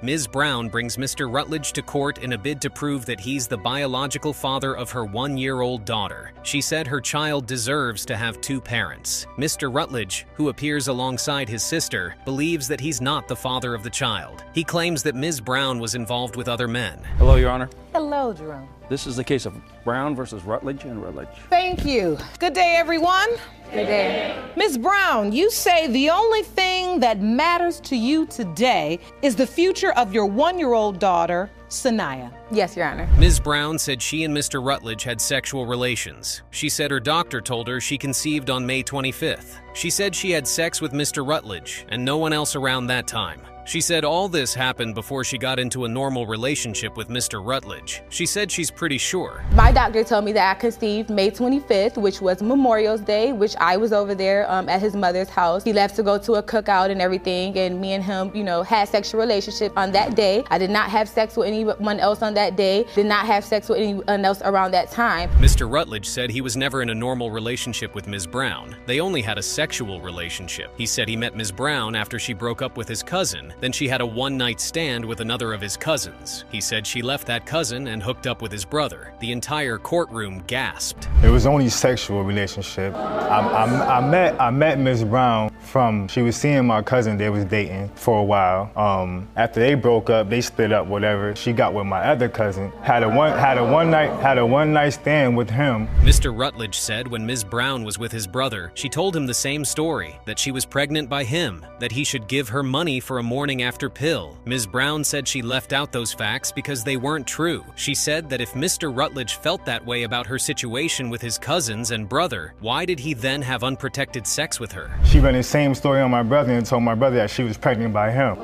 Ms. Brown brings Mr. Rutledge to court in a bid to prove that he's the biological father of her 1-year-old daughter. She said her child deserves to have 2 parents. Mr. Rutledge, who appears alongside his sister, believes that he's not the father of the child. He claims that Ms. Brown was involved with other men. Hello, Your Honor. Hello, Jerome. This is the case of Brown versus Rutledge and Rutledge. Thank you. Good day, everyone. Good day. Ms. Brown, you say the only thing that matters to you today is the future of your 1-year-old daughter, Sanaya. Yes, Your Honor. Ms. Brown said she and Mr. Rutledge had sexual relations. She said her doctor told her she conceived on May 25th. She said she had sex with Mr. Rutledge and no one else around that time. She said all this happened before she got into a normal relationship with Mr. Rutledge. She said she's pretty sure. My doctor told me that I conceived May 25th, which was Memorial's Day, which I was over there at his mother's house. He left to go to a cookout and everything, and me and him, had sexual relationship on that day. I did not have sex with anyone else on that day, did not have sex with anyone else around that time. Mr. Rutledge said he was never in a normal relationship with Ms. Brown. They only had a sexual relationship. He said he met Ms. Brown after she broke up with his cousin. Then she had a one-night stand with another of his cousins. He said she left that cousin and hooked up with his brother. The entire courtroom gasped. It was only sexual relationship. I met Ms. Brown she was seeing my cousin. They was dating for a while. After they broke up, they split up, whatever. She got with my other cousin. Had a one night stand with him. Mr. Rutledge said when Ms. Brown was with his brother, she told him the same story, that she was pregnant by him, that he should give her money for a morning after pill. Ms. Brown said she left out those facts because they weren't true. She said that if Mr. Rutledge felt that way about her situation with his cousins and brother, why did he then have unprotected sex with her? She ran the same story on my brother and told my brother that she was pregnant by him.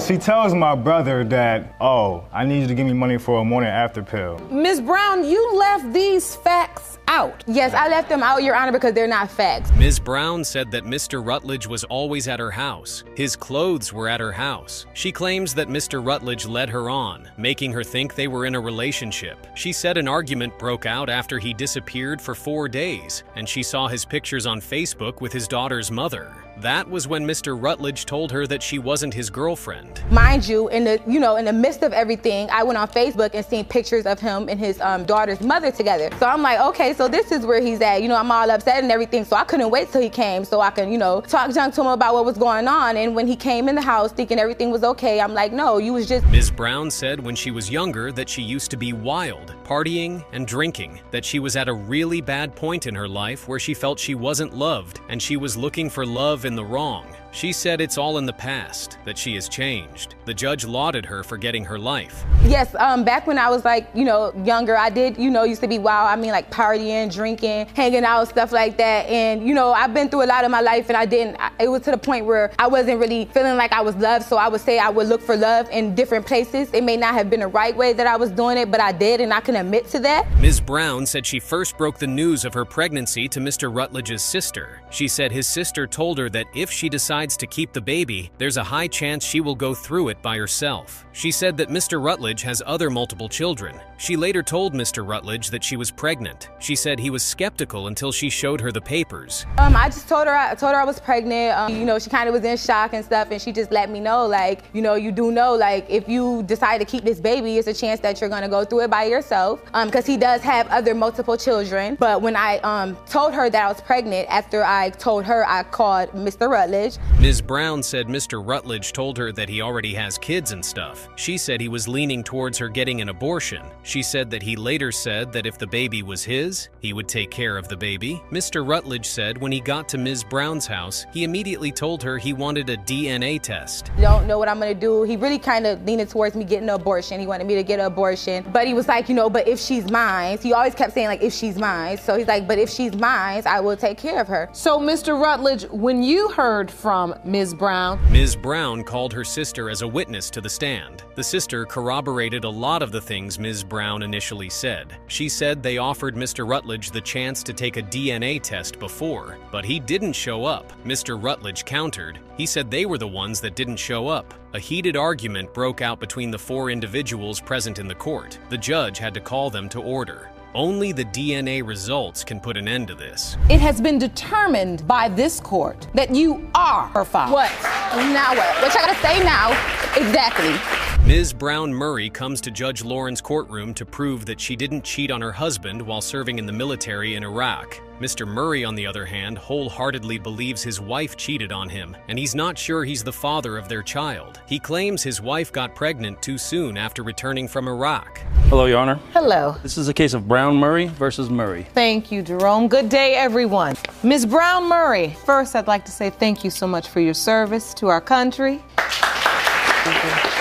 She tells my brother that, oh, I need you to give me money for a morning after pill. Ms. Brown, you left these facts out. Yes, I left them out, Your Honor, because they're not facts. Ms. Brown said that Mr. Rutledge was always at her house. His clothes were at her house. She claims that Mr. Rutledge led her on, making her think they were in a relationship. She said an argument broke out after he disappeared for 4 days, and she saw his pictures on Facebook with his daughter's mother. That was when Mr. Rutledge told her that she wasn't his girlfriend. Mind you, in the midst of everything, I went on Facebook and seen pictures of him and his daughter's mother together. So I'm like, okay, so this is where he's at. I'm all upset and everything, so I couldn't wait till he came so I can, talk junk to him about what was going on. And when he came in the house thinking everything was okay, I'm like, no, you was just... Ms. Brown said when she was younger that she used to be wild, partying and drinking, that she was at a really bad point in her life where she felt she wasn't loved and she was looking for love in the wrong. She said it's all in the past, that she has changed. The judge lauded her for getting her life. Yes, back when I was younger, I did, used to be wild. I mean, like partying, drinking, hanging out, stuff like that. And, I've been through a lot of my life and it was to the point where I wasn't really feeling like I was loved. So I would say I would look for love in different places. It may not have been the right way that I was doing it, but I did, and I can admit to that. Ms. Brown said she first broke the news of her pregnancy to Mr. Rutledge's sister. She said his sister told her that if she decides to keep the baby, there's a high chance she will go through it by herself. She said that Mr. Rutledge has other multiple children. She later told Mr. Rutledge that she was pregnant. She said he was skeptical until she showed her the papers. I just told her I was pregnant. She kind of was in shock and stuff, and she just let me know, you do know, if you decide to keep this baby, it's a chance that you're gonna go through it by yourself, because he does have other multiple children. But when I told her that I was pregnant, after I told her, I called Mr. Rutledge. Ms. Brown said Mr. Rutledge told her that he already has kids and stuff. She said he was leaning towards her getting an abortion. She said that he later said that if the baby was his, he would take care of the baby. Mr. Rutledge said when he got to Ms. Brown's house, he immediately told her he wanted a DNA test. Don't know what I'm gonna do. He really kind of leaned towards me getting an abortion. He wanted me to get an abortion, but he was like, but if she's mine, he always kept saying if she's mine. So he's like, but if she's mine, I will take care of her. So Mr. Rutledge, when you heard from Ms. Brown called her sister as a witness to the stand. The sister corroborated a lot of the things Ms. Brown initially said. She said they offered Mr. Rutledge the chance to take a DNA test before, but he didn't show up. Mr. Rutledge countered. He said they were the ones that didn't show up. A heated argument broke out between the 4 individuals present in the court. The judge had to call them to order. Only the DNA results can put an end to this. It has been determined by this court that you are her father. What? Now what? What y'all gotta say now? Exactly. Ms. Brown Murray comes to Judge Lauren's courtroom to prove that she didn't cheat on her husband while serving in the military in Iraq. Mr. Murray, on the other hand, wholeheartedly believes his wife cheated on him, and he's not sure he's the father of their child. He claims his wife got pregnant too soon after returning from Iraq. Hello, Your Honor. Hello. This is a case of Brown Murray versus Murray. Thank you, Jerome. Good day, everyone. Ms. Brown Murray, first I'd like to say thank you so much for your service to our country. Thank you.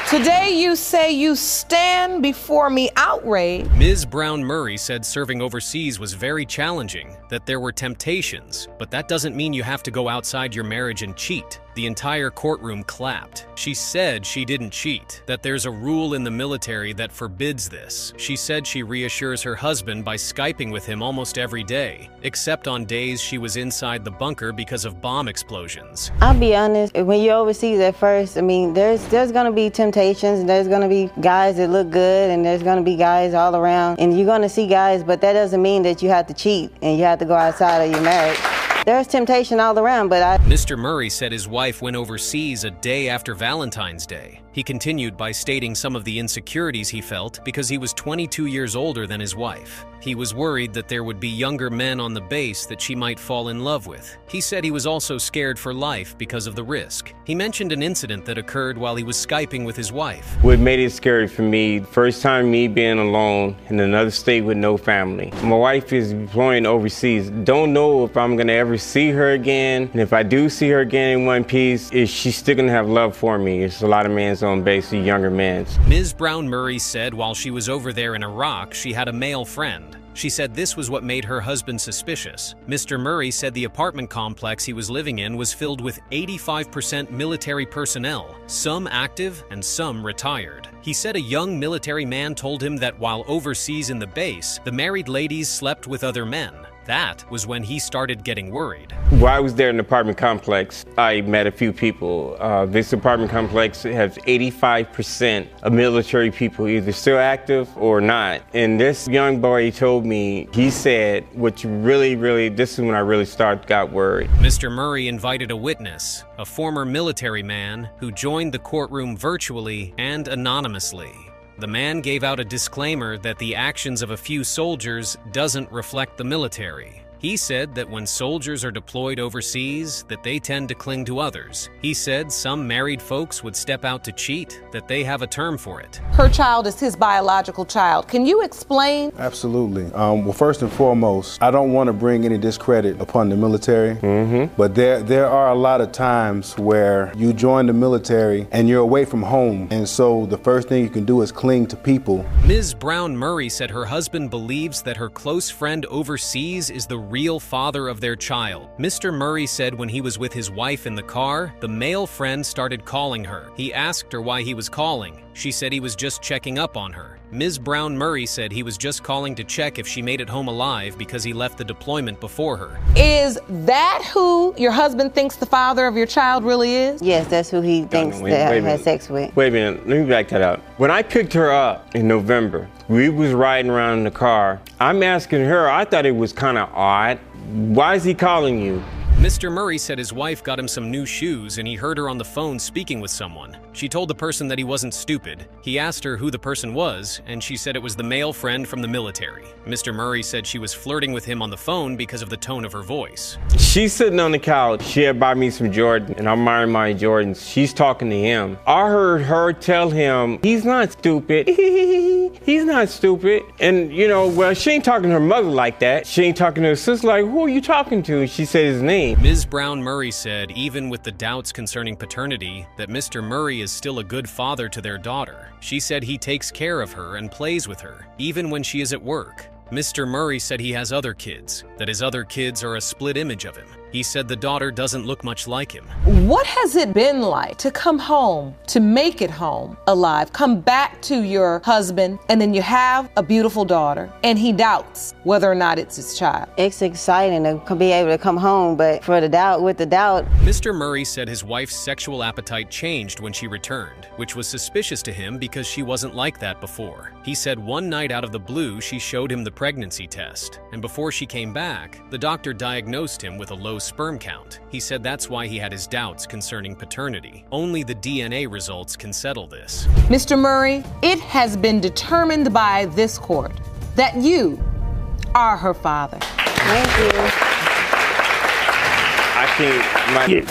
Today you say you stand before me outraged. Ms. Brown Murray said serving overseas was very challenging, that there were temptations, but that doesn't mean you have to go outside your marriage and cheat. The entire courtroom clapped. She said she didn't cheat, that there's a rule in the military that forbids this. She said she reassures her husband by Skyping with him almost every day, except on days she was inside the bunker because of bomb explosions. I'll be honest, when you're overseas at first, I mean, there's gonna be temptations, and there's gonna be guys that look good, and there's gonna be guys all around, and you're gonna see guys, but that doesn't mean that you have to cheat and you have to go outside of your marriage. There's temptation all around, but Mr. Murray said his wife went overseas a day after Valentine's Day. He continued by stating some of the insecurities he felt because he was 22 years older than his wife. He was worried that there would be younger men on the base that she might fall in love with. He said he was also scared for life because of the risk. He mentioned an incident that occurred while he was Skyping with his wife. What made it scary for me, first time me being alone in another state with no family. My wife is deploying overseas. Don't know if I'm gonna ever see her again. And if I do see her again in one piece, is she still gonna have love for me? It's a lot of men's on base, younger men's. Ms. Brown Murray said while she was over there in Iraq, she had a male friend. She said this was what made her husband suspicious. Mr. Murray said the apartment complex he was living in was filled with 85% military personnel, some active and some retired. He said a young military man told him that while overseas in the base, the married ladies slept with other men. That was when he started getting worried. While I was there in the apartment complex, I met a few people. This apartment complex has 85% of military people either still active or not. And this young boy told me, he said, this is when I really got worried. Mr. Murray invited a witness, a former military man who joined the courtroom virtually and anonymously. The man gave out a disclaimer that the actions of a few soldiers doesn't reflect the military. He said that when soldiers are deployed overseas, that they tend to cling to others. He said some married folks would step out to cheat, that they have a term for it. Her child is his biological child. Can you explain? Absolutely. Well, first and foremost, I don't want to bring any discredit upon the military, but there are a lot of times where you join the military and you're away from home, and so the first thing you can do is cling to people. Ms. Brown Murray said her husband believes that her close friend overseas is the real father of their child. Mr. Murray said when he was with his wife in the car, the male friend started calling her. He asked her why he was calling. She said he was just checking up on her. Ms. Brown Murray said he was just calling to check if she made it home alive because he left the deployment before her. Is that who your husband thinks the father of your child really is? yes, that's who he thinks that I had sex with. Wait a minute, let me back that up. When I picked her up in November, we was riding around in the car. I'm asking her, I thought it was kind of odd. Why is he calling you? Mr. Murray said his wife got him some new shoes and he heard her on the phone speaking with someone. She told the person that he wasn't stupid. He asked her who the person was, and she said it was the male friend from the military. Mr. Murray said she was flirting with him on the phone because of the tone of her voice. She's sitting on the couch. She had bought me some Jordan, and I'm wearing my Jordans. She's talking to him. I heard her tell him, he's not stupid. He's not stupid. And, you know, well, she ain't talking to her mother like that. She ain't talking to her sister like, who are you talking to? She said his name. Ms. Brown Murray said, even with the doubts concerning paternity, that Mr. Murray is still a good father to their daughter. She said he takes care of her and plays with her, even when she is at work. Mr. Murray said he has other kids, that his other kids are a split image of him. He said the daughter doesn't look much like him. What has it been like to come home, to make it home alive, come back to your husband, and then you have a beautiful daughter, and he doubts whether or not it's his child? It's exciting to be able to come home, but with the doubt. Mr. Murray said his wife's sexual appetite changed when she returned, which was suspicious to him because she wasn't like that before. He said one night out of the blue, she showed him the pregnancy test, and before she came back, the doctor diagnosed him with a low sperm count. He said that's why he had his doubts concerning paternity. Only the DNA results can settle this. Mr. Murray, it has been determined by this court that you are her father. Thank you. I think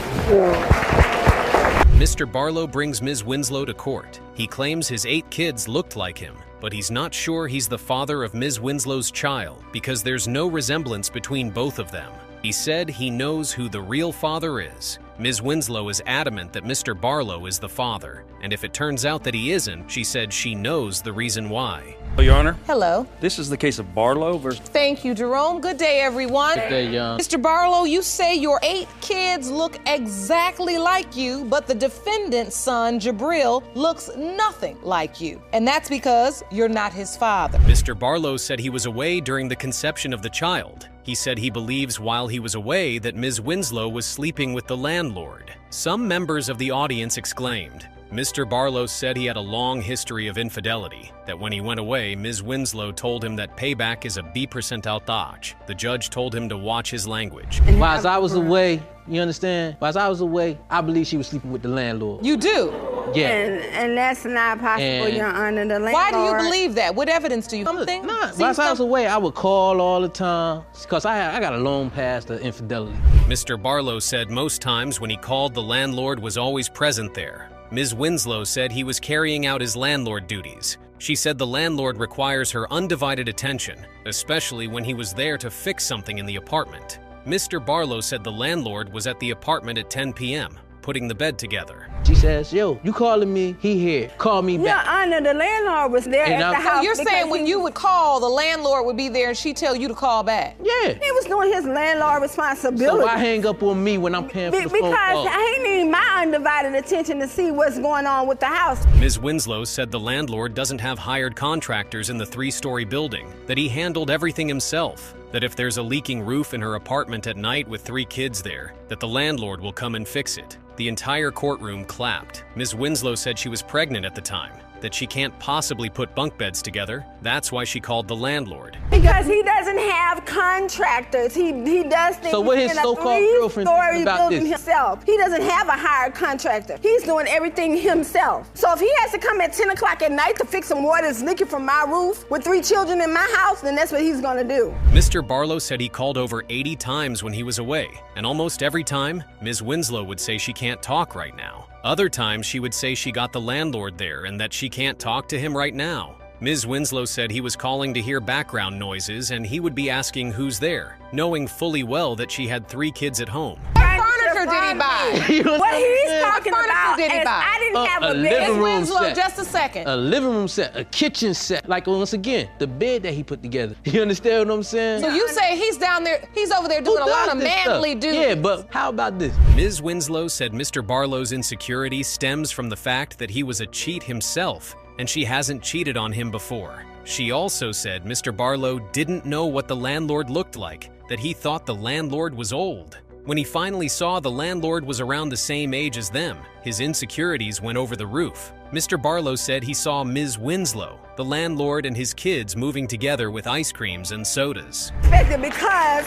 Mr. Barlow brings Ms. Winslow to court. He claims his 8 kids looked like him, but he's not sure he's the father of Ms. Winslow's child because there's no resemblance between both of them. He said he knows who the real father is. Ms. Winslow is adamant that Mr. Barlow is the father, and if it turns out that he isn't, she said she knows the reason why. Your Honor, Hello. this is the case of Barlow versus... Thank you, Jerome. Good day, everyone. Good day, Young. Mr. Barlow, you say your 8 kids look exactly like you, but the defendant's son, Jabril, looks nothing like you. And that's because you're not his father. Mr. Barlow said he was away during the conception of the child. He said he believes while he was away that Ms. Winslow was sleeping with the landlord. Some members of the audience exclaimed. Mr. Barlow said he had a long history of infidelity, that when he went away, Ms. Winslow told him that payback is a B percentile dodge. The judge told him to watch his language. Whilst I was away, you understand? Whilst I was away, I believe she was sleeping with the landlord. You do? Yeah. And that's not possible, Your Honor. The landlord... Why do you believe that? What evidence do you have? Whilst I was away, I would call all the time because I got a long past of infidelity. Mr. Barlow said most times when he called, the landlord was always present there. Ms. Winslow said he was carrying out his landlord duties. She said the landlord requires her undivided attention, especially when he was there to fix something in the apartment. Mr. Barlow said the landlord was at the apartment at 10 p.m., putting the bed together. She says, yo, you calling me? He here. Call me back. Your Honor, the landlord was there at the house. So you're saying when you would call, the landlord would be there and she'd tell you to call back? Yeah. He was doing his landlord responsibility. So why hang up on me when I'm paying for the phone call? Because he need my undivided attention to see what's going on with the house. Ms. Winslow said the landlord doesn't have hired contractors in the 3-story building, that he handled everything himself, that if there's a leaking roof in her apartment at night with 3 kids there, that the landlord will come and fix it. The entire courtroom clapped. Ms. Winslow said she was pregnant at the time, that she can't possibly put bunk beds together. That's why she called the landlord. Because he doesn't have contractors. He does things so what his in a so-called girlfriend three-story about building this? himself. He doesn't have a hired contractor. He's doing everything himself. So if he has to come at 10 o'clock at night to fix some water that's leaking from my roof with 3 children in my house, then that's what he's gonna do. Mr. Barlow said he called over 80 times when he was away, and almost every time, Ms. Winslow would say she can't talk right now. Other times, she would say she got the landlord there and that she can't talk to him right now. Ms. Winslow said he was calling to hear background noises and he would be asking who's there, knowing fully well that she had 3 kids at home. What furniture did he buy? What he's talking What about furniture did he is buy? I didn't have a living bed. room Winslow, set. just a second. A living room set, a kitchen set. Like, once again, the bed that he put together. You understand what I'm saying? So you say he's down there, he's over there doing a lot of manly duties. Yeah, but how about this? Ms. Winslow said Mr. Barlow's insecurity stems from the fact that he was a cheat himself, and she hasn't cheated on him before. She also said Mr. Barlow didn't know what the landlord looked like, that he thought the landlord was old. When he finally saw the landlord was around the same age as them, his insecurities went over the roof. Mr. Barlow said he saw Ms. Winslow, the landlord, and his kids moving together with ice creams and sodas. Because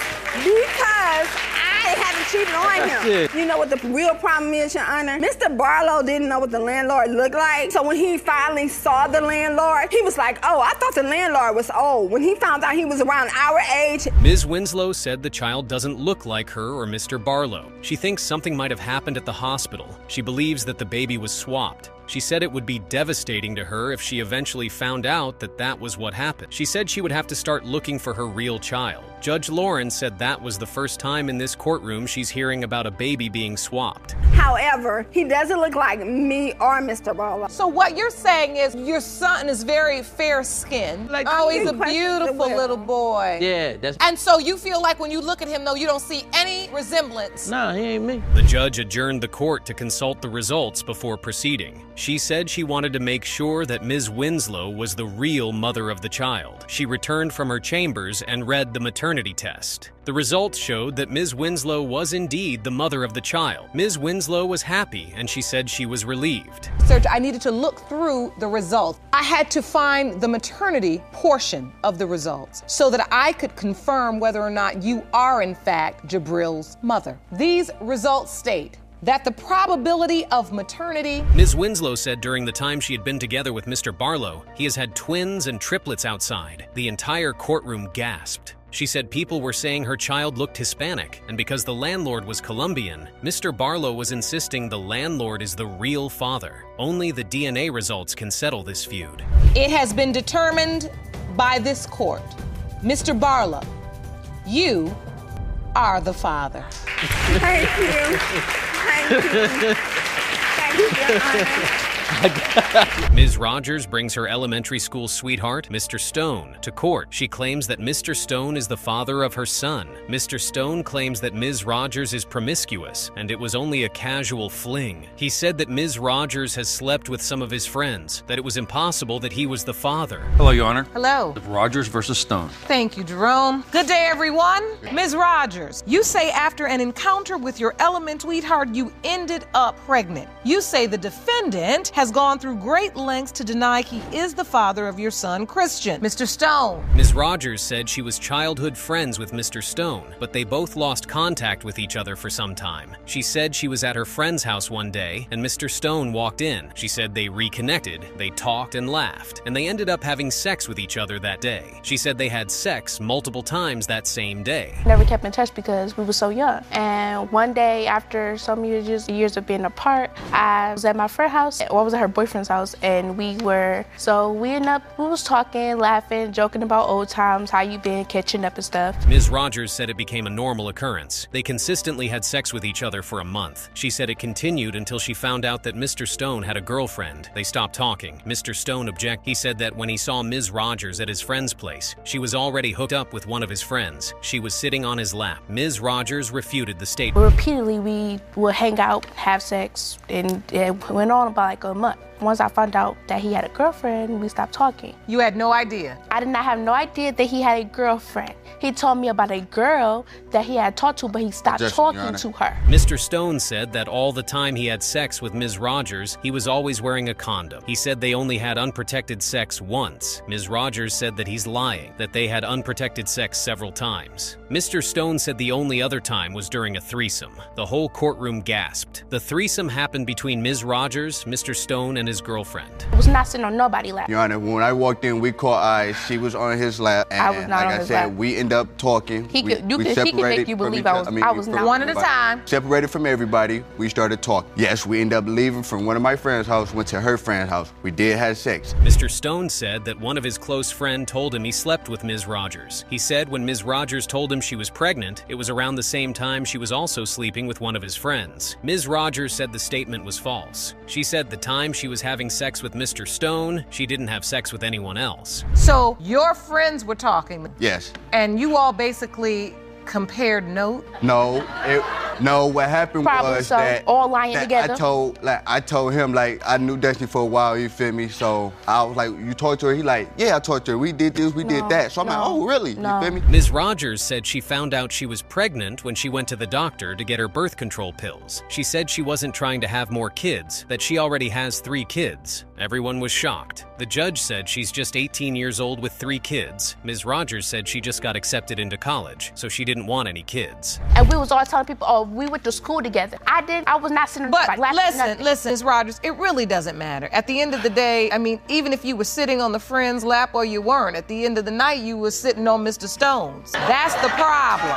I haven't cheated on him. You know what the real problem is, Your Honor? Mr. Barlow didn't know what the landlord looked like. So when he finally saw the landlord, he was like, oh, I thought the landlord was old. When he found out he was around our age. Ms. Winslow said the child doesn't look like her or Mr. Barlow. She thinks something might have happened at the hospital. She believes that the baby was swapped. She said it would be devastating to her if she eventually found out that that was what happened. She said she would have to start looking for her real child. Judge Lauren said that was the first time in this courtroom she's hearing about a baby being swapped. How However, he doesn't look like me or Mr. Barlow. So what you're saying is your son is very fair-skinned. Like, oh, he's a good question, beautiful Will. little boy. Yeah, that's. And so you feel like when you look at him, though, you don't see any resemblance. Nah, he ain't me. The judge adjourned the court to consult the results before proceeding. She said she wanted to make sure that Ms. Winslow was the real mother of the child. She returned from her chambers and read the maternity test. The results showed that Ms. Winslow was indeed the mother of the child. Ms. Winslow was happy, and she said she was relieved. Sir, I needed to look through the results. I had to find the maternity portion of the results so that I could confirm whether or not you are, in fact, Jabril's mother. These results state that the probability of maternity... Ms. Winslow said during the time she had been together with Mr. Barlow, he has had twins and triplets outside. The entire courtroom gasped. She said people were saying her child looked Hispanic, and because the landlord was Colombian, Mr. Barlow was insisting the landlord is the real father. Only the DNA results can settle this feud. It has been determined by this court. Mr. Barlow, you are the father. Thank you. Thank you. Thank you, Your Honor. Ms. Rogers brings her elementary school sweetheart, Mr. Stone, to court. She claims that Mr. Stone is the father of her son. Mr. Stone claims that Ms. Rogers is promiscuous, and it was only a casual fling. He said that Ms. Rogers has slept with some of his friends, that it was impossible that he was the father. Hello, Your Honor. Hello. Rogers versus Stone. Thank you, Jerome. Good day, everyone. Ms. Rogers, you say after an encounter with your elementary sweetheart, you ended up pregnant. You say the defendant has gone through great lengths to deny he is the father of your son, Christian. Mr. Stone. Ms. Rogers said she was childhood friends with Mr. Stone, but they both lost contact with each other for some time. She said she was at her friend's house one day and Mr. Stone walked in. She said they reconnected, they talked and laughed, and they ended up having sex with each other that day. She said they had sex multiple times that same day. Never kept in touch because we were so young. And one day after so many years of being apart, I was at my friend's house. I was at her boyfriend's house, and we was talking, laughing, joking about old times, how you been, catching up and stuff. Ms. Rogers said it became a normal occurrence. They consistently had sex with each other for a month. She said it continued until she found out that Mr. Stone had a girlfriend. They stopped talking. Mr. Stone objected. He said that when he saw Ms. Rogers at his friend's place, she was already hooked up with one of his friends. She was sitting on his lap. Ms. Rogers refuted the statement. Repeatedly, we would hang out, have sex, and it went on about like a month. Once I found out that he had a girlfriend, we stopped talking. You had no idea? I did not have no idea that he had a girlfriend. He told me about a girl that he had talked to, but he stopped talking to her. Mr. Stone said that all the time he had sex with Ms. Rogers, he was always wearing a condom. He said they only had unprotected sex once. Ms. Rogers said that he's lying, that they had unprotected sex several times. Mr. Stone said the only other time was during a threesome. The whole courtroom gasped. The threesome happened between Ms. Rogers, Mr. Stone, and his girlfriend. I was not sitting on nobody's lap. Your Honor, when I walked in, we caught eyes. She was on his lap. And I was not like on his I said, lap. we ended up talking. He could make you believe I was not. One at a time. Separated from everybody, we started talking. Yes, we ended up leaving from one of my friend's house, went to her friend's house. We did have sex. Mr. Stone said that one of his close friends told him he slept with Ms. Rogers. He said when Ms. Rogers told him she was pregnant, it was around the same time she was also sleeping with one of his friends. Ms. Rogers said the statement was false. She said the time she was having sex with Mr. Stone, she didn't have sex with anyone else. So your friends were talking? Yes. And you all basically compared notes? No, what happened was that all lying together. I told him like I knew Destiny for a while, you feel me? So I was like, you talked to her? He like, yeah, I talked to her. We did this, we did that. So I'm like, oh really? You feel me? Ms. Rogers said she found out she was pregnant when she went to the doctor to get her birth control pills. She said she wasn't trying to have more kids, that she already has 3 kids. Everyone was shocked. The judge said she's just 18 years old with 3 kids. Ms. Rogers said she just got accepted into college, so she didn't want any kids. And we was always telling people, oh, we went to school together. I was not sitting. But listen, Ms. Rogers, it really doesn't matter. At the end of the day, I mean, even if you were sitting on the friend's lap or you weren't, at the end of the night, you were sitting on Mr. Stone's. That's the problem.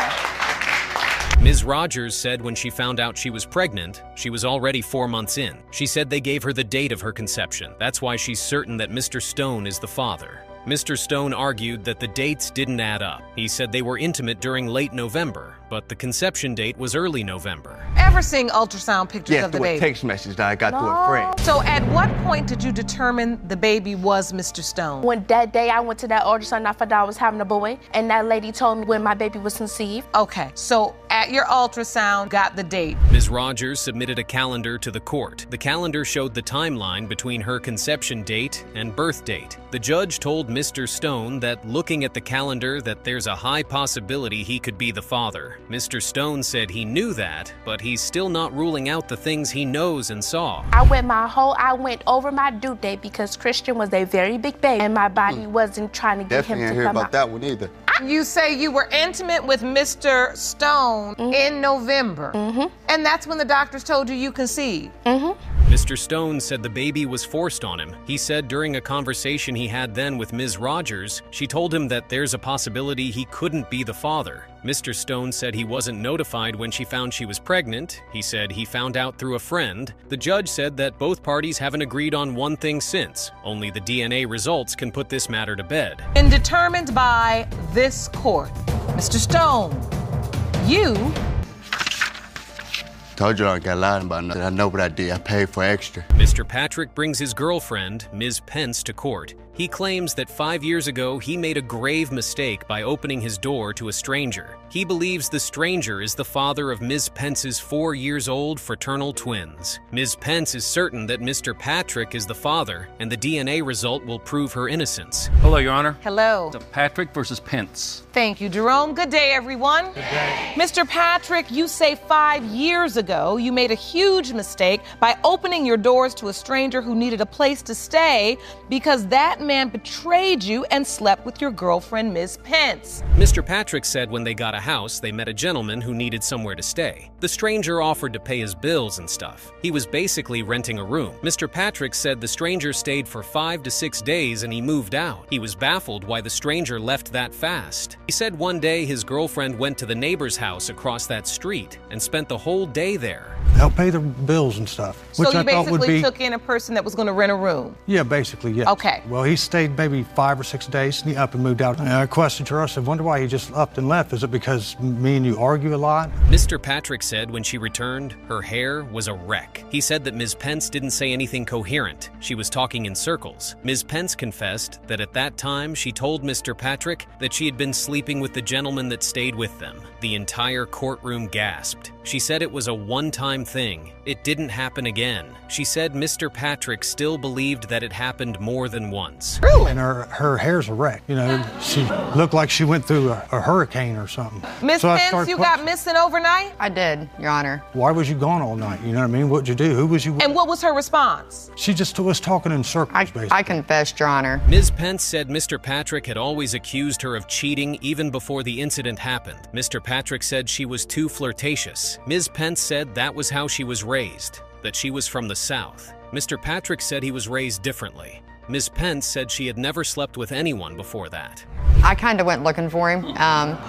Ms. Rogers said when she found out she was pregnant, she was already 4 months in. She said they gave her the date of her conception. That's why she's certain that Mr. Stone is the father. Mr. Stone argued that the dates didn't add up. He said they were intimate during late November, but the conception date was early November. ever seeing ultrasound pictures Yeah, of the through a baby? text message that I got through a friend. So at what point did you determine the baby was Mr. Stone? When that day I went to that ultrasound, I found out I was having a boy, and that lady told me when my baby was conceived. Okay, so at your ultrasound, got the date. Ms. Rogers submitted a calendar to the court. The calendar showed the timeline between her conception date and birth date. The judge told Mr. Stone that looking at the calendar that there's a high possibility he could be the father. Mr. Stone said he knew that, but he's still not ruling out the things he knows and saw. I went over my due date because Christian was a very big baby and my body wasn't trying to get him Definitely to ain't hear come about out. that one either. You say you were intimate with Mr. Stone in November, and that's when the doctors told you you conceived. Mr. Stone said the baby was forced on him. He said during a conversation he had then with Ms. Rogers, she told him that there's a possibility he couldn't be the father. Mr. Stone said he wasn't notified when she found she was pregnant. He said he found out through a friend. The judge said that both parties haven't agreed on one thing since. Only the DNA results can put this matter to bed. And determined by this court. Mr. Stone, you... Told you I got lying about nothing. I know what I did. I paid for extra. Mr. Patrick brings his girlfriend, Ms. Pence, to court. He claims that 5 years ago he made a grave mistake by opening his door to a stranger. He believes the stranger is the father of Ms. Pence's 4-year-old fraternal twins. Ms. Pence is certain that Mr. Patrick is the father, and the DNA result will prove her innocence. Hello, Your Honor. Hello. Patrick versus Pence. Thank you, Jerome. Good day, everyone. Good day. Mr. Patrick, you say 5 years ago you made a huge mistake by opening your doors to a stranger who needed a place to stay because that man betrayed you and slept with your girlfriend, Ms. Pence. Mr. Patrick said when they got a house, they met a gentleman who needed somewhere to stay. The stranger offered to pay his bills and stuff. He was basically renting a room. Mr. Patrick said the stranger stayed for 5 to 6 days and he moved out. He was baffled why the stranger left that fast. He said one day his girlfriend went to the neighbor's house across that street and spent the whole day there. Help pay the bills and stuff. So Which you I thought would basically be, took in a person that was going to rent a room? Yeah, basically, yes. Okay. Well, he stayed maybe 5 or 6 days, and he up and moved out. And I questioned her. I said, wonder why he just upped and left. Is it because me and you argue a lot? Mr. Patrick said when she returned, her hair was a wreck. He said that Ms. Pence didn't say anything coherent. She was talking in circles. Ms. Pence confessed that at that time she told Mr. Patrick that she had been sleeping with the gentleman that stayed with them. The entire courtroom gasped. She said it was a one-time thing. It didn't happen again. She said Mr. Patrick still believed that it happened more than once. Really? And her hair's a wreck. You know, she looked like she went through a hurricane or something. Miss Pence, you got missing overnight? I did, Your Honor. Why was you gone all night? You know what I mean? What'd you do? Who was you with? And what was her response? She just was talking in circles, basically. I confessed, Your Honor. Ms. Pence said Mr. Patrick had always accused her of cheating even before the incident happened. Mr. Patrick said she was too flirtatious. Ms. Pence said that was how she was raised, that she was from the South. Mr. Patrick said he was raised differently. Ms. Pence said she had never slept with anyone before that. I kind of went looking for him.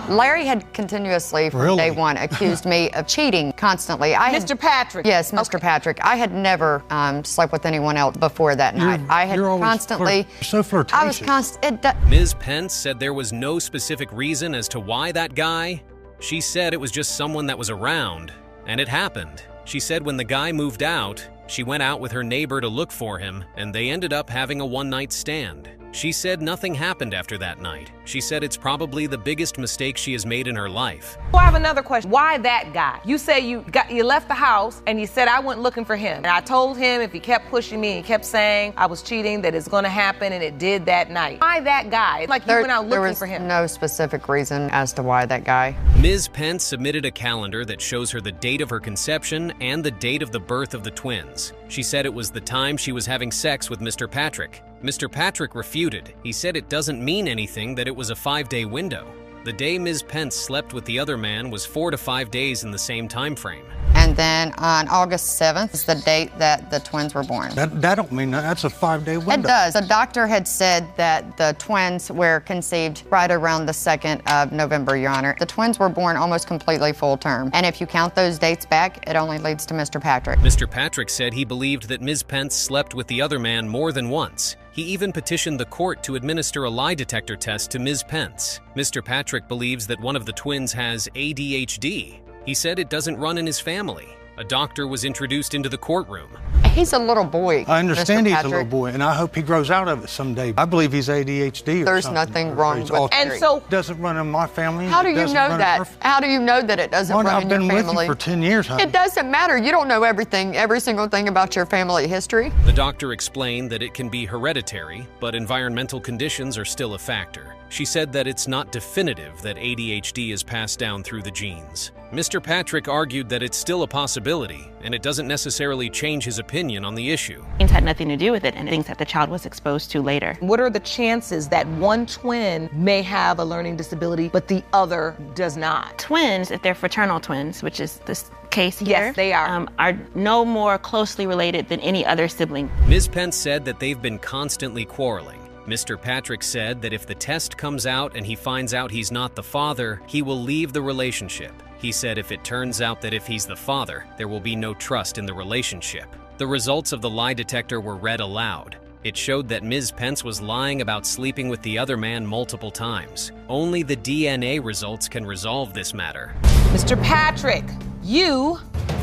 Larry had continuously, from day one, accused me of cheating constantly. Mr. Patrick? Yes, Mr. Patrick. I had never slept with anyone else before that night. I had constantly... so flirtatious. I was constant... Ms. Pence said there was no specific reason as to why that guy. She said it was just someone that was around, and it happened. She said when the guy moved out, she went out with her neighbor to look for him, and they ended up having a one-night stand. She said nothing happened after that night. She said it's probably the biggest mistake she has made in her life. Well, I have another question. Why that guy? You say you left the house and you said I went looking for him. And I told him if he kept pushing me and he kept saying I was cheating, that it's going to happen, and it did that night. Why that guy? Like you went out looking for him. There was no specific reason as to why that guy. Ms. Pence submitted a calendar that shows her the date of her conception and the date of the birth of the twins. She said it was the time she was having sex with Mr. Patrick. Mr. Patrick refuted. He said it doesn't mean anything that it was a 5-day window. The day Ms. Pence slept with the other man was 4 to 5 days in the same time frame. And then on August 7th is the date that the twins were born. That don't mean that. That's a 5-day window. It does. The doctor had said that the twins were conceived right around the 2nd of November, Your Honor. The twins were born almost completely full term. And if you count those dates back, it only leads to Mr. Patrick. Mr. Patrick said he believed that Ms. Pence slept with the other man more than once. He even petitioned the court to administer a lie detector test to Ms. Pence. Mr. Patrick believes that one of the twins has ADHD. He said it doesn't run in his family. A doctor was introduced into the courtroom. He's a little boy. I understand Mr. he's a Patrick. little boy, and I hope he grows out of it someday. I believe he's ADHD or There's something. nothing wrong He's with autistic. And so- Doesn't run in my family. How do It you doesn't know run in that? her- How do you know that it doesn't Well, run I've in your been with family? you for 10 years, honey. It doesn't matter. You don't know everything, every single thing about your family history. The doctor explained that it can be hereditary, but environmental conditions are still a factor. She said that it's not definitive that ADHD is passed down through the genes. Mr. Patrick argued that it's still a possibility, and it doesn't necessarily change his opinion on the issue. Things had nothing to do with it and things that the child was exposed to later. What are the chances that one twin may have a learning disability, but the other does not? Twins, if they're fraternal twins, which is this case here, Yes, they are no more closely related than any other sibling. Ms. Pence said that they've been constantly quarreling. Mr. Patrick said that if the test comes out and he finds out he's not the father, he will leave the relationship. He said if it turns out that if he's the father, there will be no trust in the relationship. The results of the lie detector were read aloud. It showed that Ms. Pence was lying about sleeping with the other man multiple times. Only the DNA results can resolve this matter. Mr. Patrick, you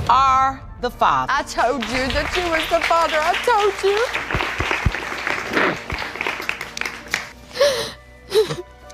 are the father. I told you that you was the father. I told you.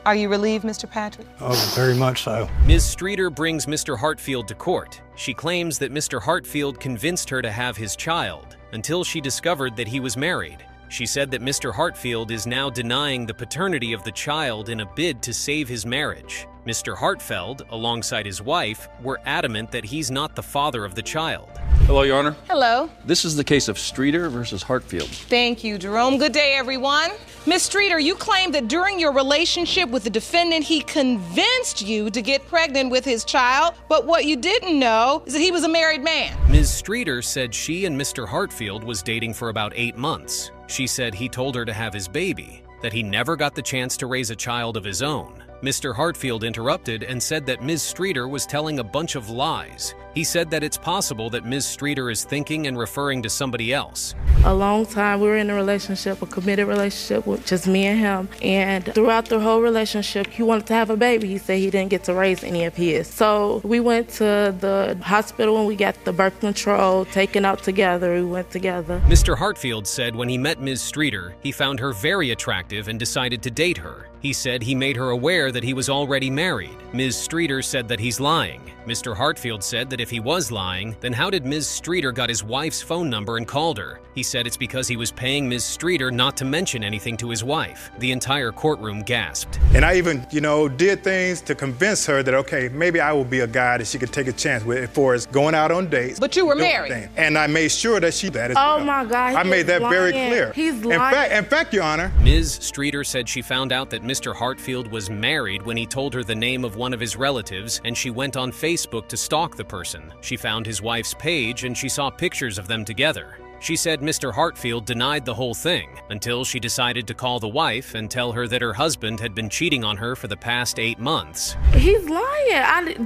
Are you relieved, Mr. Patrick? Oh, very much so. Ms. Streeter brings Mr. Hartfield to court. She claims that Mr. Hartfield convinced her to have his child until she discovered that he was married. She said that Mr. Hartfield is now denying the paternity of the child in a bid to save his marriage. Mr. Hartfeld, alongside his wife, were adamant that he's not the father of the child. Hello, Your Honor. Hello. This is the case of Streeter versus Hartfield. Thank you, Jerome. Good day, everyone. Miss Streeter, you claim that during your relationship with the defendant, he convinced you to get pregnant with his child, but what you didn't know is that he was a married man. Ms. Streeter said she and Mr. Hartfield was dating for about 8 months. She said he told her to have his baby, that he never got the chance to raise a child of his own. Mr. Hartfield interrupted and said that Ms. Streeter was telling a bunch of lies. He said that it's possible that Ms. Streeter is thinking and referring to somebody else. A long time, we were in a relationship, a committed relationship with just me and him. And throughout the whole relationship, he wanted to have a baby. He said he didn't get to raise any of his. So we went to the hospital and we got the birth control taken out together. We went together. Mr. Hartfield said when he met Ms. Streeter, he found her very attractive and decided to date her. He said he made her aware that he was already married. Ms. Streeter said that he's lying. Mr. Hartfield said that if he was lying, then how did Ms. Streeter got his wife's phone number and called her? He said it's because he was paying Ms. Streeter not to mention anything to his wife. The entire courtroom gasped. And I even, did things to convince her that, okay, maybe I will be a guy that she could take a chance with as far as going out on dates. But you were doing married. things. And I made sure that she that as well. Oh my God. I made that very clear. He's lying. In fact, Your Honor. Ms. Streeter said she found out that Mr. Hartfield was married when he told her the name of one of his relatives, and she went on Facebook to stalk the person. She found his wife's page and she saw pictures of them together. She said Mr. Hartfield denied the whole thing until she decided to call the wife and tell her that her husband had been cheating on her for the past 8 months. He's lying.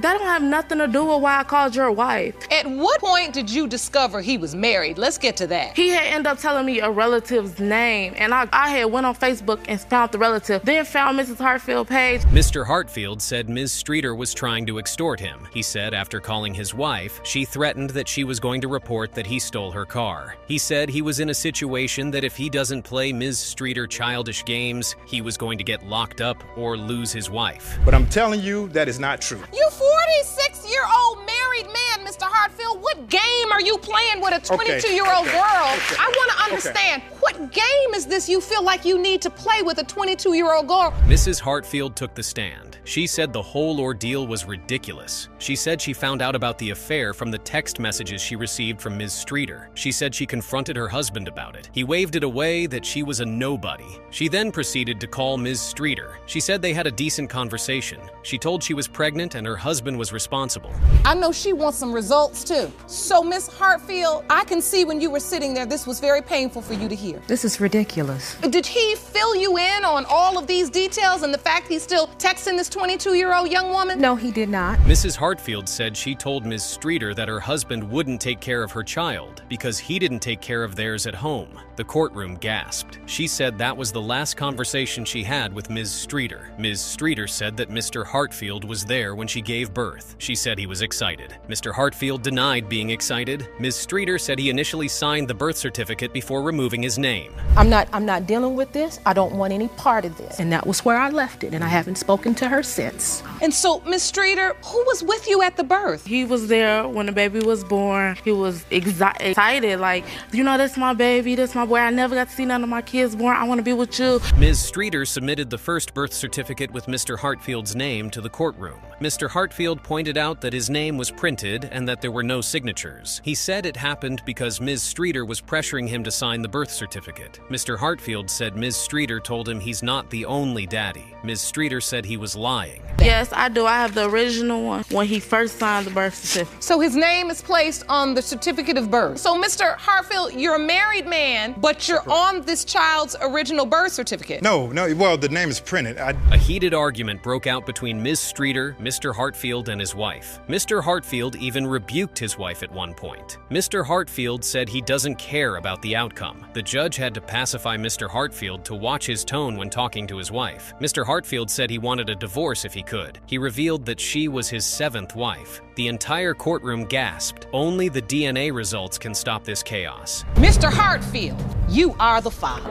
That don't have nothing to do with why I called your wife. At what point did you discover he was married? Let's get to that. He had ended up telling me a relative's name, and I had went on Facebook and found the relative, then found Mrs. Hartfield's page. Mr. Hartfield said Ms. Streeter was trying to extort him. He said after calling his wife, she threatened that she was going to report that he stole her car. He said he was in a situation that if he doesn't play Ms. Streeter childish games, he was going to get locked up or lose his wife. But I'm telling you that is not true. You 46-year-old married man, Mr. Hartfield. What game are you playing with a 22-year-old girl? I want to understand, what game is this you feel like you need to play with a 22-year-old girl? Mrs. Hartfield took the stand. She said the whole ordeal was ridiculous. She said she found out about the affair from the text messages she received from Ms. Streeter. She said she confronted her husband about it. He waved it away that she was a nobody. She then proceeded to call Ms. Streeter. She said they had a decent conversation. She told she was pregnant and her husband was responsible. I know she wants some results too. So, Miss Hartfield, I can see when you were sitting there, this was very painful for you to hear. This is ridiculous. Did he fill you in on all of these details and the fact he's still texting this 22-year-old young woman? No, he did not. Mrs. Hartfield said she told Ms. Streeter that her husband wouldn't take care of her child because he didn't take care of theirs at home. The courtroom gasped. She said that was the last conversation she had with Ms. Streeter. Ms. Streeter said that Mr. Hartfield was there when she gave birth. She said he was excited. Mr. Hartfield Hartfield denied being excited. Ms. Streeter said he initially signed the birth certificate before removing his name. I'm not dealing with this. I don't want any part of this. And that was where I left it, and I haven't spoken to her since. And so, Ms. Streeter, who was with you at the birth? He was there when the baby was born. He was excited, like, you know, that's my baby, that's my boy. I never got to see none of my kids born. I want to be with you. Ms. Streeter submitted the first birth certificate with Mr. Hartfield's name to the courtroom. Mr. Hartfield pointed out that his name was printed and that there were no signatures. He said it happened because Ms. Streeter was pressuring him to sign the birth certificate. Mr. Hartfield said Ms. Streeter told him he's not the only daddy. Ms. Streeter said he was lying. Yes, I do. I have the original one when he first signed the birth certificate. So his name is placed on the certificate of birth. So, Mr. Hartfield, you're a married man, but you're on this child's original birth certificate. No, well, the name is printed. A heated argument broke out between Ms. Streeter, Mr. Hartfield, and his wife. Mr. Hartfield even rebuked his wife at one point. Mr. Hartfield said he doesn't care about the outcome. The judge had to pacify Mr. Hartfield to watch his tone when talking to his wife. Mr. Hartfield said he wanted a divorce if he could. He revealed that she was his 7th wife. The entire courtroom gasped. Only the DNA results can stop this chaos. Mr. Hartfield, you are the father.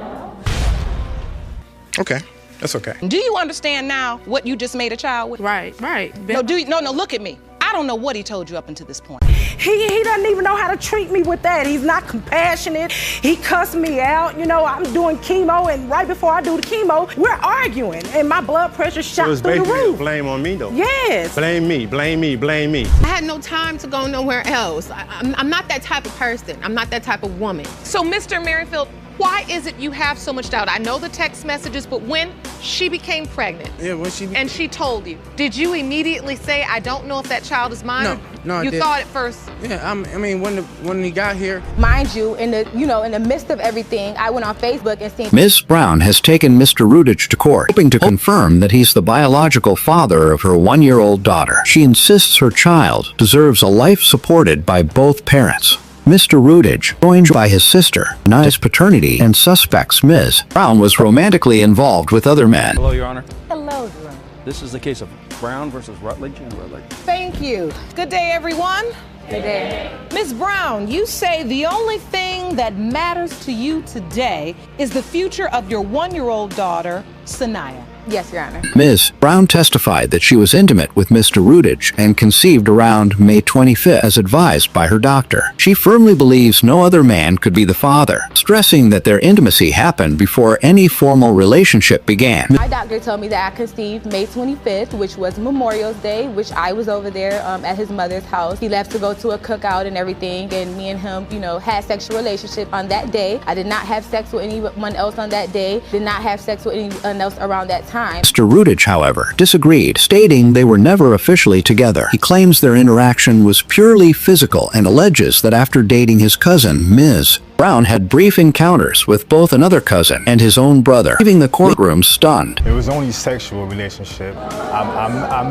Okay, that's okay. Do you understand now what you just made a child with? Right. No, look at me. I don't know what he told you up until this point. He doesn't even know how to treat me with that. He's not compassionate. He cussed me out. You know, I'm doing chemo, and right before I do the chemo, we're arguing, and my blood pressure shot So it's through the basically roof. blame on me, though. Yes. Blame me. I had no time to go nowhere else. I'm not that type of person. I'm not that type of woman. So, Mr. Merrifield, why is it you have so much doubt? I know the text messages, but when she became pregnant, and she told you, did you immediately say, I don't know if that child is mine? No, I You didn't. thought at first? Yeah, I mean, when he got here. Mind you, in the midst of everything, I went on Facebook and seen Ms. Brown has taken Mr. Rudich to court, hoping to confirm that he's the biological father of her 1-year-old daughter. She insists her child deserves a life supported by both parents. Mr. Rudich, joined by his sister, denies paternity and suspects Ms. Brown was romantically involved with other men. Hello, Your Honor. Hello, Jerome. This is the case of Brown versus Rutledge and Rutledge. Thank you. Good day, everyone. Good day. Ms. Brown, you say the only thing that matters to you today is the future of your 1-year-old daughter, Sanaya. Yes, Your Honor. Ms. Brown testified that she was intimate with Mr. Rudich and conceived around May 25th as advised by her doctor. She firmly believes no other man could be the father, stressing that their intimacy happened before any formal relationship began. My doctor told me that I conceived May 25th, which was Memorial Day, which I was over there at his mother's house. He left to go to a cookout and everything, and me and him, had sexual relationship on that day. I did not have sex with anyone else on that day, did not have sex with anyone else around that time. Mr. Rudich, however, disagreed, stating they were never officially together. He claims their interaction was purely physical and alleges that after dating his cousin, Ms. Brown had brief encounters with both another cousin and his own brother, leaving the courtroom stunned. It was only sexual relationship. I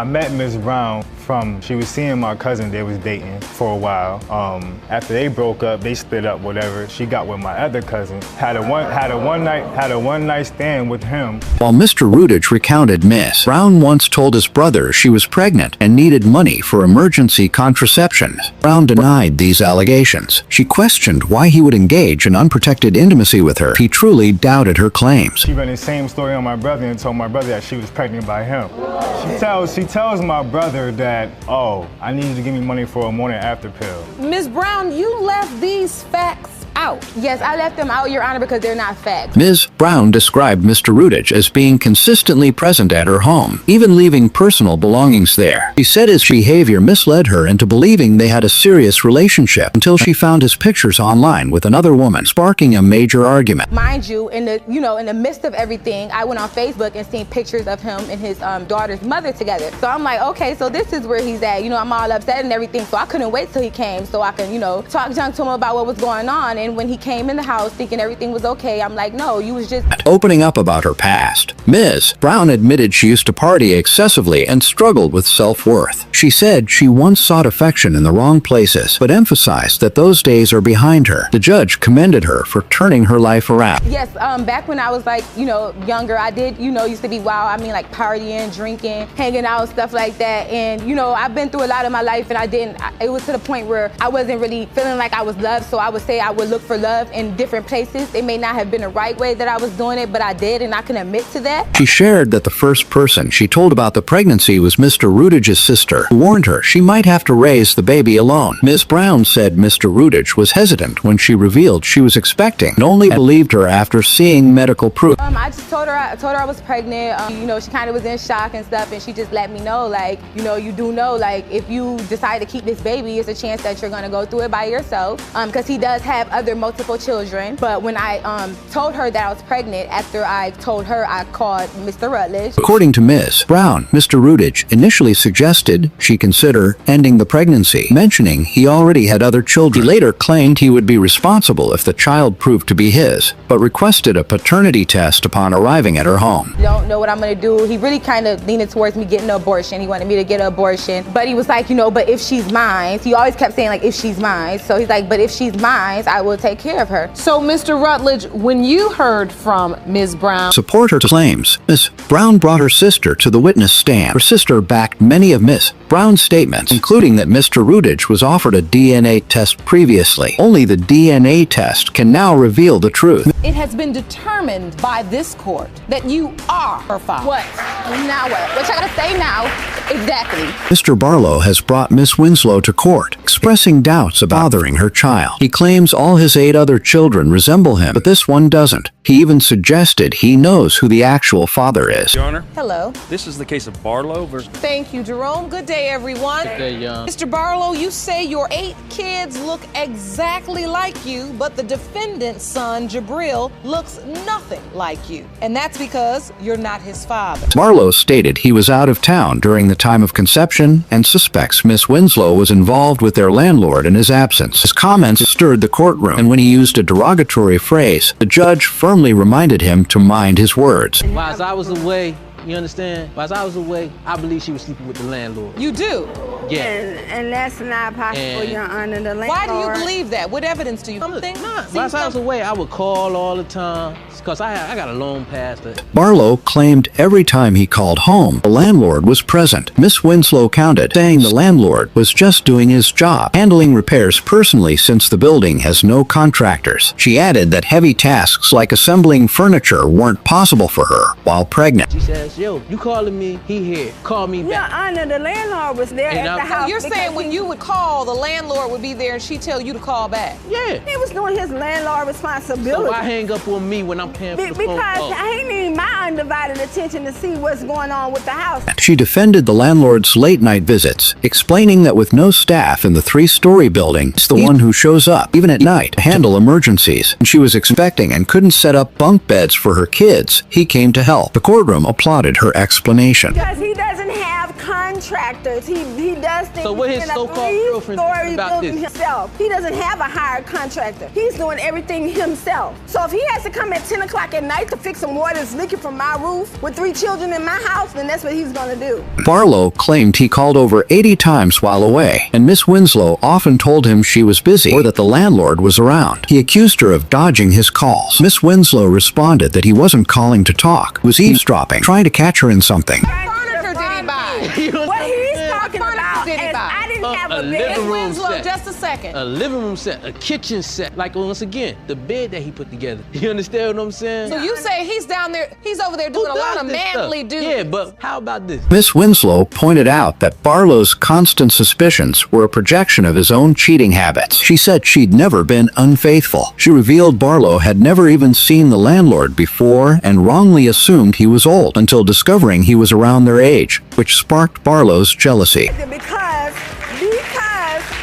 met Ms. Brown from, she was seeing my cousin, they was dating for a while. After they broke up, they split up, whatever. She got with my other cousin, had a one night stand with him. While Mr. Rudich recounted Ms. Brown once told his brother she was pregnant and needed money for emergency contraception. Brown denied these allegations. She questioned why he would engage in unprotected intimacy with her. He truly doubted her claims. She ran the same story on my brother and told my brother that she was pregnant by him. She tells my brother that, oh, I need you to give me money for a morning after pill. Ms. Brown, you left these facts out. Yes, I left them out, Your Honor, because they're not facts. Ms. Brown described Mr. Rudich as being consistently present at her home, even leaving personal belongings there. She said his behavior misled her into believing they had a serious relationship until she found his pictures online with another woman, sparking a major argument. Mind you, in the midst of everything, I went on Facebook and seen pictures of him and his daughter's mother together. So I'm like, okay, so this is where he's at. I'm all upset and everything, so I couldn't wait till he came so I can, talk junk to him about what was going on. And And when he came in the house thinking everything was okay, I'm like, no, you was just... Opening up about her past, Ms. Brown admitted she used to party excessively and struggled with self-worth. She said she once sought affection in the wrong places, but emphasized that those days are behind her. The judge commended her for turning her life around. Yes, back when I was like, younger, I did, used to be wild. I mean, like partying, drinking, hanging out, stuff like that. And, I've been through a lot of my life and it was to the point where I wasn't really feeling like I was loved. So I would say I would look for love in different places. It may not have been the right way that I was doing it, but I did, and I can admit to that. She shared that the first person she told about the pregnancy was Mr. Rutledge's sister, who warned her she might have to raise the baby alone. Ms. Brown said Mr. Rutledge was hesitant when she revealed she was expecting and only believed her after seeing medical proof. I just told her I was pregnant. She kind of was in shock and stuff, and she just let me know, like, you do know, like, if you decide to keep this baby, it's a chance that you're gonna go through it by yourself, because he does have other multiple children. But when I told her that I was pregnant, after I told her, I called Mr. Rutledge. According to Ms. Brown, Mr. Rutledge initially suggested she consider ending the pregnancy, mentioning he already had other children. He later claimed he would be responsible if the child proved to be his, but requested a paternity test upon arriving at her home. Don't know what I'm gonna do. He really kind of leaned towards me getting an abortion. He wanted me to get an abortion, but he was like, but if she's mine, he always kept saying, like, if she's mine. So he's like, but if she's mine, I will take care of her. So, Mr. Rutledge, when you heard from Ms. Brown... Support her claims. Ms. Brown brought her sister to the witness stand. Her sister backed many of Ms. Brown's statements, including that Mr. Rutledge was offered a DNA test previously. Only the DNA test can now reveal the truth. It has been determined by this court that you are her father. What? Now what? What y'all gotta say now? Exactly. Mr. Barlow has brought Miss Winslow to court, expressing doubts about fathering her child. He claims all his 8 other children resemble him, but this one doesn't. He even suggested he knows who the actual father is. Your Honor. Hello. This is the case of Barlow versus... Thank you, Jerome. Good day, everyone. Good day, young. Mr. Barlow, you say your 8 kids look exactly like you, but the defendant's son, Jabril, looks nothing like you. And that's because you're not his father. Barlow stated he was out of town during the time of conception and suspects Miss Winslow was involved with their landlord in his absence. His comments stirred the courtroom, and when he used a derogatory phrase, the judge firmly reminded him to mind his words. While I was away, you understand? While I was away, I believe she was sleeping with the landlord. You do? Yeah. And that's not possible, Your Honor. The landlord... Why do you believe that? What evidence do you think? While I was away, I would call all the time because I got a loan pass. Barlow claimed every time he called home, the landlord was present. Miss Winslow counted, saying the landlord was just doing his job, handling repairs personally since the building has no contractors. She added that heavy tasks like assembling furniture weren't possible for her while pregnant. She says, yo, you calling me, he here, call me back. Your Honor, the landlord was there at the house. So you're saying when you would call, the landlord would be there and she'd tell you to call back? Yeah. He was doing his landlord responsibility. So why hang up on me when I'm paying for the phone call? Because I need my undivided attention to see what's going on with the house. She defended the landlord's late-night visits, explaining that with no staff in the 3-story building, he's the one who shows up, even at night, to handle emergencies. And she was expecting and couldn't set up bunk beds for her kids. He came to help. The courtroom applauded her explanation. Because he doesn't have contractors. He does things so what his in a so-called girlfriend about building this? himself. He doesn't have a hired contractor. He's doing everything himself. So if he has to come at 10 o'clock at night to fix some water that's leaking from my roof with 3 children in my house, then that's what he's gonna do. Barlow claimed he called over 80 times while away, and Miss Winslow often told him she was busy or that the landlord was around. He accused her of dodging his calls. Miss Winslow responded that he wasn't calling to talk, was eavesdropping, trying to catch her in something. Furniture did he buy? What he's talking about is I didn't have a bed. living room set. Just a second. A living room set, a kitchen set. Like, once again, the bed that he put together. You understand what I'm saying? So you say he's down there, he's over there doing a lot of manly duties. Yeah, but how about this? Miss Winslow pointed out that Barlow's constant suspicions were a projection of his own cheating habits. She said she'd never been unfaithful. She revealed Barlow had never even seen the landlord before and wrongly assumed he was old until discovering he was around their age, which sparked Barlow's jealousy. Because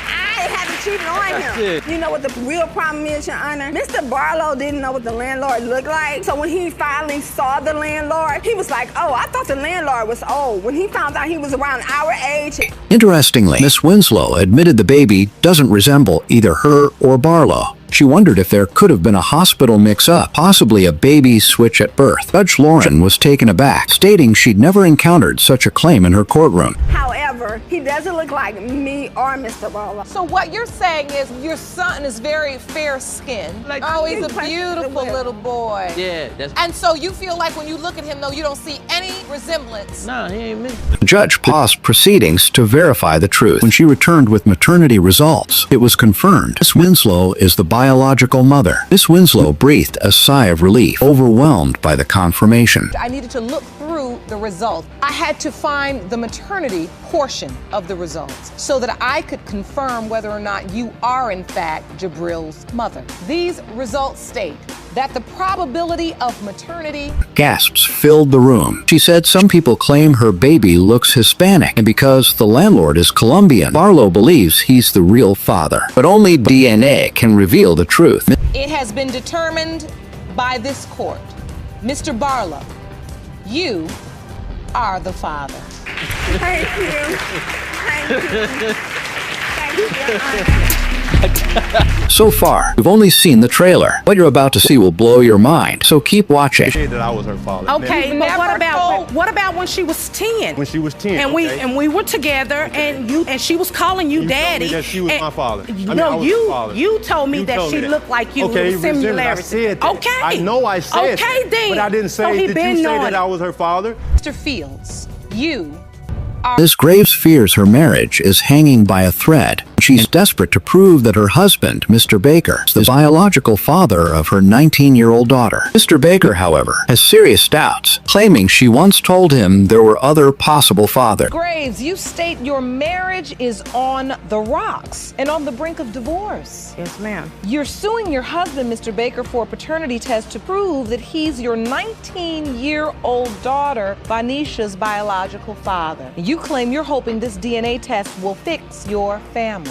I haven't cheated on him. You know what the real problem is, Your Honor? Mr. Barlow didn't know what the landlord looked like. So when he finally saw the landlord, he was like, oh, I thought the landlord was old. When he found out he was around our age. Interestingly, Miss Winslow admitted the baby doesn't resemble either her or Barlow. She wondered if there could have been a hospital mix-up, possibly a baby switch at birth. Judge Lauren was taken aback, stating she'd never encountered such a claim in her courtroom. However, he doesn't look like me or Mr. Barlow. So what you're saying is your son is very fair-skinned. Like, oh, he's a beautiful little boy. Yeah, that's... And so you feel like when you look at him, though, you don't see any resemblance. Nah, he ain't me. The judge paused proceedings to verify the truth. When she returned with maternity results, it was confirmed Miss Winslow is the biological mother. Miss Winslow breathed a sigh of relief, overwhelmed by the confirmation. I needed to look through the results. I had to find the maternity portion of the results so that I could confirm whether or not you are, in fact, Jabril's mother. These results state that the probability of maternity... Gasps filled the room. She said some people claim her baby looks Hispanic, and because the landlord is Colombian, Barlow believes he's the real father. But only DNA can reveal the truth. It has been determined by this court. Mr. Barlow, you are the father. Thank you. Thank you. Thank you, Your Honor. So far, we've only seen the trailer. What you're about to see will blow your mind, so keep watching. She said that I was her father. Okay, but what about when she was 10? When she was 10, and we were together, and she was calling you daddy. Told me that she was my father. You told me that she looked like you. Okay, similarity. I said that. Okay. I know I said okay, that, then. but I didn't say. So did you say that I was her father? Mr. Fields, you are... Ms. Graves fears her marriage is hanging by a thread. She's desperate to prove that her husband, Mr. Baker, is the biological father of her 19-year-old daughter. Mr. Baker, however, has serious doubts, claiming she once told him there were other possible fathers. Graves, you state your marriage is on the rocks and on the brink of divorce. Yes, ma'am. You're suing your husband, Mr. Baker, for a paternity test to prove that he's your 19-year-old daughter, Vanisha's biological father. You claim you're hoping this DNA test will fix your family.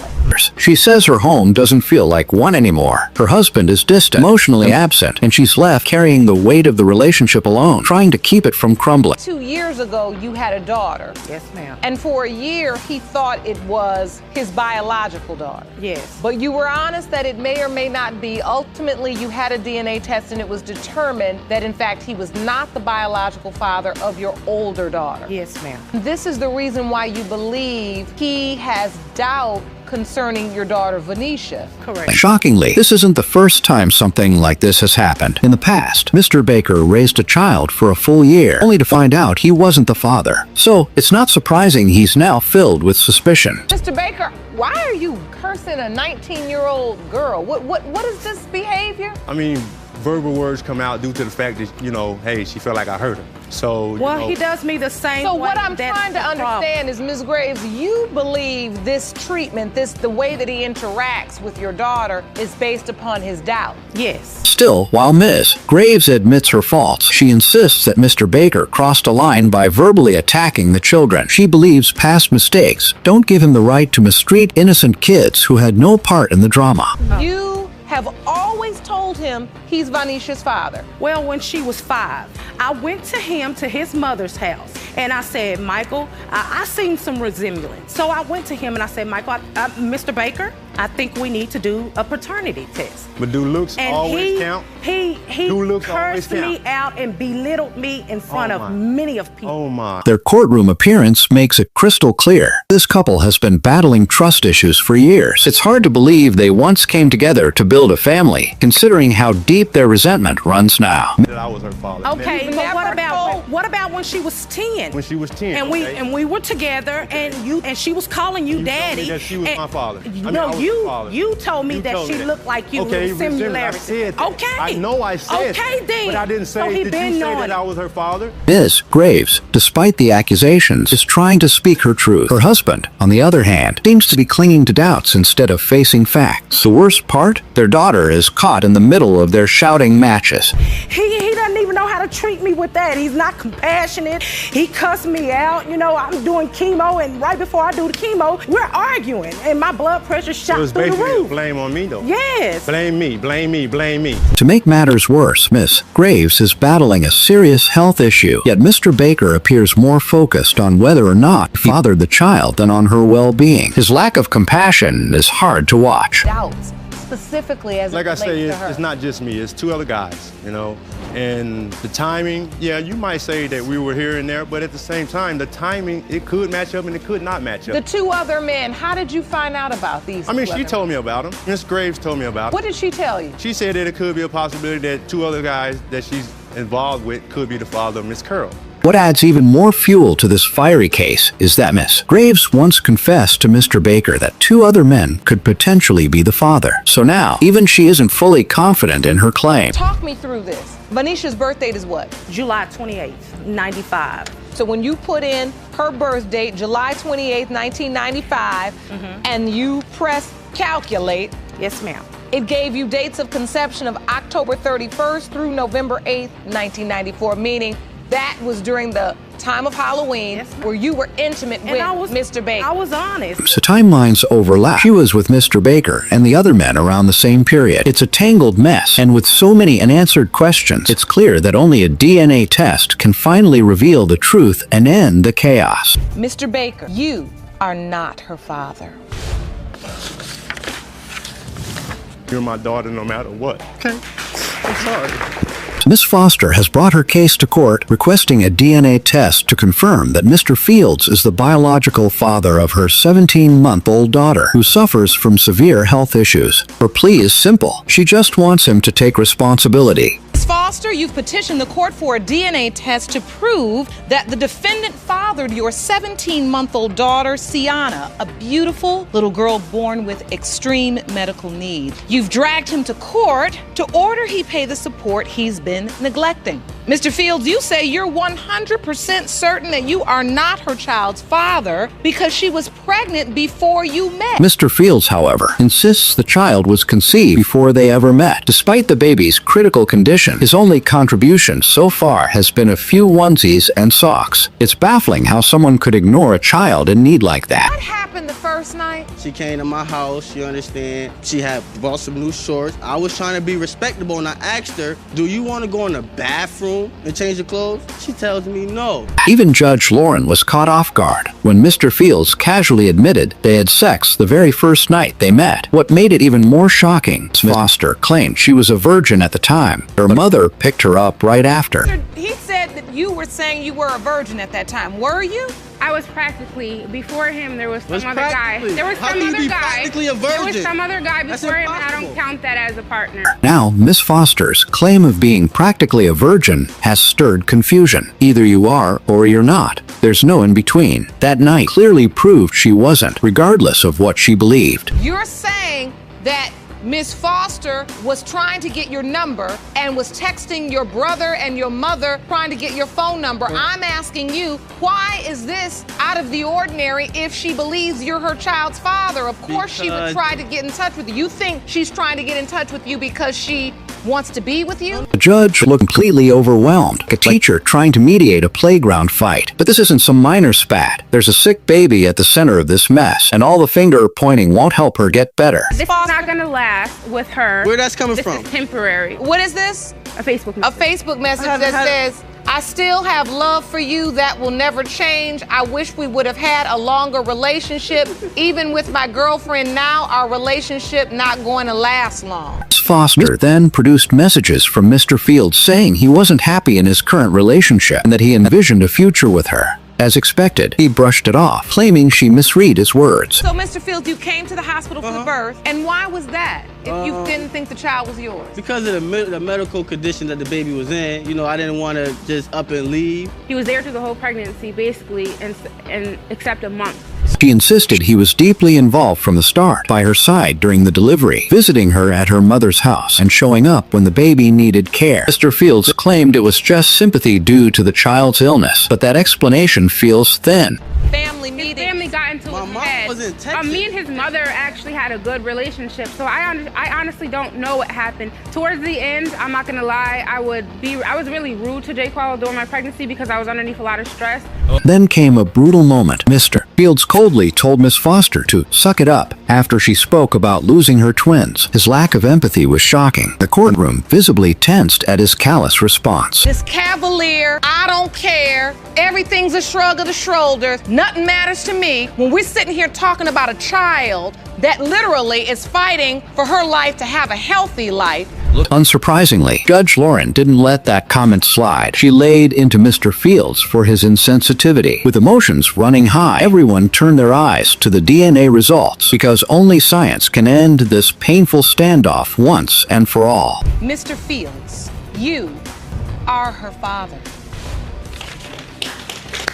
She says her home doesn't feel like one anymore. Her husband is distant, emotionally absent, and she's left carrying the weight of the relationship alone, trying to keep it from crumbling. 2 years ago, you had a daughter. Yes, ma'am. And for a year, he thought it was his biological daughter. Yes. But you were honest that it may or may not be. Ultimately, you had a DNA test and it was determined that, in fact, he was not the biological father of your older daughter. Yes, ma'am. This is the reason why you believe he has doubt concerning your daughter, Vanisha. Correct. Shockingly, this isn't the first time something like this has happened. In the past, Mr. Baker raised a child for a full year, only to find out he wasn't the father. So, it's not surprising he's now filled with suspicion. Mr. Baker, why are you cursing a 19-year-old girl? What is this behavior? I mean, verbal words come out due to the fact that, hey, she felt like I hurt her. So, he does me the same So way. what I'm trying to understand is, Ms. Graves, you believe this treatment, the way that he interacts with your daughter is based upon his doubt? Yes. Still, while Ms. Graves admits her faults, she insists that Mr. Baker crossed a line by verbally attacking the children. She believes past mistakes don't give him the right to mistreat innocent kids who had no part in the drama. You have always told him he's Vanisha's father. Well, when she was 5, I went to his mother's house, and I said, Michael, I seen some resemblance. So I went to him and I said, Michael, Mr. Baker, I think we need to do a paternity test. But do looks always count? He cursed me out and belittled me in front of many of people. Oh my. Their courtroom appearance makes it crystal clear. This couple has been battling trust issues for years. It's hard to believe they once came together to build a family, considering how deep their resentment runs now. That I was her father. Okay, but what about when she was 10? When she was 10, and we were together, and she was calling you daddy. Told me that she was my father. You told me that she looked like you. Okay, similarity. I said that. Okay. I know I said okay, that. Then. But I didn't say, did you say that I was her father? Ms. Graves, despite the accusations, is trying to speak her truth. Her husband, on the other hand, seems to be clinging to doubts instead of facing facts. The worst part? Their daughter is caught in the middle of their shouting matches. He doesn't even know how to treat me with that. He's not compassionate. He cussed me out. I'm doing chemo, and right before I do the chemo, we're arguing, and my blood pressure shot through the roof. Blame on me, though. Yes. Blame me, blame me, blame me. To make matters worse, Miss Graves is battling a serious health issue, yet Mr. Baker appears more focused on whether or not he fathered the child than on her well-being. His lack of compassion is hard to watch. Doubts specifically as like it I relates say, to her? it's not just me. It's two other guys, you know. And the timing, yeah, you might say that we were here and there, but at the same time, the timing, it could match up and it could not match up. The two other men, how did you find out about these? I mean, two she other told me about them. Miss Graves told me about them. What did she tell you? She said that it could be a possibility that two other guys that she's involved with could be the father of Miss Curl. What adds even more fuel to this fiery case is that Miss Graves once confessed to Mr. Baker that two other men could potentially be the father. So now, even she isn't fully confident in her claim. Talk me through this. Vanisha's birth date is what? July 28th, 95. So when you put in her birth date, July 28th, 1995, and you press calculate. Yes, ma'am. It gave you dates of conception of October 31st through November 8th, 1994, meaning that was during the time of Halloween where you were intimate with Mr. Baker. I was honest. So timelines overlap. She was with Mr. Baker and the other men around the same period. It's a tangled mess, and with so many unanswered questions, it's clear that only a DNA test can finally reveal the truth and end the chaos. Mr. Baker, you are not her father. You're my daughter no matter what. Okay, I'm sorry. Miss Foster has brought her case to court requesting a DNA test to confirm that Mr. Fields is the biological father of her 17-month-old daughter who suffers from severe health issues. Her plea is simple. She just wants him to take responsibility. Ms. Foster, you've petitioned the court for a DNA test to prove that the defendant fathered your 17-month-old daughter, Sienna, a beautiful little girl born with extreme medical need. You've dragged him to court to order he pay the support he's been neglecting. Mr. Fields, you say you're 100% certain that you are not her child's father because she was pregnant before you met. Mr. Fields, however, insists the child was conceived before they ever met. Despite the baby's critical condition, his only contribution so far has been a few onesies and socks. It's baffling how someone could ignore a child in need like that. What happened the first night? She came to my house, you understand? She had bought some new shorts. I was trying to be respectable and I asked her, do you want to go in the bathroom and change your clothes? She tells me no. Even Judge Lauren was caught off guard when Mr. Fields casually admitted they had sex the very first night they met. What made it even more shocking, Miss Foster claimed she was a virgin at the time. Her mother picked her up right after. He said that you were saying you were a virgin at that time. Were you? I was practically, before him, there was some What's other guy. practically? There was How some can you other be guy. practically a There was virgin? some other guy That's before him, and I impossible. don't count that as a partner. Now, Miss Foster's claim of being practically a virgin has stirred confusion. Either you are or you're not. There's no in between. That night clearly proved she wasn't, regardless of what she believed. You're saying that Miss Foster was trying to get your number and was texting your brother and your mother trying to get your phone number. I'm asking you, why is this out of the ordinary if she believes you're her child's father? Of course she would try to get in touch with you. You think she's trying to get in touch with you because she wants to be with you? The judge looked completely overwhelmed, like a teacher trying to mediate a playground fight. But this isn't some minor spat. There's a sick baby at the center of this mess, and all the finger pointing won't help her get better. This is not going to last with her. Where that's coming this from? This is temporary. What is this? A Facebook message. A Facebook message that says, I still have love for you that will never change. I wish we would have had a longer relationship. Even with my girlfriend now, our relationship not going to last long. Miss Foster then produced messages from Mr. Fields saying he wasn't happy in his current relationship and that he envisioned a future with her. As expected, he brushed it off, claiming she misread his words. So, Mr. Fields, you came to the hospital for the birth, and why was that if you didn't think the child was yours? Because of the medical condition that the baby was in, you know, I didn't want to just up and leave. He was there through the whole pregnancy, basically, and except a month. She insisted he was deeply involved from the start, by her side during the delivery, visiting her at her mother's house and showing up when the baby needed care. Mr. Fields claimed it was just sympathy due to the child's illness, but that explanation feels thin. Family meetings. His family got into his head. was in Texas. Me and his mother actually had a good relationship, so I honestly don't know what happened. Towards the end, I'm not gonna lie, I was really rude to J. Qual during my pregnancy because I was underneath a lot of stress. Then came a brutal moment. Mr. Fields coldly told Miss Foster to suck it up after she spoke about losing her twins. His lack of empathy was shocking. The courtroom visibly tensed at his callous response. This cavalier, I don't care, everything's a shrug of the shoulders, nothing matters to me. When we're sitting here talking about a child that literally is fighting for her life to have a healthy life. Unsurprisingly, Judge Lauren didn't let that comment slide. She laid into Mr. Fields for his insensitivity. With emotions running high, everyone turned their eyes to the DNA results because only science can end this painful standoff once and for all. Mr. Fields, you are her father.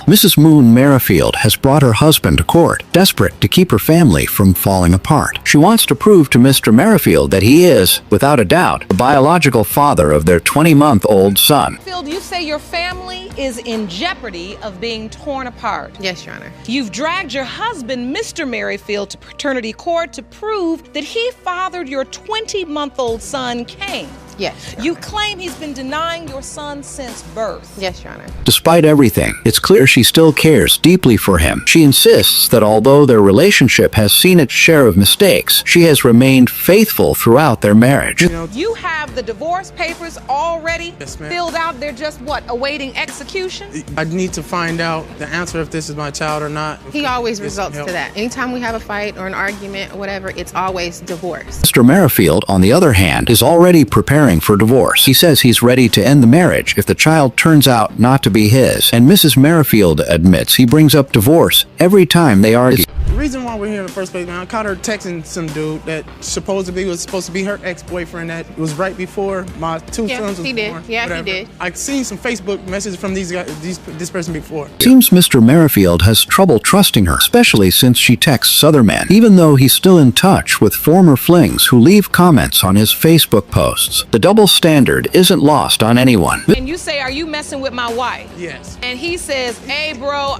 Mrs. Moon Merrifield has brought her husband to court, desperate to keep her family from falling apart. She wants to prove to Mr. Merrifield that he is, without a doubt, the biological father of their 20-month-old son. Field, you say your family is in jeopardy of being torn apart. Yes, Your Honor. You've dragged your husband, Mr. Merrifield, to paternity court to prove that he fathered your 20-month-old son, Cain. Yes. You claim he's been denying your son since birth. Yes, Your Honor. Despite everything, it's clear she still cares deeply for him. She insists that although their relationship has seen its share of mistakes, she has remained faithful throughout their marriage. You have the divorce papers already Yes, ma'am. filled out. They're just, what, awaiting execution? I need to find out the answer if this is my child or not. He always Get some results help. to that. Anytime we have a fight or an argument or whatever, it's always divorce. Mr. Merrifield, on the other hand, is already preparing for divorce. He says he's ready to end the marriage if the child turns out not to be his, and Mrs. Merrifield admits he brings up divorce every time they argue. The reason why we're here in the first place, man, I caught her texting some dude that supposedly was supposed to be her ex-boyfriend that was right before my two sons was he did. born. Yeah, he whatever. did. I've seen some Facebook messages from these guys, this person before. It seems Mr. Merrifield has trouble trusting her, especially since she texts other men, even though he's still in touch with former flings who leave comments on his Facebook posts. The double standard isn't lost on anyone. And you say, are you messing with my wife? Yes. And he says, hey, bro,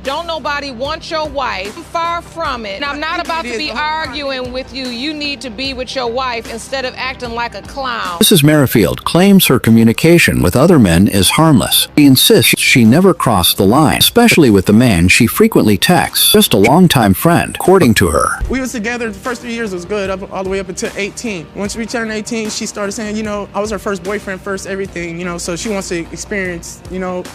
don't nobody want your wife. I'm far from it. And I'm not about to be arguing with you. You need to be with your wife instead of acting like a clown. Mrs. Merrifield claims her communication with other men is harmless. She insists she never crossed the line, especially with the man she frequently texts, just a longtime friend, according to her. We was together, the first 3 years was good, all the way up until 18. Once we turned 18, she started saying, I was her first boyfriend, first everything, so she wants to experience,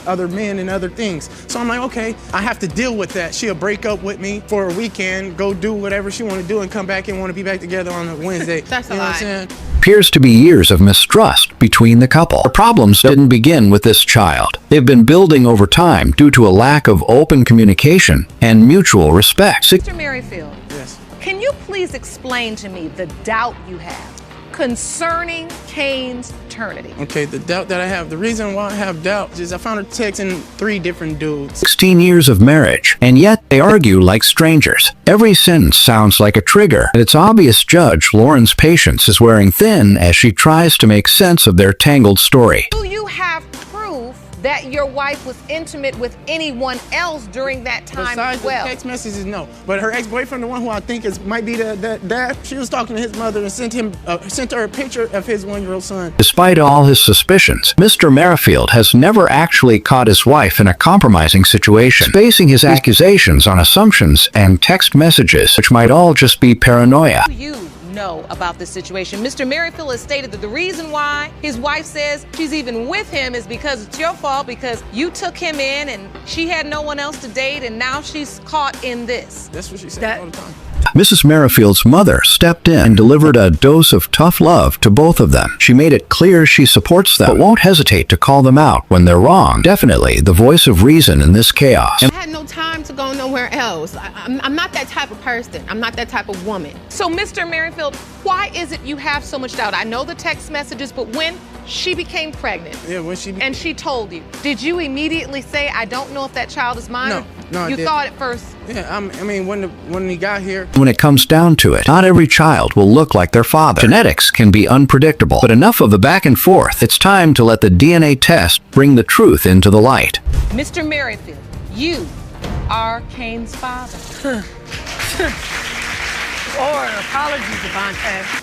other men and other things. So I'm like, okay, I have to deal with that. She'll break up with me for a weekend, go do whatever she want to do and come back and want to be back together on a Wednesday. That's a You know lie. what I'm saying? Appears to be years of mistrust between the couple. The problems didn't begin with this child. They've been building over time due to a lack of open communication and mutual respect. Mr. Merrifield, Yes. can you please explain to me the doubt you have concerning Cain's paternity? Okay, the doubt that I have, the reason why I have doubt is I found her texting 3 different dudes. 16 years of marriage, and yet they argue like strangers. Every sentence sounds like a trigger, and it's obvious Judge Lauren's patience is wearing thin as she tries to make sense of their tangled story. Do you have proof that your wife was intimate with anyone else during that time Besides as well? the text messages, no. But her ex-boyfriend, the one who I think might be the dad, she was talking to his mother and sent her a picture of his 1-year-old son. Despite all his suspicions, Mr. Merrifield has never actually caught his wife in a compromising situation, basing his accusations on assumptions and text messages, which might all just be paranoia. What do you know about this situation? Mr. Merrifield has stated that the reason why his wife says she's even with him is because it's your fault, because you took him in and she had no one else to date, and now she's caught in this. That's what she said all the time. Mrs. Merrifield's mother stepped in and delivered a dose of tough love to both of them. She made it clear she supports them, but won't hesitate to call them out when they're wrong. Definitely the voice of reason in this chaos. I had no time to go nowhere else. I'm not that type of person. I'm not that type of woman. So, Mr. Merrifield, why is it you have so much doubt? I know the text messages, but when she became pregnant and she told you, did you immediately say, I don't know if that child is mine? No, I You didn't. thought at first. Yeah, I mean, when he got here, When it comes down to it, not every child will look like their father. Genetics can be unpredictable, but enough of the back and forth. It's time to let the DNA test bring the truth into the light. Mr. Merrifield, you are Cain's father. Or apologies, Devontae.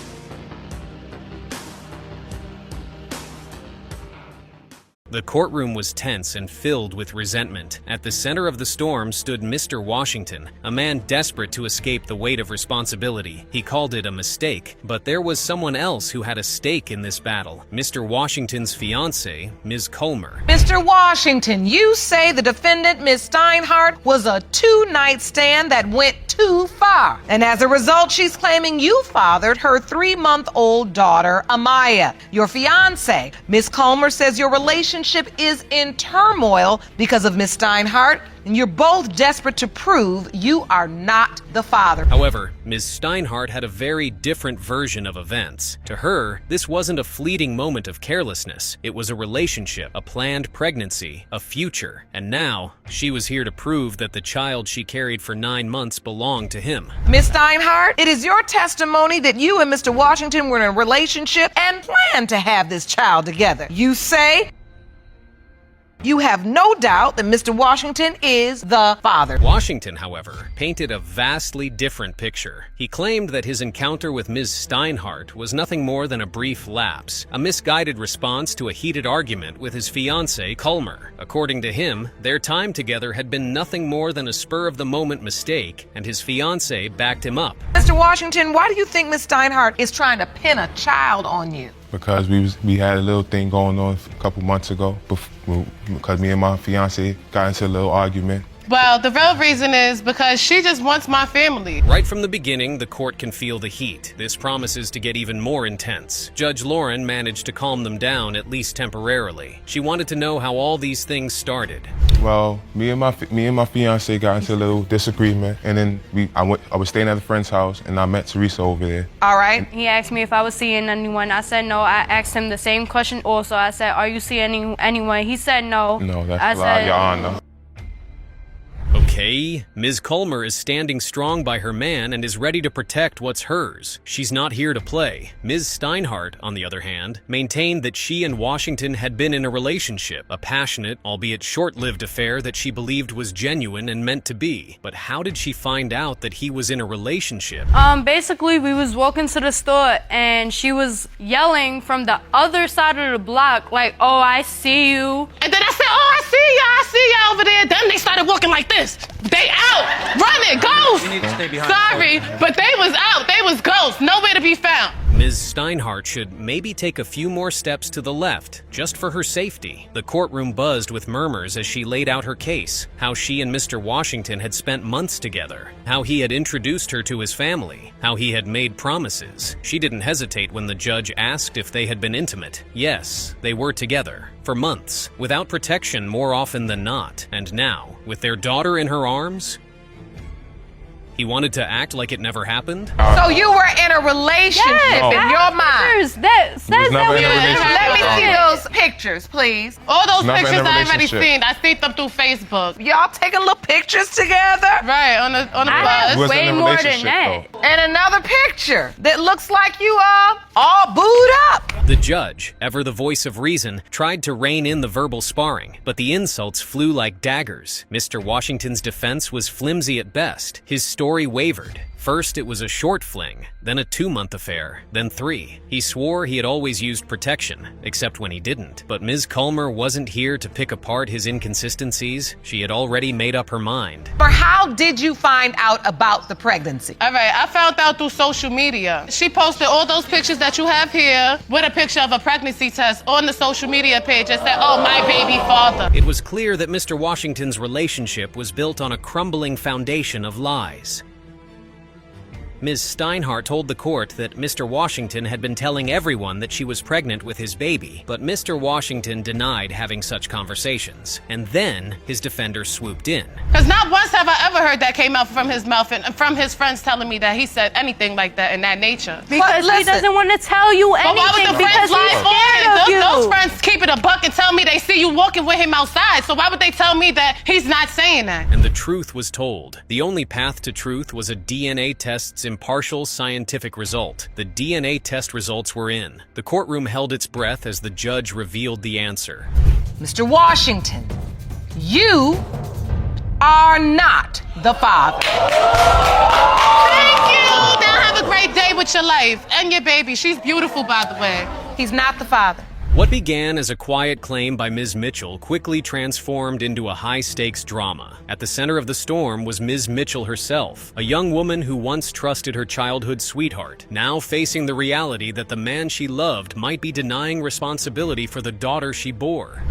The courtroom was tense and filled with resentment. At the center of the storm stood Mr. Washington, a man desperate to escape the weight of responsibility. He called it a mistake, but there was someone else who had a stake in this battle. Mr. Washington's fiancée, Ms. Colmer. Mr. Washington, you say the defendant, Ms. Steinhardt, was a two-night stand that went too far. And as a result, she's claiming you fathered her 3-month-old daughter, Amaya. Your fiancé, Ms. Colmer, says your relationship is in turmoil because of Ms. Steinhardt, and you're both desperate to prove you are not the father. However, Ms. Steinhardt had a very different version of events. To her, this wasn't a fleeting moment of carelessness. It was a relationship, a planned pregnancy, a future. And now, she was here to prove that the child she carried for 9 months belonged to him. Ms. Steinhardt, it is your testimony that you and Mr. Washington were in a relationship and planned to have this child together. You say you have no doubt that Mr. Washington is the father. Washington, however, painted a vastly different picture. He claimed that his encounter with Ms. Steinhardt was nothing more than a brief lapse, a misguided response to a heated argument with his fiancée, Colmer. According to him, their time together had been nothing more than a spur-of-the-moment mistake, and his fiancée backed him up. Mr. Washington, why do you think Ms. Steinhardt is trying to pin a child on you? Because we had a little thing going on a couple months ago, because me and my fiance got into a little argument. Well, the real reason is because she just wants my family. Right from the beginning, the court can feel the heat. This promises to get even more intense. Judge Lauren managed to calm them down, at least temporarily. She wanted to know how all these things started. Well, me and my fiance got into a little disagreement, and then I was staying at a friend's house, and I met Teresa over there. All right. He asked me if I was seeing anyone. I said no. I asked him the same question also. I said, are you seeing anyone? He said no. No, that's a lie, Your Honor. Okay, Ms. Colmer is standing strong by her man and is ready to protect what's hers. She's not here to play. Ms. Steinhardt, on the other hand, maintained that she and Washington had been in a relationship, a passionate, albeit short-lived affair that she believed was genuine and meant to be. But how did she find out that he was in a relationship? Basically, we was walking to the store and she was yelling from the other side of the block, like, oh, I see you. And then I said, oh, I see you over there. Then they started walking like this. They out, running, ghosts. You need to stay behind. Sorry, but they was out. They was ghosts. Nowhere to be found. Ms. Steinhardt should maybe take a few more steps to the left, just for her safety. The courtroom buzzed with murmurs as she laid out her case, how she and Mr. Washington had spent months together, how he had introduced her to his family, how he had made promises. She didn't hesitate when the judge asked if they had been intimate. Yes, they were together. For months, without protection more often than not. And now, with their daughter in her arms, he wanted to act like it never happened? So you were in a relationship in your mind? That says that we Let me see those pictures, please. All those pictures I already seen. I seen them through Facebook. Y'all taking little pictures together? Right, on the bus. I have way more than that. And another picture that looks like you all booed up. The judge, ever the voice of reason, tried to rein in the verbal sparring, but the insults flew like daggers. Mr. Washington's defense was flimsy at best. His story wavered. First, it was a short fling, then a 2-month affair, then 3. He swore he had always used protection, except when he didn't. But Ms. Colmer wasn't here to pick apart his inconsistencies. She had already made up her mind. For how did you find out about the pregnancy? All right, I found out through social media. She posted all those pictures that you have here with a picture of a pregnancy test on the social media page and said, oh, my baby father. It was clear that Mr. Washington's relationship was built on a crumbling foundation of lies. Ms. Steinhardt told the court that Mr. Washington had been telling everyone that she was pregnant with his baby, but Mr. Washington denied having such conversations. And then his defender swooped in. Because not once have I ever heard that came out from his mouth and from his friends telling me that he said anything like that in that nature. Because he doesn't want to tell you anything. But why would the friends lie for it? Those friends keep it a buck and tell me they see you walking with him outside. So why would they tell me that he's not saying that? And the truth was told. The only path to truth was a DNA test's impartial scientific result. The DNA test results were in. The courtroom held its breath as the judge revealed the answer. Mr. Washington, you are not the father. Thank you. Now have a great day with your life and your baby. She's beautiful, by the way. He's not the father. What began as a quiet claim by Ms. Mitchell quickly transformed into a high-stakes drama. At the center of the storm was Ms. Mitchell herself, a young woman who once trusted her childhood sweetheart, now facing the reality that the man she loved might be denying responsibility for the daughter she bore.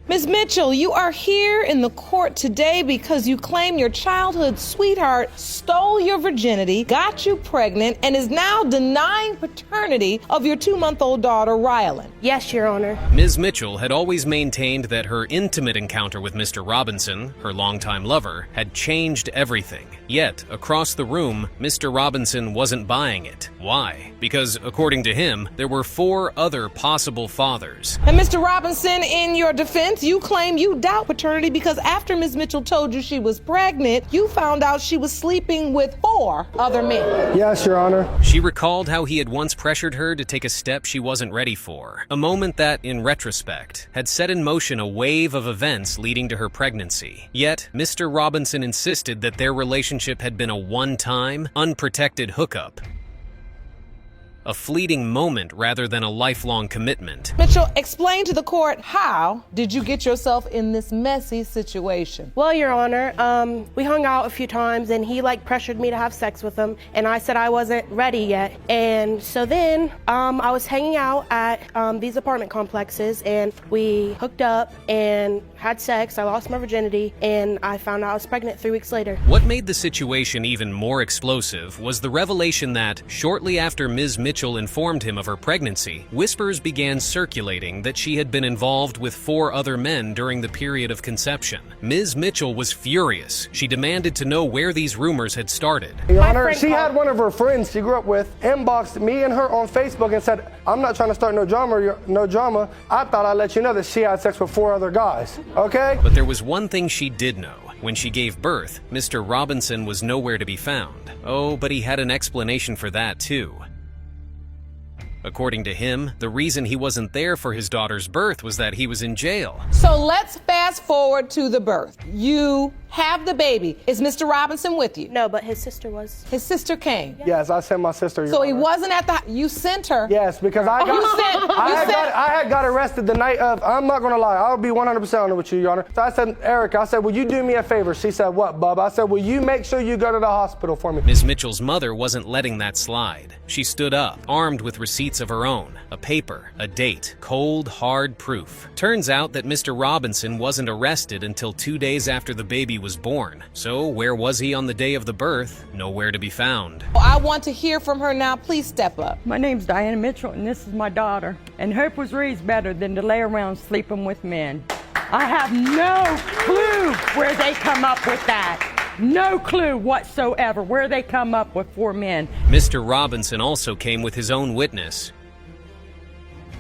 Ms. Mitchell, you are here in the court today because you claim your childhood sweetheart stole your virginity, got you pregnant, and is now denying paternity of your 2-month-old daughter, Rylan. Yes, Your Honor. Ms. Mitchell had always maintained that her intimate encounter with Mr. Robinson, her longtime lover, had changed everything. Yet, across the room, Mr. Robinson wasn't buying it. Why? Because, according to him, there were 4 other possible fathers. And Mr. Robinson, in your defense, you claim you doubt paternity because after Ms. Mitchell told you she was pregnant, you found out she was sleeping with 4 other men. Yes, Your Honor. She recalled how he had once pressured her to take a step she wasn't ready for. A moment that, in retrospect, had set in motion a wave of events leading to her pregnancy. Yet, Mr. Robinson insisted that their relationship had been a one-time, unprotected hookup. A fleeting moment rather than a lifelong commitment. Mitchell, explain to the court, how did you get yourself in this messy situation? Well, Your Honor, we hung out a few times and he pressured me to have sex with him, and I said I wasn't ready yet. And so then I was hanging out at these apartment complexes and we hooked up and had sex. I lost my virginity and I found out I was pregnant 3 weeks later. What made the situation even more explosive was the revelation that, shortly after Ms. Mitchell informed him of her pregnancy, whispers began circulating that she had been involved with 4 other men during the period of conception. Ms. Mitchell was furious. She demanded to know where these rumors had started. Your Honor, she had one of her friends she grew up with inboxed me and her on Facebook and said, "I'm not trying to start no drama. I thought I'd let you know that she had sex with 4 other guys." Okay? But there was one thing she did know. When she gave birth, Mr. Robinson was nowhere to be found. Oh, but he had an explanation for that, too. According to him, the reason he wasn't there for his daughter's birth was that he was in jail. So let's fast forward to the birth. You have the baby. Is Mr. Robinson with you? No, but his sister was. His sister came? Yes, I sent my sister. So he wasn't at the, you sent her? Yes, because I had got arrested the night of, I'm not gonna lie, I'll be 100% honest with you, Your Honor. So I said, Erica, I said, will you do me a favor? She said, what, bub? I said, will you make sure you go to the hospital for me? Ms. Mitchell's mother wasn't letting that slide. She stood up, armed with receipts of her own, a paper, a date, cold, hard proof. Turns out that Mr. Robinson wasn't arrested until 2 days after the baby was born. So where was he on the day of the birth? Nowhere to be found. I want to hear from her now. Please step up. My name's Diana Mitchell, and this is my daughter. And hope was raised better than to lay around sleeping with men. I have no clue where they come up with that. No clue whatsoever where they come up with 4 men. Mr. Robinson also came with his own witness.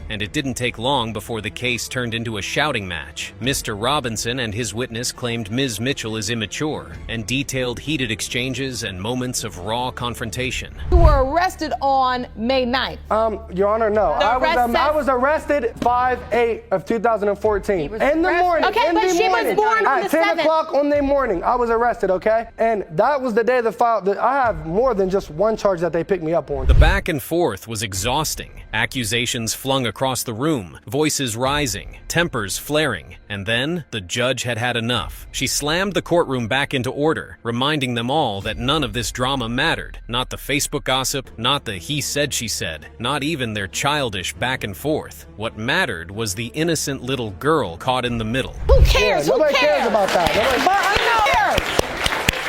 And it didn't take long before the case turned into a shouting match. Mr. Robinson and his witness claimed Ms. Mitchell is immature and detailed heated exchanges and moments of raw confrontation. You were arrested on May 9th. Your Honor, no. I was arrested 5/8 of 2014. In the morning. Okay, but she was born on the 7th. At 10 o'clock on the morning, I was arrested, okay? And that was the day the file, I have more than just one charge that they picked me up on. The back and forth was exhausting. Accusations flung across the room, voices rising, tempers flaring, and then the judge had had enough. She slammed the courtroom back into order, reminding them all that none of this drama mattered. Not the Facebook gossip, not the he said she said, not even their childish back and forth. What mattered was the innocent little girl caught in the middle. Who cares? Yeah, nobody cares about that.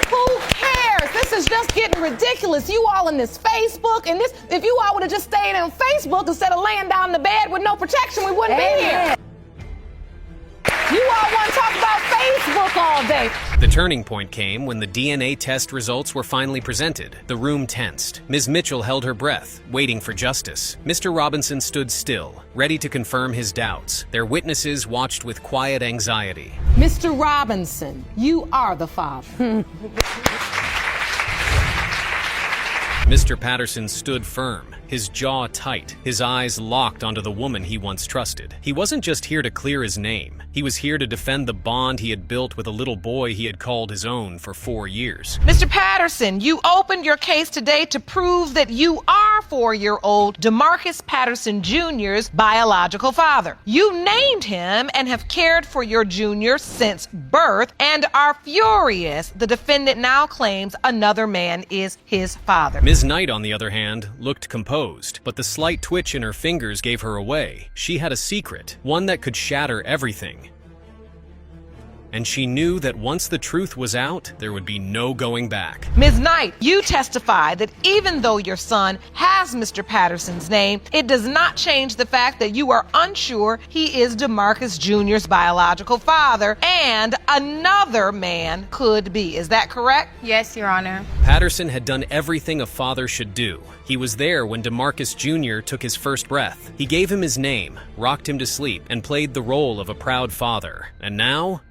Who cares? This is just getting ridiculous. You all in this Facebook and this, if you all would have just stayed on Facebook instead of laying down in the bed with no protection, we wouldn't be here. You all want to talk about Facebook all day. The turning point came when the DNA test results were finally presented. The room tensed. Ms. Mitchell held her breath, waiting for justice. Mr. Robinson stood still, ready to confirm his doubts. Their witnesses watched with quiet anxiety. Mr. Robinson, you are the father. Mr. Patterson stood firm, his jaw tight, his eyes locked onto the woman he once trusted. He wasn't just here to clear his name. He was here to defend the bond he had built with a little boy he had called his own for 4 years. Mr. Patterson, you opened your case today to prove that you are 4-year-old DeMarcus Patterson Jr.'s biological father. You named him and have cared for your junior since birth and are furious the defendant now claims another man is his father. Ms. Knight, on the other hand, looked composed, but the slight twitch in her fingers gave her away. She had a secret, one that could shatter everything. And she knew that once the truth was out, there would be no going back. Ms. Knight, you testified that even though your son has Mr. Patterson's name, it does not change the fact that you are unsure he is DeMarcus Jr.'s biological father and another man could be. Is that correct? Yes, Your Honor. Patterson had done everything a father should do. He was there when DeMarcus Jr. took his first breath. He gave him his name, rocked him to sleep, and played the role of a proud father. And now,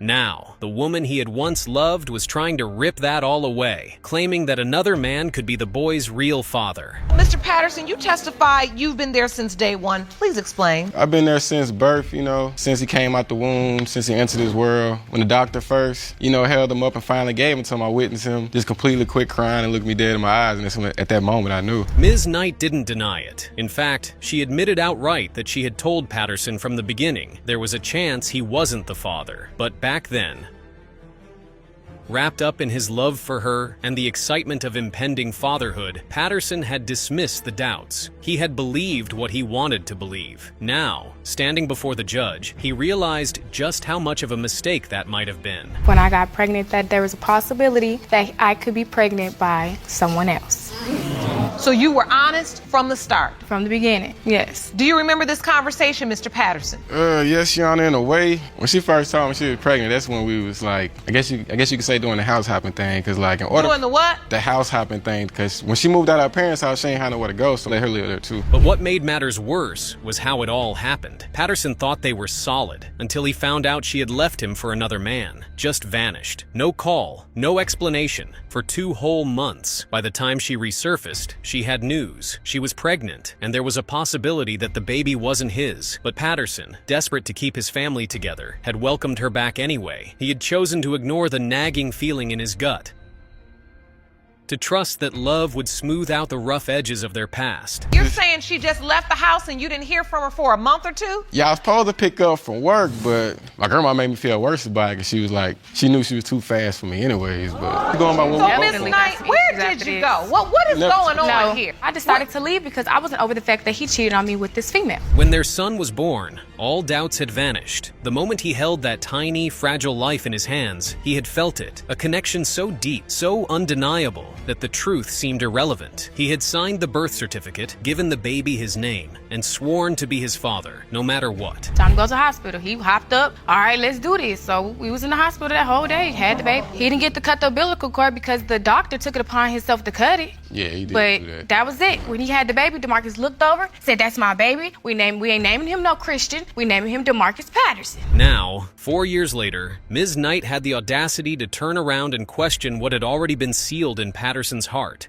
the woman he had once loved was trying to rip that all away, claiming that another man could be the boy's real father. Mr. Patterson, you testify you've been there since day one. Please explain. I've been there since birth, since he came out the womb, since he entered this world. When the doctor first, held him up and finally gave him to him, I witnessed him just completely quit crying and looked me dead in my eyes, and that's when, at that moment, I knew. Ms. Knight didn't deny it. In fact, she admitted outright that she had told Patterson from the beginning there was a chance he wasn't the father. But back then, wrapped up in his love for her and the excitement of impending fatherhood, Patterson had dismissed the doubts. He had believed what he wanted to believe. Now, standing before the judge, he realized just how much of a mistake that might have been. When I got pregnant, that there was a possibility that I could be pregnant by someone else. So you were honest from the start? From the beginning, yes. Do you remember this conversation, Mr. Patterson? Yes, Your Honor, in a way. When she first told me she was pregnant, that's when we was like, I guess you could say doing the house hopping thing, because like in order doing the what? The house hopping thing, because when she moved out of her parents' house, she ain't had nowhere to go, so let her live there too. But what made matters worse was how it all happened. Patterson thought they were solid until he found out she had left him for another man, just vanished. No call, no explanation. For 2 whole months. By the time she resurfaced, she had news. She was pregnant, and there was a possibility that the baby wasn't his. But Patterson, desperate to keep his family together, had welcomed her back anyway. He had chosen to ignore the nagging feeling in his gut, to trust that love would smooth out the rough edges of their past. You're saying she just left the house and you didn't hear from her for a month or two? Yeah, I was supposed to pick up from work, but my grandma made me feel worse about it because she was like, she knew she was too fast for me anyways, but going by what we Miss Knight, where did you go? What is going on here? I decided to leave because I wasn't over the fact that he cheated on me with this female. When their son was born, all doubts had vanished. The moment he held that tiny, fragile life in his hands, he had felt it. A connection so deep, so undeniable, that the truth seemed irrelevant. He had signed the birth certificate, given the baby his name, and sworn to be his father, no matter what. Time to go to the hospital. He hopped up. All right, let's do this. So we was in the hospital that whole day, had the baby. He didn't get to cut the umbilical cord because the doctor took it upon himself to cut it. Yeah, he did. But that was it. When he had the baby, DeMarcus looked over, said, "That's my baby. We ain't naming him no Christian. We naming him DeMarcus Patterson." Now, 4 years later, Ms. Knight had the audacity to turn around and question what had already been sealed in Patterson's heart.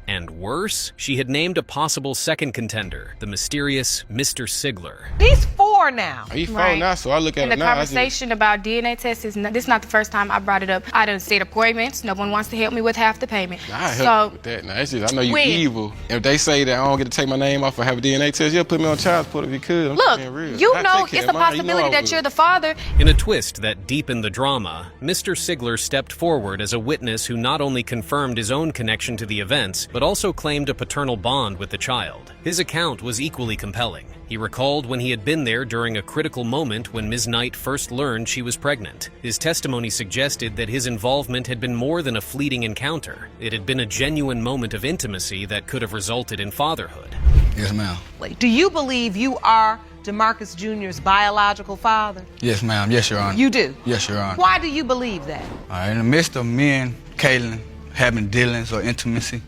And worse, she had named a possible second contender, the mysterious Mr. Sigler. He's 4 now. He's 4 now, so I look at and it now. And the conversation about DNA tests, this is not the first time I brought it up. I done set appointments. No one wants to help me with half the payment. I help with that. Now, it's just, I know you evil. If they say that I don't get to take my name off or have a DNA test, you'll put me on child support if you could. Look, you know it's a possibility that you're the father. In a twist that deepened the drama, Mr. Sigler stepped forward as a witness who not only confirmed his own connection to the events, but also claimed a paternal bond with the child. His account was equally compelling. He recalled when he had been there during a critical moment when Ms. Knight first learned she was pregnant. His testimony suggested that his involvement had been more than a fleeting encounter. It had been a genuine moment of intimacy that could have resulted in fatherhood. Yes, ma'am. Do you believe you are DeMarcus Jr.'s biological father? Yes, ma'am. Yes, Your Honor. You do? Yes, Your Honor. Why do you believe that? In the midst of me and Caitlin having dealings or intimacy,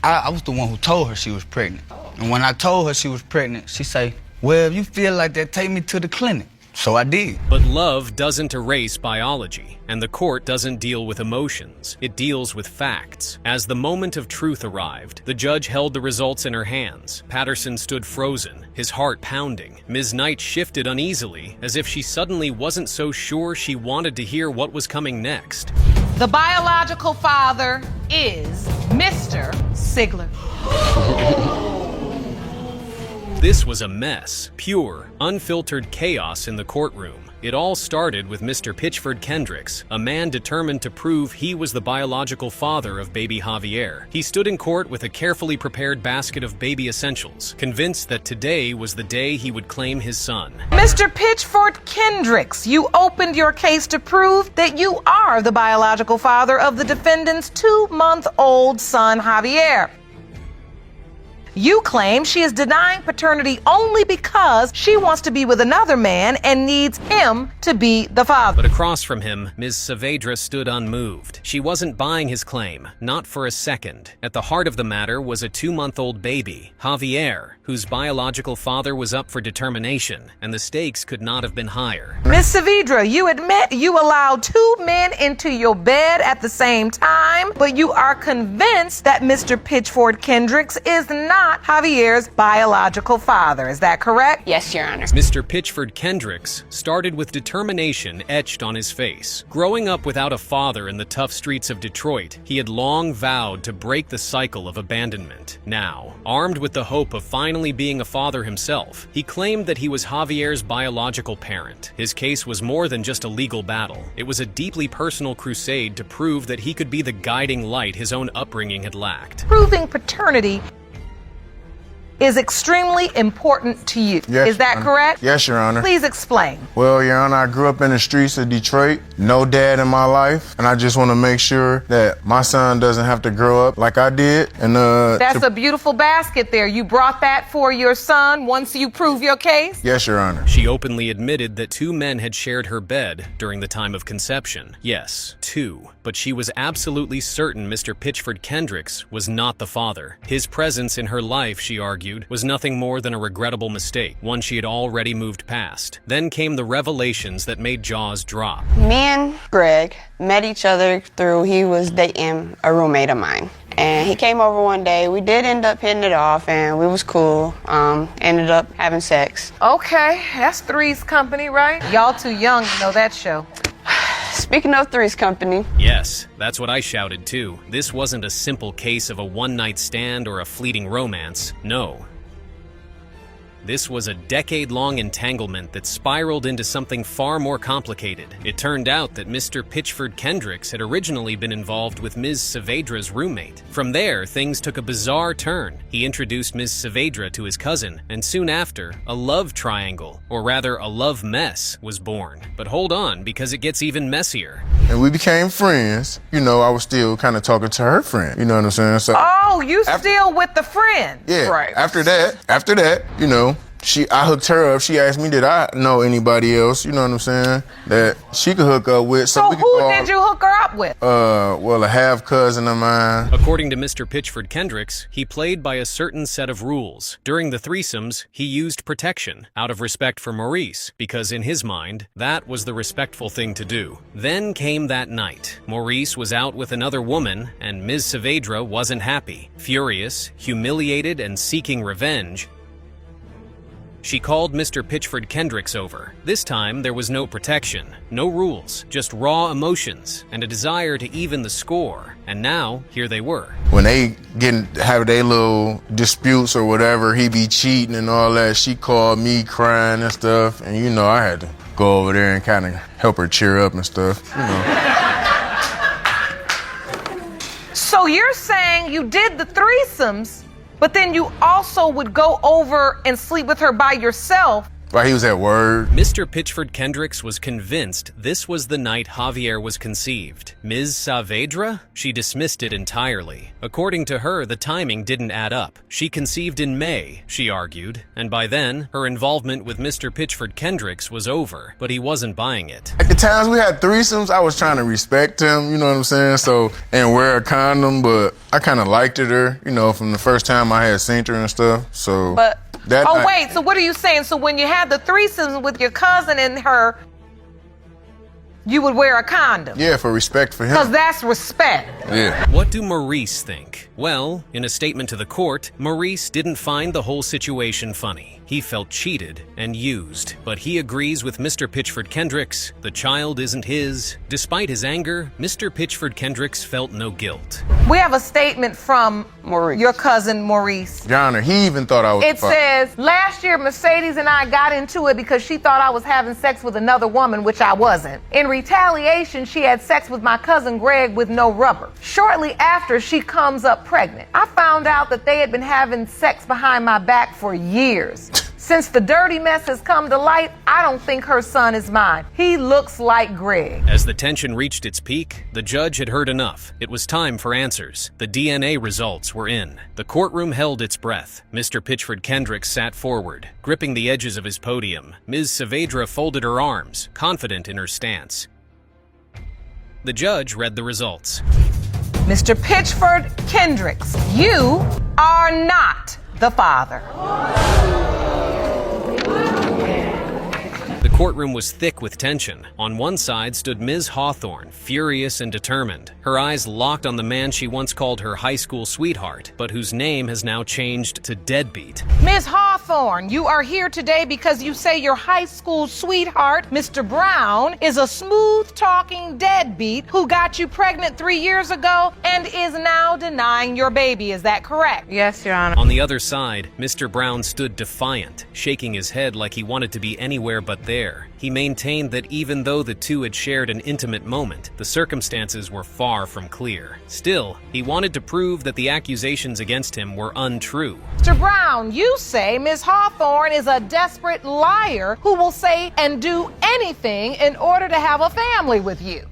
I was the one who told her she was pregnant. And when I told her she was pregnant, she say, "Well, if you feel like that, take me to the clinic." So I did. But love doesn't erase biology, and the court doesn't deal with emotions. It deals with facts. As the moment of truth arrived, the judge held the results in her hands. Patterson stood frozen, his heart pounding. Ms. Knight shifted uneasily, as if she suddenly wasn't so sure she wanted to hear what was coming next. The biological father is Mr. Sigler. This was a mess, pure, unfiltered chaos in the courtroom. It all started with Mr. Pitchford Kendricks, a man determined to prove he was the biological father of baby Javier. He stood in court with a carefully prepared basket of baby essentials, convinced that today was the day he would claim his son. Mr. Pitchford Kendricks, you opened your case to prove that you are the biological father of the defendant's 2-month-old son, Javier. You claim she is denying paternity only because she wants to be with another man and needs him to be the father. But across from him, Ms. Saavedra stood unmoved. She wasn't buying his claim, not for a second. At the heart of the matter was a 2-month-old baby, Javier, whose biological father was up for determination, and the stakes could not have been higher. Ms. Saavedra, you admit you allowed 2 men into your bed at the same time, but you are convinced that Mr. Pitchford Kendricks is not Javier's biological father. Is that correct? Yes, Your Honor. Mr. Pitchford Kendricks started with determination etched on his face. Growing up without a father in the tough streets of Detroit, he had long vowed to break the cycle of abandonment. Now, armed with the hope of finally being a father himself, he claimed that he was Javier's biological parent. His case was more than just a legal battle. It was a deeply personal crusade to prove that he could be the guiding light his own upbringing had lacked. Proving paternity is extremely important to you. Yes, is that Your Honor. correct? Yes, Your Honor. Please explain. Well, Your Honor, I grew up in the streets of Detroit, no dad in my life, and I just want to make sure that my son doesn't have to grow up like I did. And That's a beautiful basket there. You brought that for your son once you prove your case? Yes, Your Honor. She openly admitted that 2 men had shared her bed during the time of conception. Yes, 2. But she was absolutely certain Mr. Pitchford Kendricks was not the father. His presence in her life, she argued, was nothing more than a regrettable mistake, one she had already moved past. Then came the revelations that made jaws drop. Me and Greg met each other through he was dating a roommate of mine. And he came over one day. We did end up hitting it off, and we was cool. Ended up having sex. Okay, that's Three's Company, right? Y'all too young to know that show. Speaking of Three's Company. Yes, that's what I shouted too. This wasn't a simple case of a one-night stand or a fleeting romance. No. This was a decade-long entanglement that spiraled into something far more complicated. It turned out that Mr. Pitchford Kendricks had originally been involved with Ms. Saavedra's roommate. From there, things took a bizarre turn. He introduced Ms. Saavedra to his cousin, and soon after, a love triangle, or rather a love mess, was born. But hold on, because it gets even messier. And we became friends. You know, I was still kind of talking to her friend. You know what I'm saying? So oh, you still with the friend? Yeah. Right. After that, you know, I hooked her up. She asked me, did I know anybody else, you know what I'm saying, that she could hook up with. So who did you hook her up with? Well, a half cousin of mine. According to Mr. Pitchford Kendricks, he played by a certain set of rules. During the threesomes, he used protection, out of respect for Maurice, because in his mind, that was the respectful thing to do. Then came that night. Maurice was out with another woman, and Ms. Saavedra wasn't happy. Furious, humiliated, and seeking revenge, she called Mr. Pitchford Kendricks over. This time, there was no protection, no rules, just raw emotions and a desire to even the score. And now, here they were. When they have their little disputes or whatever, he be cheating and all that, she called me crying and stuff. And, you know, I had to go over there and kind of help her cheer up and stuff, you know. So you're saying you did the threesomes, but then you also would go over and sleep with her by yourself? While he was at work. Mr. Pitchford Kendricks was convinced this was the night Javier was conceived. Ms. Saavedra? She dismissed it entirely. According to her, the timing didn't add up. She conceived in May, she argued, and by then, her involvement with Mr. Pitchford Kendricks was over, but he wasn't buying it. At the times we had threesomes, I was trying to respect him, you know what I'm saying, so, and wear a condom, but I kind of liked her, you know, from the first time I had seen her and stuff, so. But Wait, so what are you saying? So when you had the threesomes with your cousin and her, you would wear a condom? Yeah, for respect for him. Because that's respect. Yeah. What do Maurice think? Well, in a statement to the court, Maurice didn't find the whole situation funny. He felt cheated and used, but he agrees with Mr. Pitchford Kendricks. The child isn't his. Despite his anger, Mr. Pitchford Kendricks felt no guilt. We have a statement from your cousin Maurice. Your Honor, he even thought I was It says, last year Mercedes and I got into it because she thought I was having sex with another woman, which I wasn't. In retaliation, she had sex with my cousin Greg with no rubber. Shortly after, she comes up pregnant. I found out that they had been having sex behind my back for years. Since the dirty mess has come to light, I don't think her son is mine. He looks like Greg. As the tension reached its peak, the judge had heard enough. It was time for answers. The DNA results were in. The courtroom held its breath. Mr. Pitchford Kendricks sat forward, gripping the edges of his podium. Ms. Saavedra folded her arms, confident in her stance. The judge read the results. Mr. Pitchford Kendricks, you are not the father. The courtroom was thick with tension. On one side stood Ms. Hawthorne, furious and determined, her eyes locked on the man she once called her high school sweetheart, but whose name has now changed to Deadbeat. Ms. Hawthorne, you are here today because you say your high school sweetheart, Mr. Brown, is a smooth-talking deadbeat who got you pregnant 3 years ago and is now denying your baby. Is that correct? Yes, Your Honor. On the other side, Mr. Brown stood defiant, shaking his head like he wanted to be anywhere but there. He maintained that even though the two had shared an intimate moment, the circumstances were far from clear. Still, he wanted to prove that the accusations against him were untrue. Mr. Brown, you say Ms. Hawthorne is a desperate liar who will say and do anything in order to have a family with you.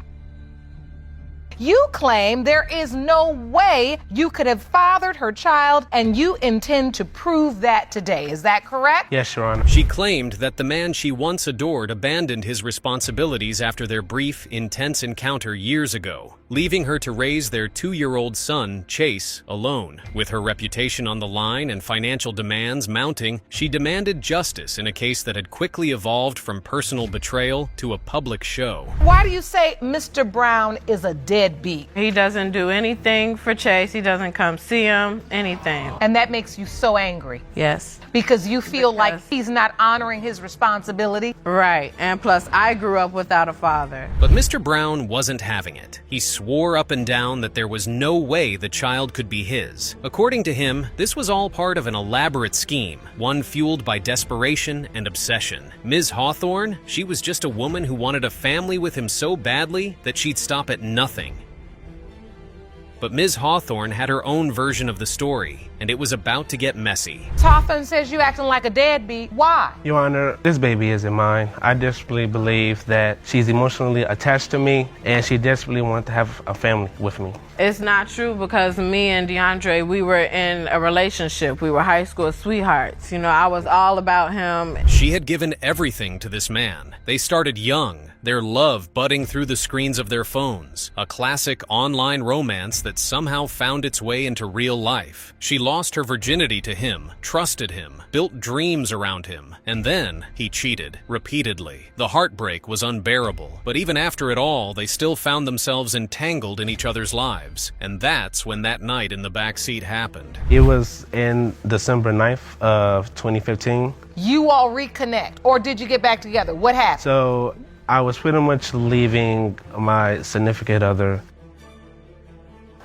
You claim there is no way you could have fathered her child, and you intend to prove that today. Is that correct? Yes, Your Honor. She claimed that the man she once adored abandoned his responsibilities after their brief, intense encounter years ago, leaving her to raise their 2-year-old son, Chase, alone. With her reputation on the line and financial demands mounting, she demanded justice in a case that had quickly evolved from personal betrayal to a public show. Why do you say Mr. Brown is a deadbeat? He doesn't do anything for Chase. He doesn't come see him, anything. And that makes you so angry? Yes. Because you feel like he's not honoring his responsibility? Right. And plus, I grew up without a father. But Mr. Brown wasn't having it. He swore up and down that there was no way the child could be his. According to him, this was all part of an elaborate scheme, one fueled by desperation and obsession. Ms. Hawthorne, she was just a woman who wanted a family with him so badly that she'd stop at nothing. But Ms. Hawthorne had her own version of the story, and it was about to get messy. Hawthorne says you acting like a deadbeat. Why? Your Honor, this baby isn't mine. I desperately believe that she's emotionally attached to me, and she desperately wants to have a family with me. It's not true because me and DeAndre, we were in a relationship. We were high school sweethearts. You know, I was all about him. She had given everything to this man. They started young, their love budding through the screens of their phones, a classic online romance that somehow found its way into real life. She lost her virginity to him, trusted him, built dreams around him, and then he cheated, repeatedly. The heartbreak was unbearable, but even after it all, they still found themselves entangled in each other's lives, and that's when that night in the backseat happened. It was in December 9th of 2015. You all reconnect, or did you get back together? What happened? So I was pretty much leaving my significant other.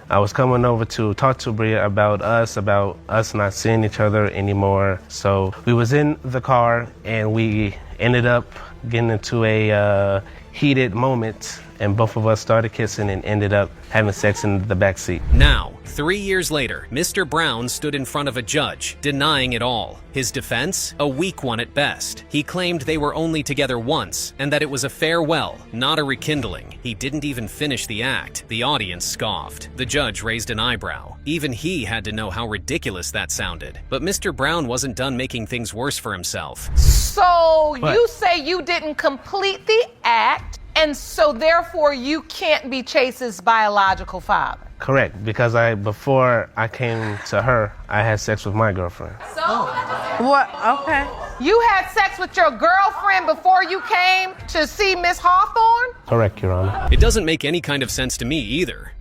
I was coming over to talk to Bria about us not seeing each other anymore. So we was in the car and we ended up getting into a heated moment, and both of us started kissing and ended up having sex in the back seat. Now, 3 years later, Mr. Brown stood in front of a judge, denying it all. His defense? A weak one at best. He claimed they were only together once, and that it was a farewell, not a rekindling. He didn't even finish the act. The audience scoffed. The judge raised an eyebrow. Even he had to know how ridiculous that sounded. But Mr. Brown wasn't done making things worse for himself. So you say you didn't complete the act, and so therefore you can't be Chase's biological father? Correct, because before I came to her, I had sex with my girlfriend. What? Okay. You had sex with your girlfriend before you came to see Miss Hawthorne? Correct, Your Honor. It doesn't make any kind of sense to me either.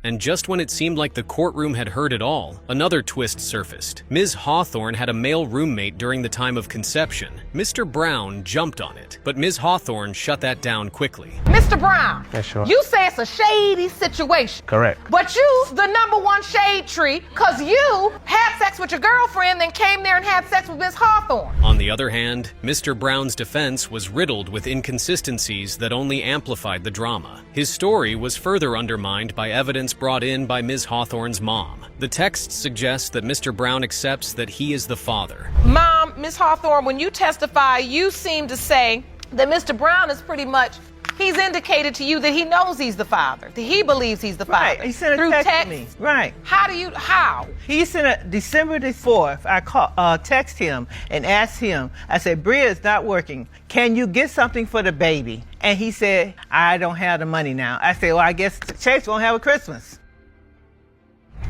And just when it seemed like the courtroom had heard it all, another twist surfaced. Ms. Hawthorne had a male roommate during the time of conception. Mr. Brown jumped on it, but Ms. Hawthorne shut that down quickly. Mr. Brown, Yeah, sure. you say it's a shady situation. Correct. But you, the #1 shade tree, because you had sex with your girlfriend, then came there and had sex with Ms. Hawthorne. On the other hand, Mr. Brown's defense was riddled with inconsistencies that only amplified the drama. His story was further undermined by evidence brought in by Ms. Hawthorne's mom. The text suggests that Mr. Brown accepts that he is the father. Mom, Ms. Hawthorne, when you testify, you seem to say that Mr. Brown is pretty much, he's indicated to you that he knows he's the father, that he believes he's the father. Right, he sent a through text text. to me. Right. How? He sent a December the 4th, I text him and asked him, I said, Bria is not working. Can you get something for the baby? And he said, I don't have the money now. I said, well, I guess Chase won't have a Christmas.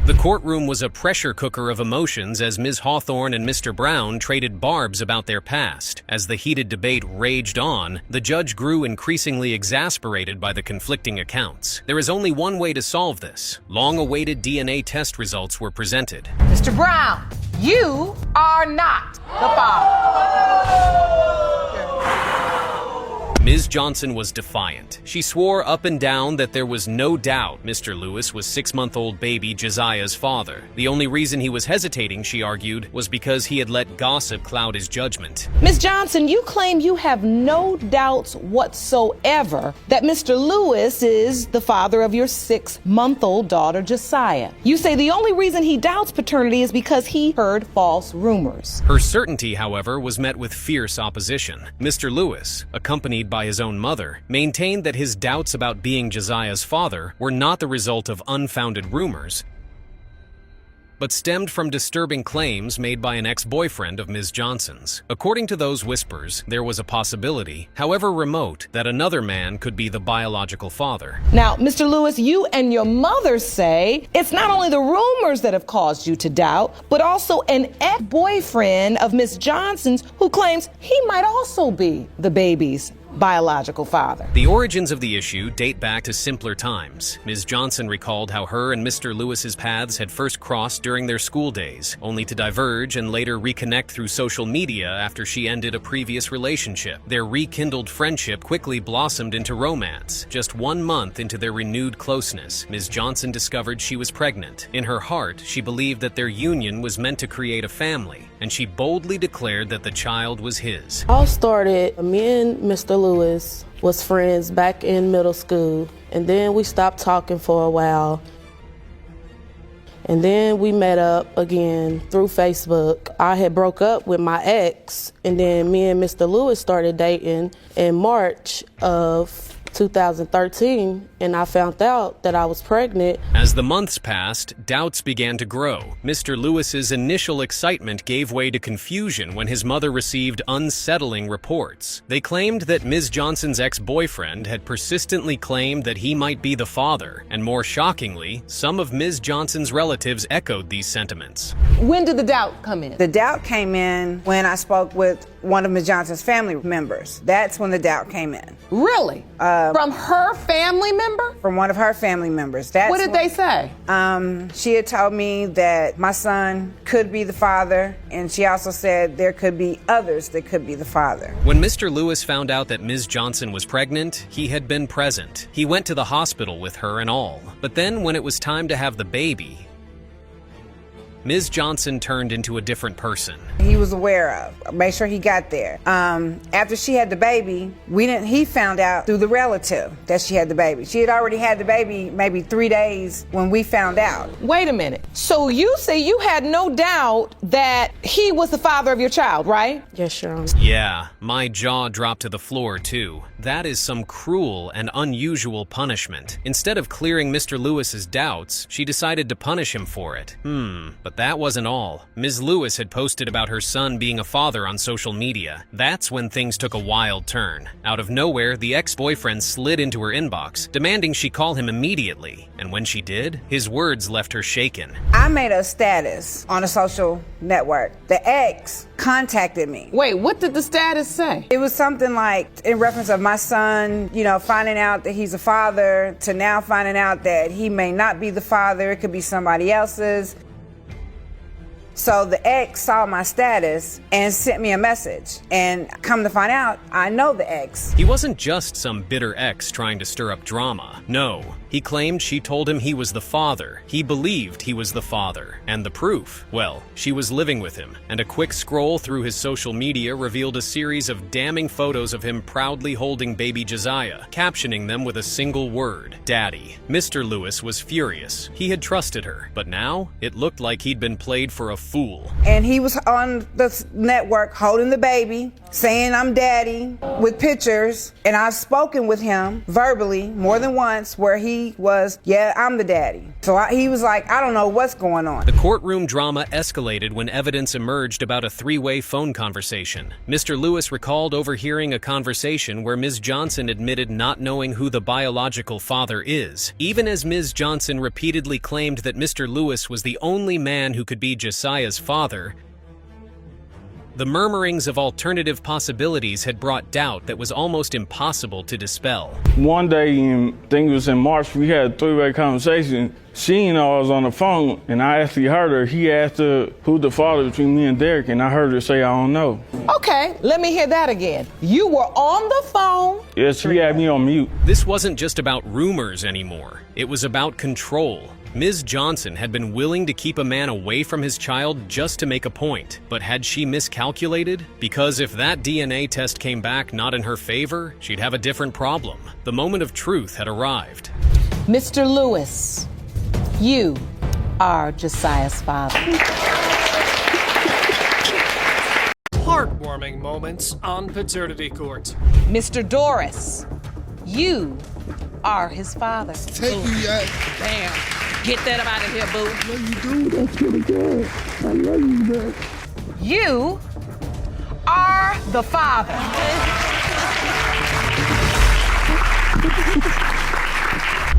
The courtroom was a pressure cooker of emotions as Ms. Hawthorne and Mr. Brown traded barbs about their past. As the heated debate raged on, the judge grew increasingly exasperated by the conflicting accounts. There is only one way to solve this. Long-awaited DNA test results were presented. Mr. Brown, you are not the father. Ms. Johnson was defiant. She swore up and down that there was no doubt Mr. Lewis was 6-month-old baby Josiah's father. The only reason he was hesitating, she argued, was because he had let gossip cloud his judgment. Ms. Johnson, you claim you have no doubts whatsoever that Mr. Lewis is the father of your 6-month-old daughter, Josiah. You say the only reason he doubts paternity is because he heard false rumors. Her certainty, however, was met with fierce opposition. Mr. Lewis, accompanied by his own mother, maintained that his doubts about being Josiah's father were not the result of unfounded rumors, but stemmed from disturbing claims made by an ex-boyfriend of Ms. Johnson's. According to those whispers, there was a possibility, however remote, that another man could be the biological father. Now, Mr. Lewis, you and your mother say it's not only the rumors that have caused you to doubt, but also an ex-boyfriend of Ms. Johnson's who claims he might also be the baby's biological father. The origins of the issue date back to simpler times. Ms. Johnson recalled how her and Mr. Lewis's paths had first crossed during their school days, only to diverge and later reconnect through social media after she ended a previous relationship. Their rekindled friendship quickly blossomed into romance. Just 1 month into their renewed closeness, Ms. Johnson discovered she was pregnant. In her heart, she believed that their union was meant to create a family, and she boldly declared that the child was his. All started, me and Mr. Lewis was friends back in middle school, and then we stopped talking for a while. And then we met up again through Facebook. I had broke up with my ex, and then me and Mr. Lewis started dating in March of 2013, and I found out that I was pregnant. As the months passed, doubts began to grow. Mr. Lewis's initial excitement gave way to confusion when his mother received unsettling reports. They claimed that Ms. Johnson's ex-boyfriend had persistently claimed that he might be the father, and more shockingly, some of Ms. Johnson's relatives echoed these sentiments. When did the doubt come in? The doubt came in when I spoke with one of Ms. Johnson's family members. That's when the doubt came in. Really? From her family member? From one of her family members. What did they say? She had told me that my son could be the father, and she also said there could be others that could be the father. When Mr. Lewis found out that Ms. Johnson was pregnant, he had been present. He went to the hospital with her and all. But then when it was time to have the baby, Ms. Johnson turned into a different person. He was aware of. Made sure he got there. After she had the baby, he found out through the relative that she had the baby. She had already had the baby maybe 3 days when we found out. Wait a minute. So you say you had no doubt that he was the father of your child, right? Yes, Your Honor. Yeah, my jaw dropped to the floor too. That is some cruel and unusual punishment. Instead of clearing Mr. Lewis's doubts, she decided to punish him for it. But But that wasn't all. Ms. Lewis had posted about her son being a father on social media. That's when things took a wild turn. Out of nowhere, the ex-boyfriend slid into her inbox, demanding she call him immediately. And when she did, his words left her shaken. I made a status on a social network. The ex contacted me. Wait, what did the status say? It was something like in reference of my son, finding out that he's a father, to now finding out that he may not be the father, it could be somebody else's. So the ex saw my status and sent me a message. And come to find out, I know the ex. He wasn't just some bitter ex trying to stir up drama. No, he claimed she told him he was the father. He believed he was the father. And the proof? Well, she was living with him. And a quick scroll through his social media revealed a series of damning photos of him proudly holding baby Josiah, captioning them with a single word, Daddy. Mr. Lewis was furious. He had trusted her. But now, it looked like he'd been played for a fool. And he was on the network holding the baby, saying I'm daddy, with pictures. And I've spoken with him verbally more than once where he was, yeah, I'm the daddy. So he was like, I don't know what's going on. The courtroom drama escalated when evidence emerged about a three-way phone conversation. Mr. Lewis recalled overhearing a conversation where Ms. Johnson admitted not knowing who the biological father is, even as Ms. Johnson repeatedly claimed that Mr. Lewis was the only man who could be Josiah's father. The murmurings of alternative possibilities had brought doubt that was almost impossible to dispel. One day, I think it was in March, we had a three-way conversation. She didn't know I was on the phone, and I actually heard her. He asked her who the father between me and Derek, and I heard her say, I don't know. Okay, let me hear that again. You were on the phone. Yes, she had me on mute. This wasn't just about rumors anymore. It was about control. Ms. Johnson had been willing to keep a man away from his child just to make a point. But had she miscalculated? Because if that DNA test came back not in her favor, she'd have a different problem. The moment of truth had arrived. Mr. Lewis, you are Josiah's father. Heartwarming moments on paternity court. Mr. Doris, you are his father. Take me, Damn. Get that up out of here, boo. What you do? That's pretty good. I love you, man. You are the father.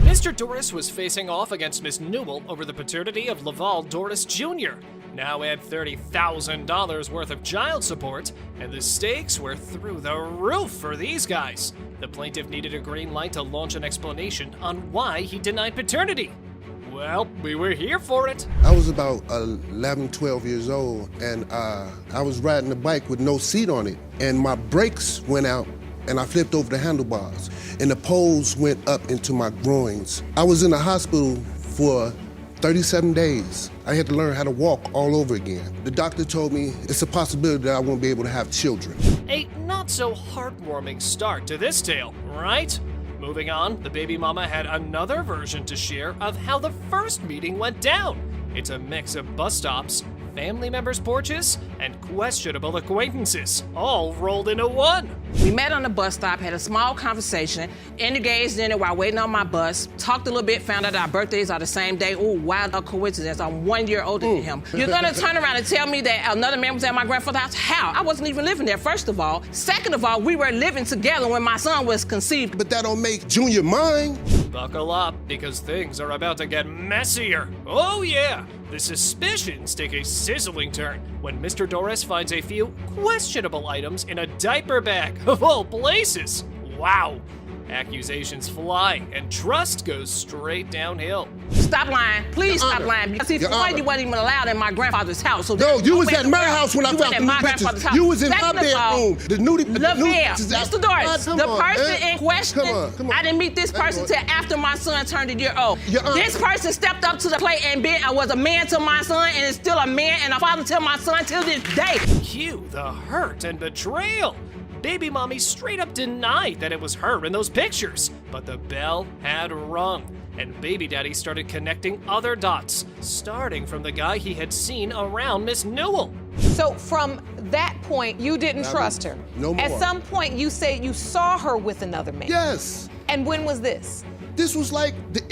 Mr. Doris was facing off against Miss Newell over the paternity of Laval Doris Jr. Now add $30,000 worth of child support, and the stakes were through the roof for these guys. The plaintiff needed a green light to launch an explanation on why he denied paternity. Well, we were here for it. I was about 11, 12 years old, and I was riding a bike with no seat on it, and my brakes went out, and I flipped over the handlebars, and the poles went up into my groins. I was in the hospital for 37 days. I had to learn how to walk all over again. The doctor told me it's a possibility that I won't be able to have children. A not-so-heartwarming start to this tale, right? Moving on, the baby mama had another version to share of how the first meeting went down. It's a mix of bus stops, family members' porches, and questionable acquaintances, all rolled into one. We met on the bus stop, had a small conversation, engaged dinner while waiting on my bus, talked a little bit, found out our birthdays are the same day. Ooh, wild coincidence, I'm 1 year older than him. You're gonna turn around and tell me that another man was at my grandfather's house? How? I wasn't even living there, first of all. Second of all, we were living together when my son was conceived. But that don't make Junior mine. Buckle up, because things are about to get messier. Oh yeah, the suspicions take a sizzling turn when Mr. Doris finds a few questionable items in a diaper bag, of all places. Wow. Accusations fly, and trust goes straight downhill. Stop lying. Please stop lying. Because see, for one, you wasn't even allowed in my grandfather's house. So no, you was at my house when I found the my pictures. You was in my bedroom. The nudie. Mr. Doris, the person in question, I didn't meet this person till after my son turned a year old. This person stepped up to the plate and was a man to my son and is still a man and a father to my son till this day. Cue the hurt and betrayal. Baby mommy straight up denied that it was her in those pictures, but the bell had rung, and baby daddy started connecting other dots, starting from the guy he had seen around Miss Newell. So from that point, you didn't trust her? No more. At some point, you said you saw her with another man? Yes. And when was this? This was like the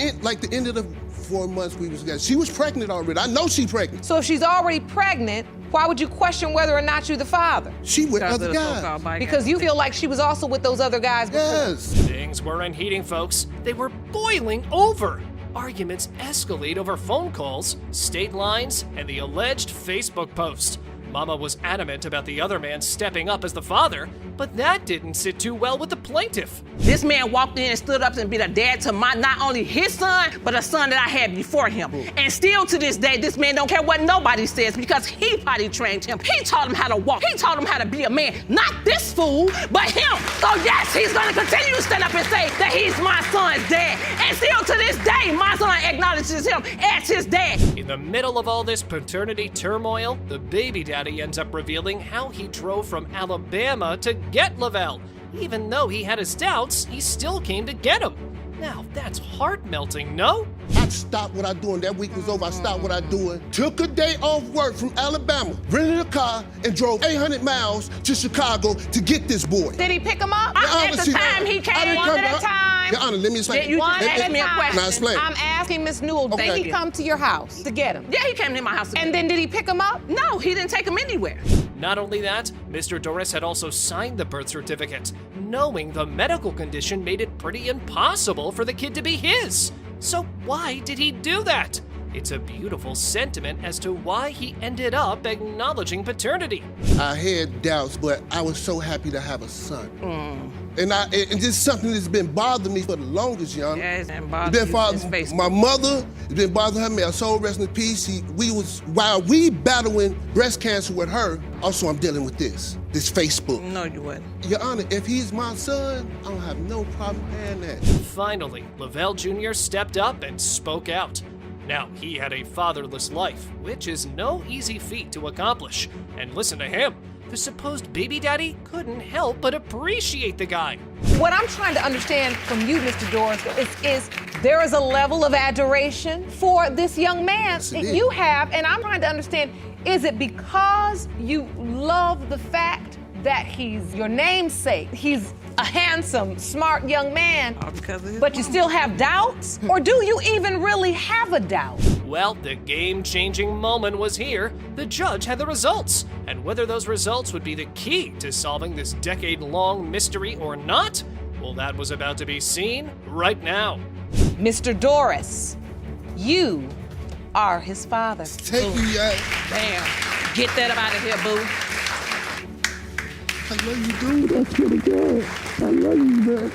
end of the 4 months we was together. She was pregnant already. I know she pregnant. So if she's already pregnant, why would you question whether or not you're the father? She with other guys. Because you feel like she was also with those other guys before. Yes. Things weren't heating, folks. They were boiling over. Arguments escalate over phone calls, state lines, and the alleged Facebook post. Mama was adamant about the other man stepping up as the father, but that didn't sit too well with the plaintiff. This man walked in and stood up and be the dad to not only his son, but a son that I had before him. And still to this day, this man don't care what nobody says because he potty trained him. He taught him how to walk. He taught him how to be a man. Not this fool, but him. So yes, he's gonna continue to stand up and say that he's my son's dad. And still to this day, my son acknowledges him as his dad. In the middle of all this paternity turmoil, the baby daddy ends up revealing how he drove from Alabama to get Lavelle. Even though he had his doubts, he still came to get him. Now, that's heart-melting, no? I stopped what I doing. That week was over. I stopped what I doing. Took a day off work from Alabama, rented a car, and drove 800 miles to Chicago to get this boy. Did he pick him up? At the time he came, one at a time. Your Honor, let me explain. You just asked me a question. Now explain. I'm asking Miss Newell, did he come to your house to get him? Yeah, he came to my house to get him. And then did he pick him up? No, he didn't take him anywhere. Not only that, Mr. Doris had also signed the birth certificate, knowing the medical condition made it pretty impossible for the kid to be his. So why did he do that? It's a beautiful sentiment as to why he ended up acknowledging paternity. I had doubts, but I was so happy to have a son. And this is something that's been bothering me for the longest, Your Honor. Yeah, it's been bothering me. My mother, it's been bothering her. May her soul rest in peace. While we battling breast cancer with her, also I'm dealing with this Facebook. No, you wouldn't. Your Honor, if he's my son, I don't have no problem paying that. Finally, Lavelle Jr. stepped up and spoke out. Now, he had a fatherless life, which is no easy feat to accomplish. And listen to him. The supposed baby daddy couldn't help but appreciate the guy. What I'm trying to understand from you, Mr. Doris, is there is a level of adoration for this young man that you have, and I'm trying to understand, is it because you love the fact that he's your namesake, he's a handsome, smart young man, but you still have doubts? Or do you even really have a doubt? Well, the game-changing moment was here. The judge had the results, and whether those results would be the key to solving this decade-long mystery or not, well, that was about to be seen right now. Mr. Doris, you are his father. Take you, Damn. Get that up out of here, boo. I love you, dude. That's pretty good. I love you, man.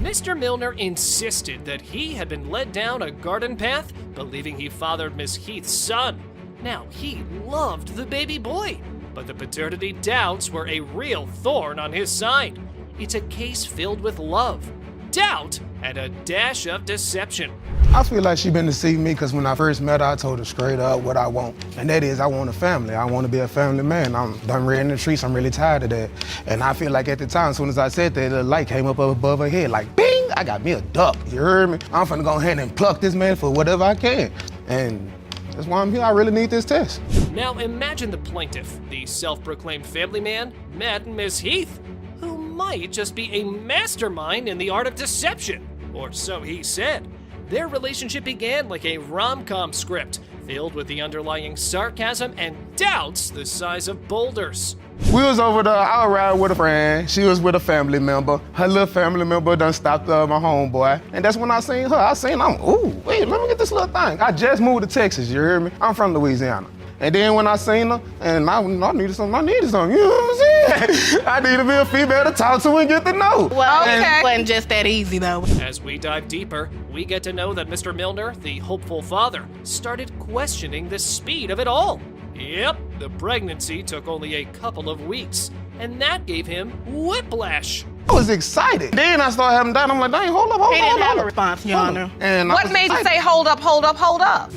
Mr. Milner insisted that he had been led down a garden path, believing he fathered Miss Heath's son. Now, he loved the baby boy, but the paternity doubts were a real thorn on his side. It's a case filled with love, doubt, and a dash of deception. I feel like she been deceiving me because when I first met her, I told her straight up what I want. And that is, I want a family. I want to be a family man. I'm done ready in the streets. I'm really tired of that. And I feel like at the time, as soon as I said that, the light came up above her head like, bing, I got me a duck. You heard me? I'm finna go ahead and pluck this man for whatever I can. And that's why I'm here. I really need this test. Now imagine the plaintiff, the self-proclaimed family man, met Miss Heath, who might just be a mastermind in the art of deception, or so he said. Their relationship began like a rom-com script, filled with the underlying sarcasm and doubts the size of boulders. We was over there, I was riding with a friend. She was with a family member. Her little family member done stopped my homeboy. And that's when I seen her. Ooh, wait, let me get this little thing. I just moved to Texas, you hear me? I'm from Louisiana. And then when I seen her, and I needed something, you know what I'm saying? I needed to be a female to talk to and get to know. Well, okay. It wasn't just that easy, though. As we dive deeper, we get to know that Mr. Milner, the hopeful father, started questioning the speed of it all. Yep, the pregnancy took only a couple of weeks, and that gave him whiplash. I was excited. Then I started having doubt. I'm like, dang, hold up. He didn't have a response, Your Honor. And what made you say, hold up?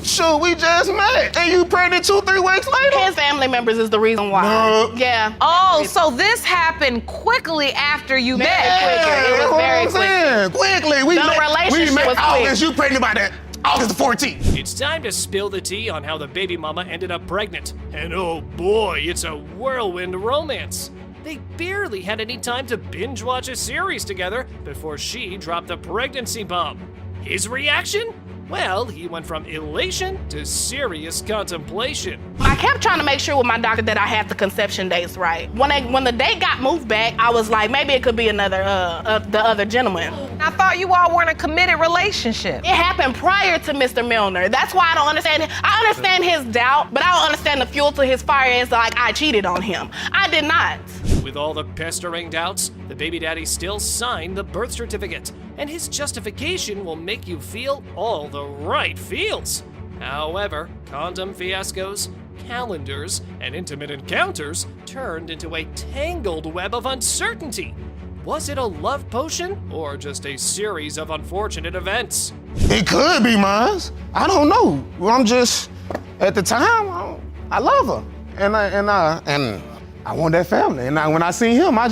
Sure, we just met. And you pregnant 2-3 weeks later? His family members is the reason why. No. Yeah. Oh, so this happened quickly after you met. It was very quick. Quickly. We met was August. You pregnant by that. August the 14th. It's time to spill the tea on how the baby mama ended up pregnant. And oh boy, it's a whirlwind romance. They barely had any time to binge watch a series together before she dropped the pregnancy bomb. His reaction? Well, he went from elation to serious contemplation. I kept trying to make sure with my doctor that I had the conception dates right. When the date got moved back, I was like, maybe it could be another the other gentleman. I thought you all were in a committed relationship. It happened prior to Mr. Milner. That's why I don't understand. I understand his doubt, but I don't understand the fuel to his fire is like I cheated on him. I did not. With all the pestering doubts, the baby daddy still signed the birth certificate, and his justification will make you feel all the right feels. However, condom fiascos, calendars, and intimate encounters turned into a tangled web of uncertainty. Was it a love potion, or just a series of unfortunate events? It could be mine. I don't know. Well, I'm just, at the time, I love her. And I want that family. And when I see him, I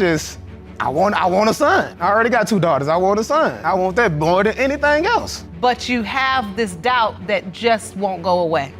want a son. I already got 2 daughters. I want a son. I want that more than anything else. But you have this doubt that just won't go away.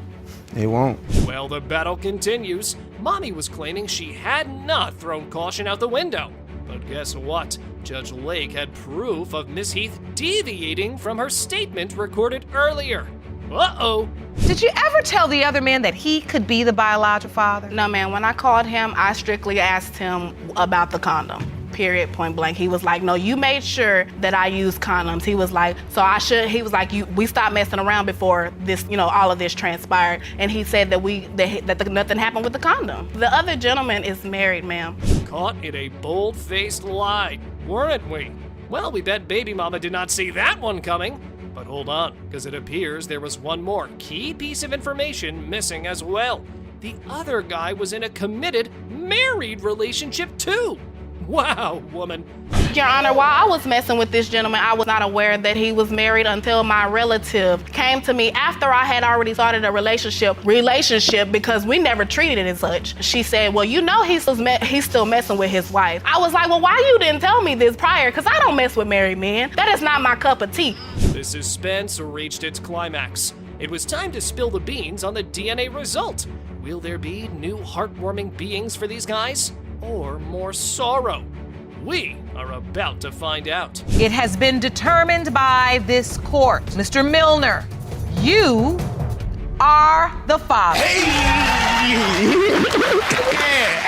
It won't. Well, the battle continues. Mommy was claiming she had not thrown caution out the window. But guess what? Judge Lake had proof of Miss Heath deviating from her statement recorded earlier. Uh-oh. Did you ever tell the other man that he could be the biological father? No, man. When I called him, I strictly asked him about the condom. Period, point blank. He was like, no, you made sure that I used condoms. He was like, so I should, he was like, we stopped messing around before this, all of this transpired. And he said that nothing happened with the condom. The other gentleman is married, ma'am. Caught in a bold-faced lie, weren't we? Well, we bet baby mama did not see that one coming. But hold on, because it appears there was one more key piece of information missing as well. The other guy was in a committed, married relationship too. Wow, woman. Your Honor, while I was messing with this gentleman, I was not aware that he was married until my relative came to me after I had already started a relationship because we never treated it as such. She said, well, he's still messing with his wife. I was like, well, why you didn't tell me this prior? Because I don't mess with married men. That is not my cup of tea. The suspense reached its climax. It was time to spill the beans on the DNA result. Will there be new heartwarming beings for these guys? Or more sorrow? We are about to find out. It has been determined by this court. Mr. Milner, you are the father. Hey!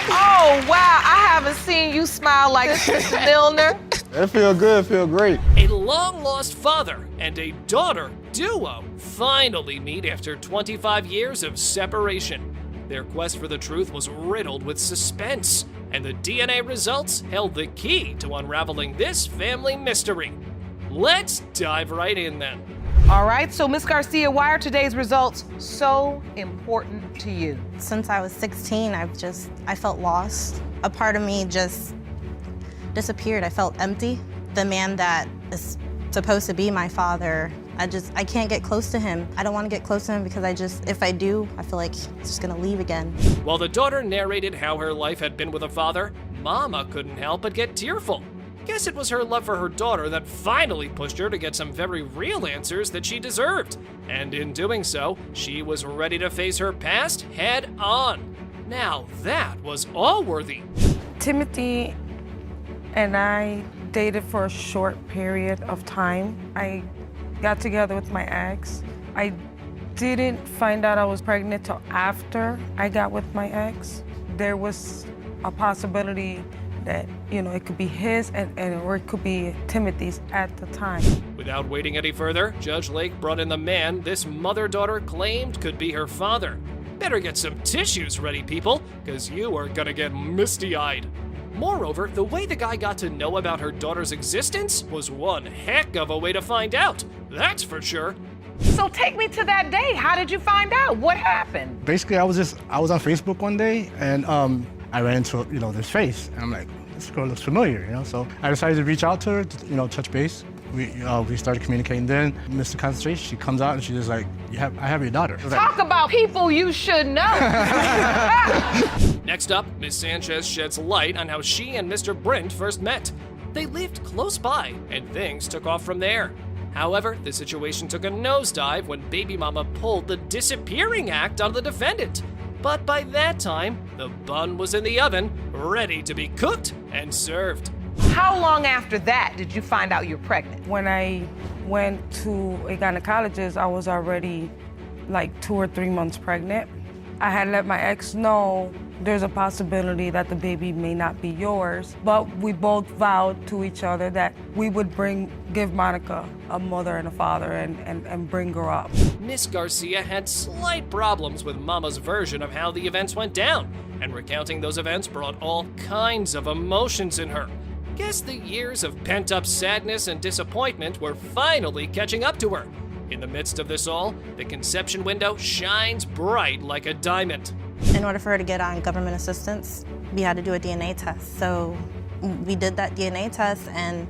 Oh, wow. I haven't seen you smile like this, Mr. Milner. That feel good, feel great. A long-lost father and a daughter duo finally meet after 25 years of separation. Their quest for the truth was riddled with suspense, and the DNA results held the key to unraveling this family mystery. Let's dive right in then. All right, so Ms. Garcia, why are today's results so important to you? Since I was 16, I felt lost. A part of me just disappeared. I felt empty. The man that is supposed to be my father, I can't get close to him. I don't want to get close to him because if I do, I feel like he's just gonna leave again. While the daughter narrated how her life had been with a father, Mama couldn't help but get tearful. Guess it was her love for her daughter that finally pushed her to get some very real answers that she deserved. And in doing so, she was ready to face her past head on. Now that was all-worthy. Timothy and I dated for a short period of time. I got together with my ex. I didn't find out I was pregnant till after I got with my ex. There was a possibility that, it could be his or it could be Timothy's at the time. Without waiting any further, Judge Lake brought in the man this mother-daughter claimed could be her father. Better get some tissues ready, people, because you are gonna get misty-eyed. Moreover, the way the guy got to know about her daughter's existence was one heck of a way to find out. That's for sure. So take me to that day. How did you find out? What happened? Basically, I was on Facebook one day and I ran into, this face. And I'm like, this girl looks familiar, So I decided to reach out to her, to, touch base. We started communicating then. Missed the concentration. She comes out and she's just like, I have your daughter. Talk about people you should know. Next up, Ms. Sanchez sheds light on how she and Mr. Brent first met. They lived close by, and things took off from there. However, the situation took a nosedive when baby mama pulled the disappearing act on the defendant. But by that time, the bun was in the oven, ready to be cooked and served. How long after that did you find out you're pregnant? When I went to a gynecologist, I was already like 2 or 3 months pregnant. I had let my ex know there's a possibility that the baby may not be yours, but we both vowed to each other that we would give Monica a mother and a father and bring her up. Miss Garcia had slight problems with Mama's version of how the events went down, and recounting those events brought all kinds of emotions in her. Guess the years of pent-up sadness and disappointment were finally catching up to her. In the midst of this all, the conception window shines bright like a diamond. In order for her to get on government assistance, we had to do a DNA test. So we did that DNA test, and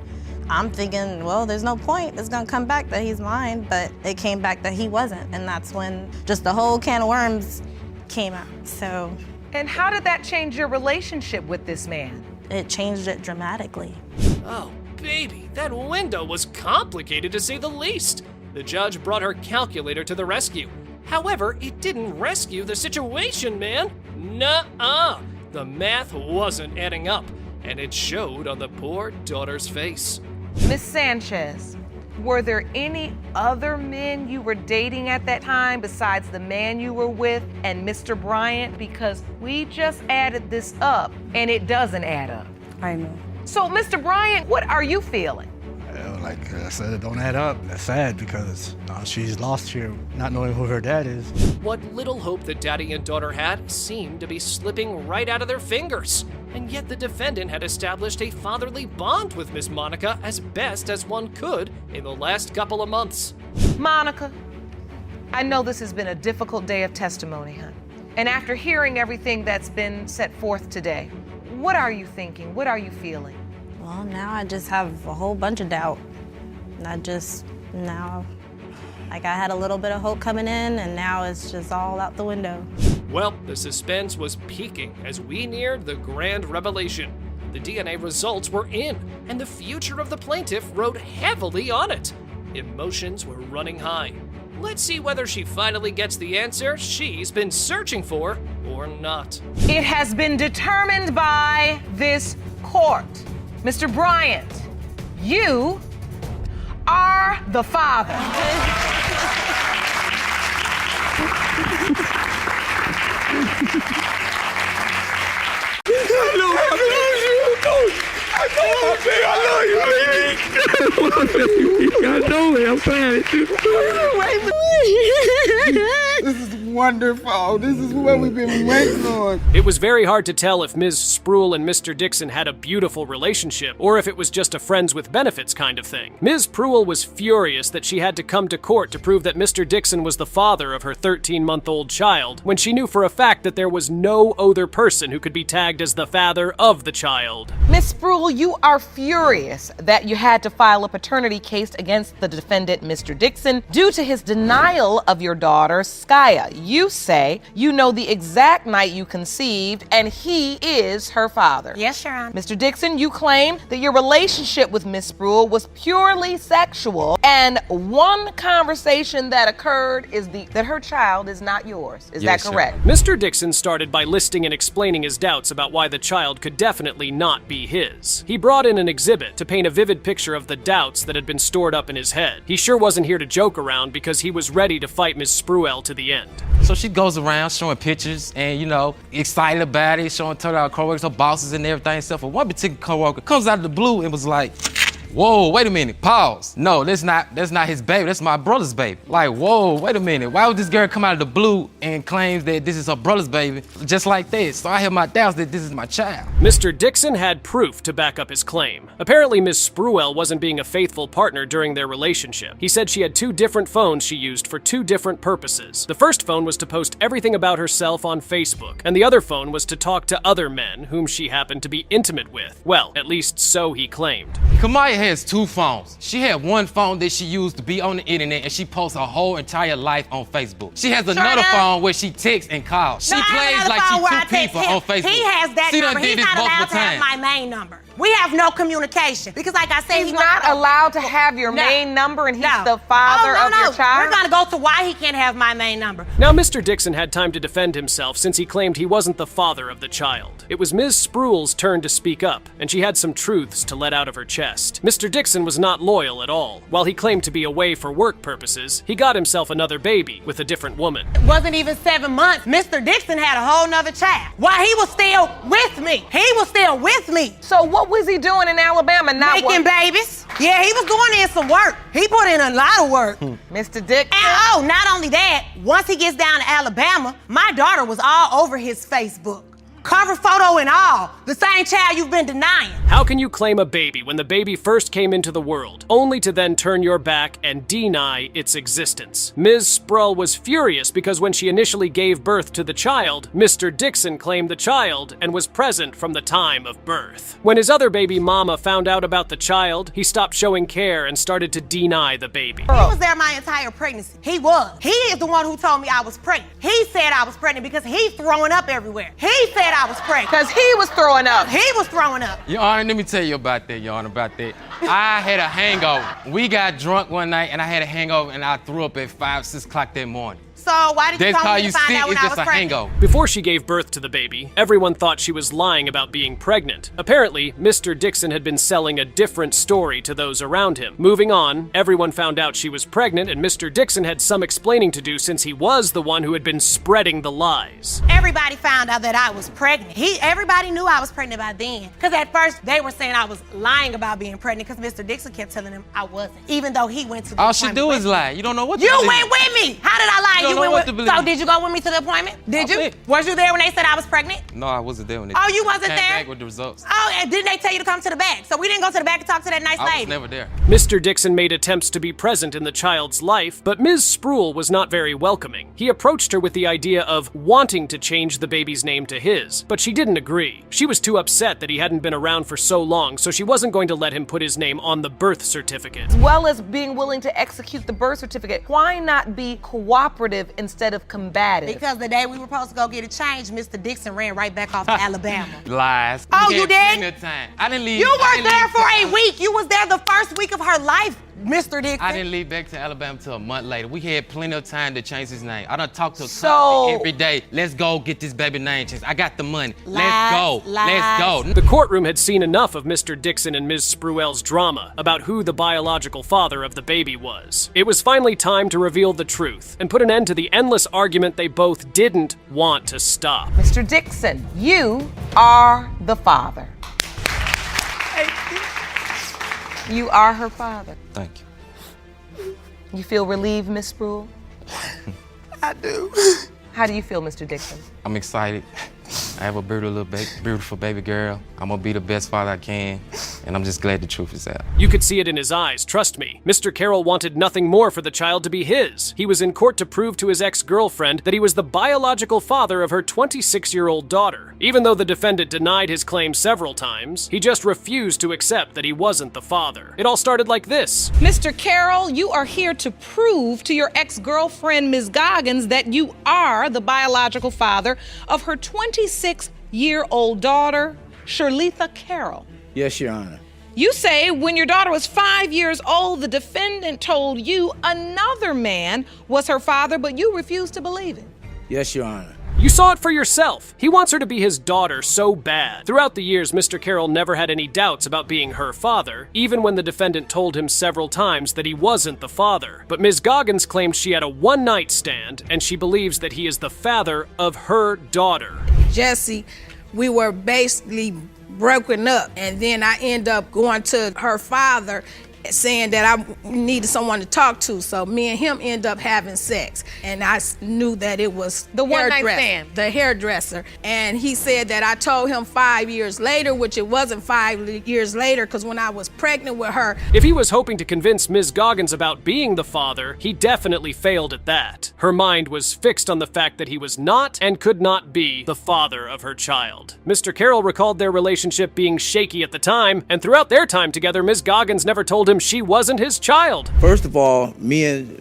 I'm thinking, well, there's no point. It's gonna come back that he's mine, but it came back that he wasn't, and that's when just the whole can of worms came out, so. And how did that change your relationship with this man? It changed it dramatically. Oh, baby, that window was complicated to say the least. The judge brought her calculator to the rescue. However, it didn't rescue the situation, man. Nuh-uh. The math wasn't adding up, and it showed on the poor daughter's face. Miss Sanchez, were there any other men you were dating at that time besides the man you were with and Mr. Bryant? Because we just added this up, and it doesn't add up. I know. So, Mr. Bryant, what are you feeling? Like I said, it don't add up. That's sad because she's lost here, not knowing who her dad is. What little hope the daddy and daughter had seemed to be slipping right out of their fingers. And yet the defendant had established a fatherly bond with Miss Monica as best as one could in the last couple of months. Monica, I know this has been a difficult day of testimony, hon. And after hearing everything that's been set forth today, what are you thinking? What are you feeling? Well, now I just have a whole bunch of doubt. Like I had a little bit of hope coming in, and now it's just all out the window. Well, the suspense was peaking as we neared the grand revelation. The DNA results were in, and the future of the plaintiff rode heavily on it. Emotions were running high. Let's see whether she finally gets the answer she's been searching for or not. It has been determined by this court. Mr. Bryant, you are the father. I know it. I'm trying This is wonderful. This is what we've been waiting on. It was very hard to tell if Ms. Spruill and Mr. Dixon had a beautiful relationship, or if it was just a friends with benefits kind of thing. Ms. Spruill was furious that she had to come to court to prove that Mr. Dixon was the father of her 13-month-old child, when she knew for a fact that there was no other person who could be tagged as the father of the child. Ms. Spruill, you are furious that you had to file a paternity case against the defendant, Mr. Dixon, due to his denial of your daughter, Skya. You say you know the exact night you conceived, and he is her father. Yes, Your Honor. Mr. Dixon, you claim that your relationship with Ms. Spruill was purely sexual, and one conversation that occurred is that her child is not yours. Is that correct? Mr. Dixon started by listing and explaining his doubts about why the child could definitely not be his. He brought in an exhibit to paint a vivid picture of the doubts that had been stored up in his head. He sure wasn't here to joke around because he was ready to fight Ms. Spruill to the end. So she goes around showing pictures and, excited about it, showing to her coworkers, her bosses and everything, except for one particular coworker comes out of the blue and was like, whoa, wait a minute, pause. No, that's not his baby, that's my brother's baby. Like, whoa, wait a minute, why would this girl come out of the blue and claims that this is her brother's baby just like this? So I have my doubts that this is my child. Mr. Dixon had proof to back up his claim. Apparently, Ms. Spruill wasn't being a faithful partner during their relationship. He said she had 2 different phones she used for 2 different purposes. The first phone was to post everything about herself on Facebook, and the other phone was to talk to other men whom she happened to be intimate with. Well, at least so he claimed. Kamaya has 2 phones. She had one phone that she used to be on the internet and she posts her whole entire life on Facebook. She has another phone where she texts and calls. She plays like she's 2 people on Facebook. He has that she number. Done did He's this not allowed to times. have my main number. We have no communication because, like I said, He's not allowed to have your main number, and he's the father of your child? We're going to go to why he can't have my main number. Now, Mr. Dixon had time to defend himself since he claimed he wasn't the father of the child. It was Ms. Spruill's turn to speak up, and she had some truths to let out of her chest. Mr. Dixon was not loyal at all. While he claimed to be away for work purposes, he got himself another baby with a different woman. It wasn't even 7 months. Mr. Dixon had a whole nother child while he was still with me. He was still with me. So what was he doing in Alabama? Not making babies. Yeah, he was doing in some work. He put in a lot of work. Mr. Dixon. And not only that, once he gets down to Alabama, my daughter was all over his Facebook. Cover photo and all. The same child you've been denying. How can you claim a baby when the baby first came into the world, only to then turn your back and deny its existence? Ms. Spruill was furious because when she initially gave birth to the child, Mr. Dixon claimed the child and was present from the time of birth. When his other baby mama found out about the child, he stopped showing care and started to deny the baby. He was there my entire pregnancy. He was. He is the one who told me I was pregnant. He said I was pregnant because he's throwing up everywhere. He said I was pregnant. Because he was throwing up. He was throwing up. Your Honor, let me tell you about that, Your Honor, about that. I had a hangover. We got drunk one night, and I had a hangover, and I threw up at 5, 6 o'clock that morning. So why did you call me to find out when I was pregnant? Hangover. Before she gave birth to the baby, everyone thought she was lying about being pregnant. Apparently, Mr. Dixon had been selling a different story to those around him. Moving on, everyone found out she was pregnant, and Mr. Dixon had some explaining to do since he was the one who had been spreading the lies. Everybody found out that I was pregnant. Everybody knew I was pregnant by then. Because at first, they were saying I was lying about being pregnant because Mr. Dixon kept telling them I wasn't, even though he went to the All she do is lie. You don't know what to You believe. went with me. How did I lie? You don't know what to believe. So did you go with me to the appointment? Did you? Was you there when they said I was pregnant? No, I wasn't there when they Oh, you wasn't came there? back with the results. Oh, and didn't they tell you to come to the back? So we didn't go to the back and talk to that nice I lady. was never there. Mr. Dixon made attempts to be present in the child's life, but Ms. Spruill was not very welcoming. He approached her with the idea of wanting to change the baby's name to his, but she didn't agree. She was too upset that he hadn't been around for so long, so she wasn't going to let him put his name on the birth certificate. As well as being willing to execute the birth certificate, why not be cooperative instead of combative? Because the day we were supposed to go get it changed, Mr. Dixon ran right back off to Alabama. Lies. Oh, We you had did? plenty of time. I didn't leave. You I were didn't there leave for till- a week. You was there the first week of her life, Mr. Dixon. I didn't leave back to Alabama till a month later. We had plenty of time to change his name. I done talked to So- every day. Let's go get this baby name changed. I got the money. Lies, Let's go. Let's go. The courtroom had seen enough of Mr. Dixon and Ms. Spruill's drama about who the biological father of the baby was. It was finally time to reveal the truth and put an end to the endless argument they both didn't want to stop. Mr. Dixon, you are the father. You are her father. Thank you. You feel relieved, Miss Spruill? I do. How do you feel, Mr. Dixon? I'm excited. I have a beautiful baby girl. I'm gonna be the best father I can, and I'm just glad the truth is out. You could see it in his eyes, trust me. Mr. Carroll wanted nothing more for the child to be his. He was in court to prove to his ex-girlfriend that he was the biological father of her 26-year-old daughter. Even though the defendant denied his claim several times, he just refused to accept that he wasn't the father. It all started like this. Mr. Carroll, you are here to prove to your ex-girlfriend, Ms. Goggins, that you are the biological father of her 26-year-old daughter, Shirletha Carroll. Yes, Your Honor. You say when your daughter was 5 years old, the defendant told you another man was her father, but you refused to believe it. Yes, Your Honor. You saw it for yourself. He wants her to be his daughter so bad. Throughout the years, Mr. Carroll never had any doubts about being her father, even when the defendant told him several times that he wasn't the father. But Ms. Goggins claimed she had a one-night stand, and she believes that he is the father of her daughter. Jesse, we were basically broken up, and then I end up going to her father saying that I needed someone to talk to, so me and him end up having sex, and I knew that it was the one-night stand, the hairdresser, and he said that I told him 5 years later, which it wasn't 5 years later, because when I was pregnant with her. If he was hoping to convince Ms. Goggins about being the father, he definitely failed at that. Her mind was fixed on the fact that he was not and could not be the father of her child. Mr. Carroll recalled their relationship being shaky at the time, and throughout their time together, Ms. Goggins never told him she wasn't his child. First of all, me and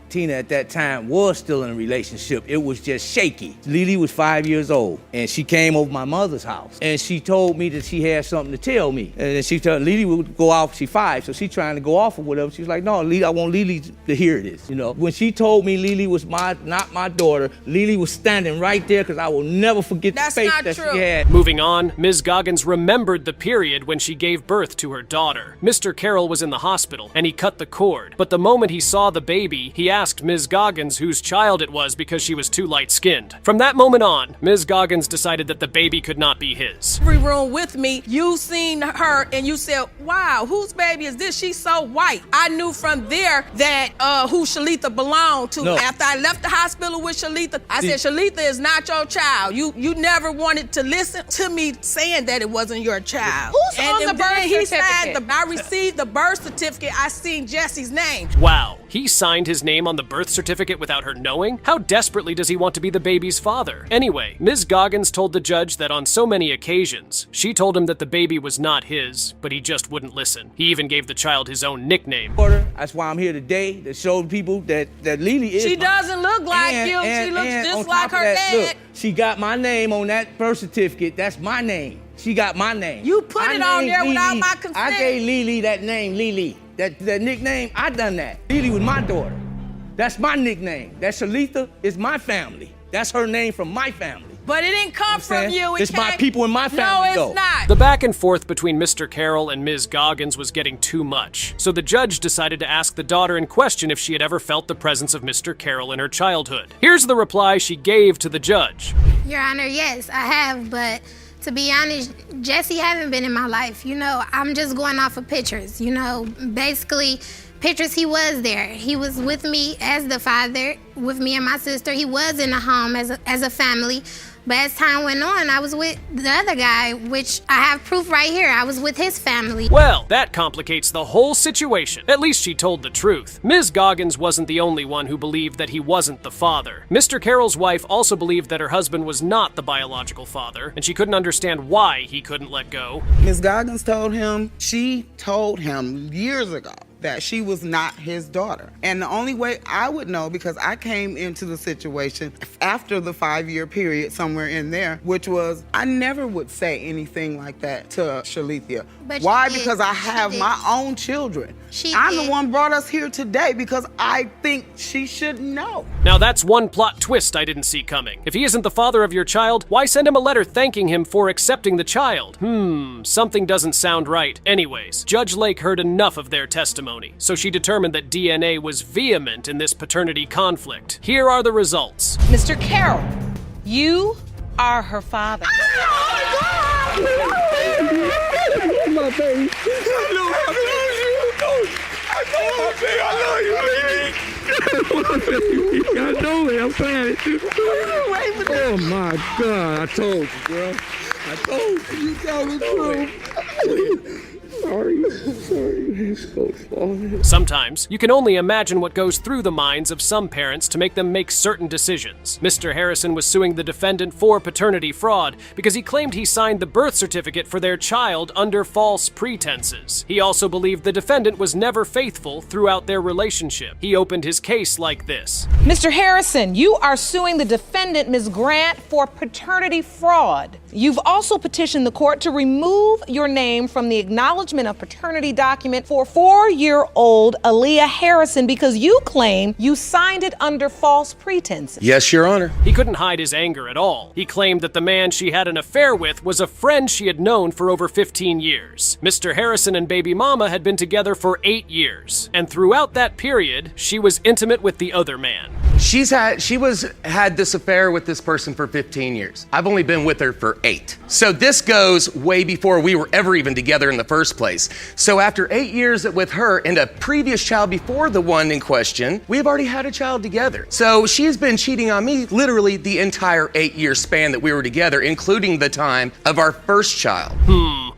Tina at that time was still in a relationship. It was just shaky. Lily was 5 years old, and she came over my mother's house, and she told me that she had something to tell me. And she told Lily would go off. She's 5, so she's trying to go off or whatever. She was like, no, Lily, I want Lily to hear this. You know, when she told me Lily was not my daughter, Lily was standing right there because I will never forget the face that she had. Moving on, Ms. Goggins remembered the period when she gave birth to her daughter. Mr. Carroll was in the hospital, and he cut the cord. But the moment he saw the baby, he asked Ms. Goggins whose child it was because she was too light-skinned. From that moment on, Ms. Goggins decided that the baby could not be his. Every room with me, you seen her and you said, wow, whose baby is this? She's so white. I knew from there that who Shalitha belonged to. No. After I left the hospital with Shalitha, I said, Shalitha is not your child. You never wanted to listen to me saying that it wasn't your child. Who's and on the birth he certificate? signed I received the birth certificate. I seen Jesse's name. Wow, he signed his name on the birth certificate without her knowing? How desperately does he want to be the baby's father? Anyway, Ms. Goggins told the judge that on so many occasions, she told him that the baby was not his, but he just wouldn't listen. He even gave the child his own nickname. That's why I'm here today, to show people that Lily is. She doesn't look like you. She looks just like her dad. Look, she got my name on that birth certificate. That's my name. She got my name. You put it on there without my consent. I gave Lily that name, Lily. That nickname, I done that. Lily was my daughter. That's my nickname. That Shalitha is my family. That's her name from my family. But it didn't come from you. It's my people in my family, No, it's not. The back and forth between Mr. Carroll and Ms. Goggins was getting too much, so the judge decided to ask the daughter in question if she had ever felt the presence of Mr. Carroll in her childhood. Here's the reply she gave to the judge. Your Honor, yes, I have, but to be honest, Jesse haven't been in my life. You know, I'm just going off of pictures. You know, basically, pictures, he was there. He was with me as the father, with me and my sister. He was in the home as a family. But as time went on, I was with the other guy, which I have proof right here. I was with his family. Well, that complicates the whole situation. At least she told the truth. Ms. Goggins wasn't the only one who believed that he wasn't the father. Mr. Carroll's wife also believed that her husband was not the biological father, and she couldn't understand why he couldn't let go. Ms. Goggins she told him years ago that she was not his daughter. And the only way I would know, because I came into the situation after the 5-year period, somewhere in there, which was, I never would say anything like that to Shalitha. Why? Because I have my own children. I'm the one brought us here today because I think she should know. Now that's one plot twist I didn't see coming. If he isn't the father of your child, why send him a letter thanking him for accepting the child? Something doesn't sound right. Anyways, Judge Lake heard enough of their testimony, so she determined that DNA was vehement in this paternity conflict. Here are the results. Mr. Carroll, you are her father. My baby. I know it. I'm trying to. Oh my God! I told you, girl. I told you. You tell the truth. Sorry. Sometimes, you can only imagine what goes through the minds of some parents to make them make certain decisions. Mr. Harrison was suing the defendant for paternity fraud because he claimed he signed the birth certificate for their child under false pretenses. He also believed the defendant was never faithful throughout their relationship. He opened his case like this. Mr. Harrison, you are suing the defendant, Ms. Grant, for paternity fraud. You've also petitioned the court to remove your name from the acknowledgement of paternity document for 4-year-old Aaliyah Harrison because you claim you signed it under false pretenses. Yes, Your Honor. He couldn't hide his anger at all. He claimed that the man she had an affair with was a friend she had known for over 15 years. Mr. Harrison and baby mama had been together for 8 years, and throughout that period, she was intimate with the other man. She had this affair with this person for 15 years. I've only been with her for 8. So this goes way before we were ever even together in the first place. So after 8 years with her and a previous child before the one in question, we have already had a child together. So she has been cheating on me literally the entire 8-year span that we were together, including the time of our first child.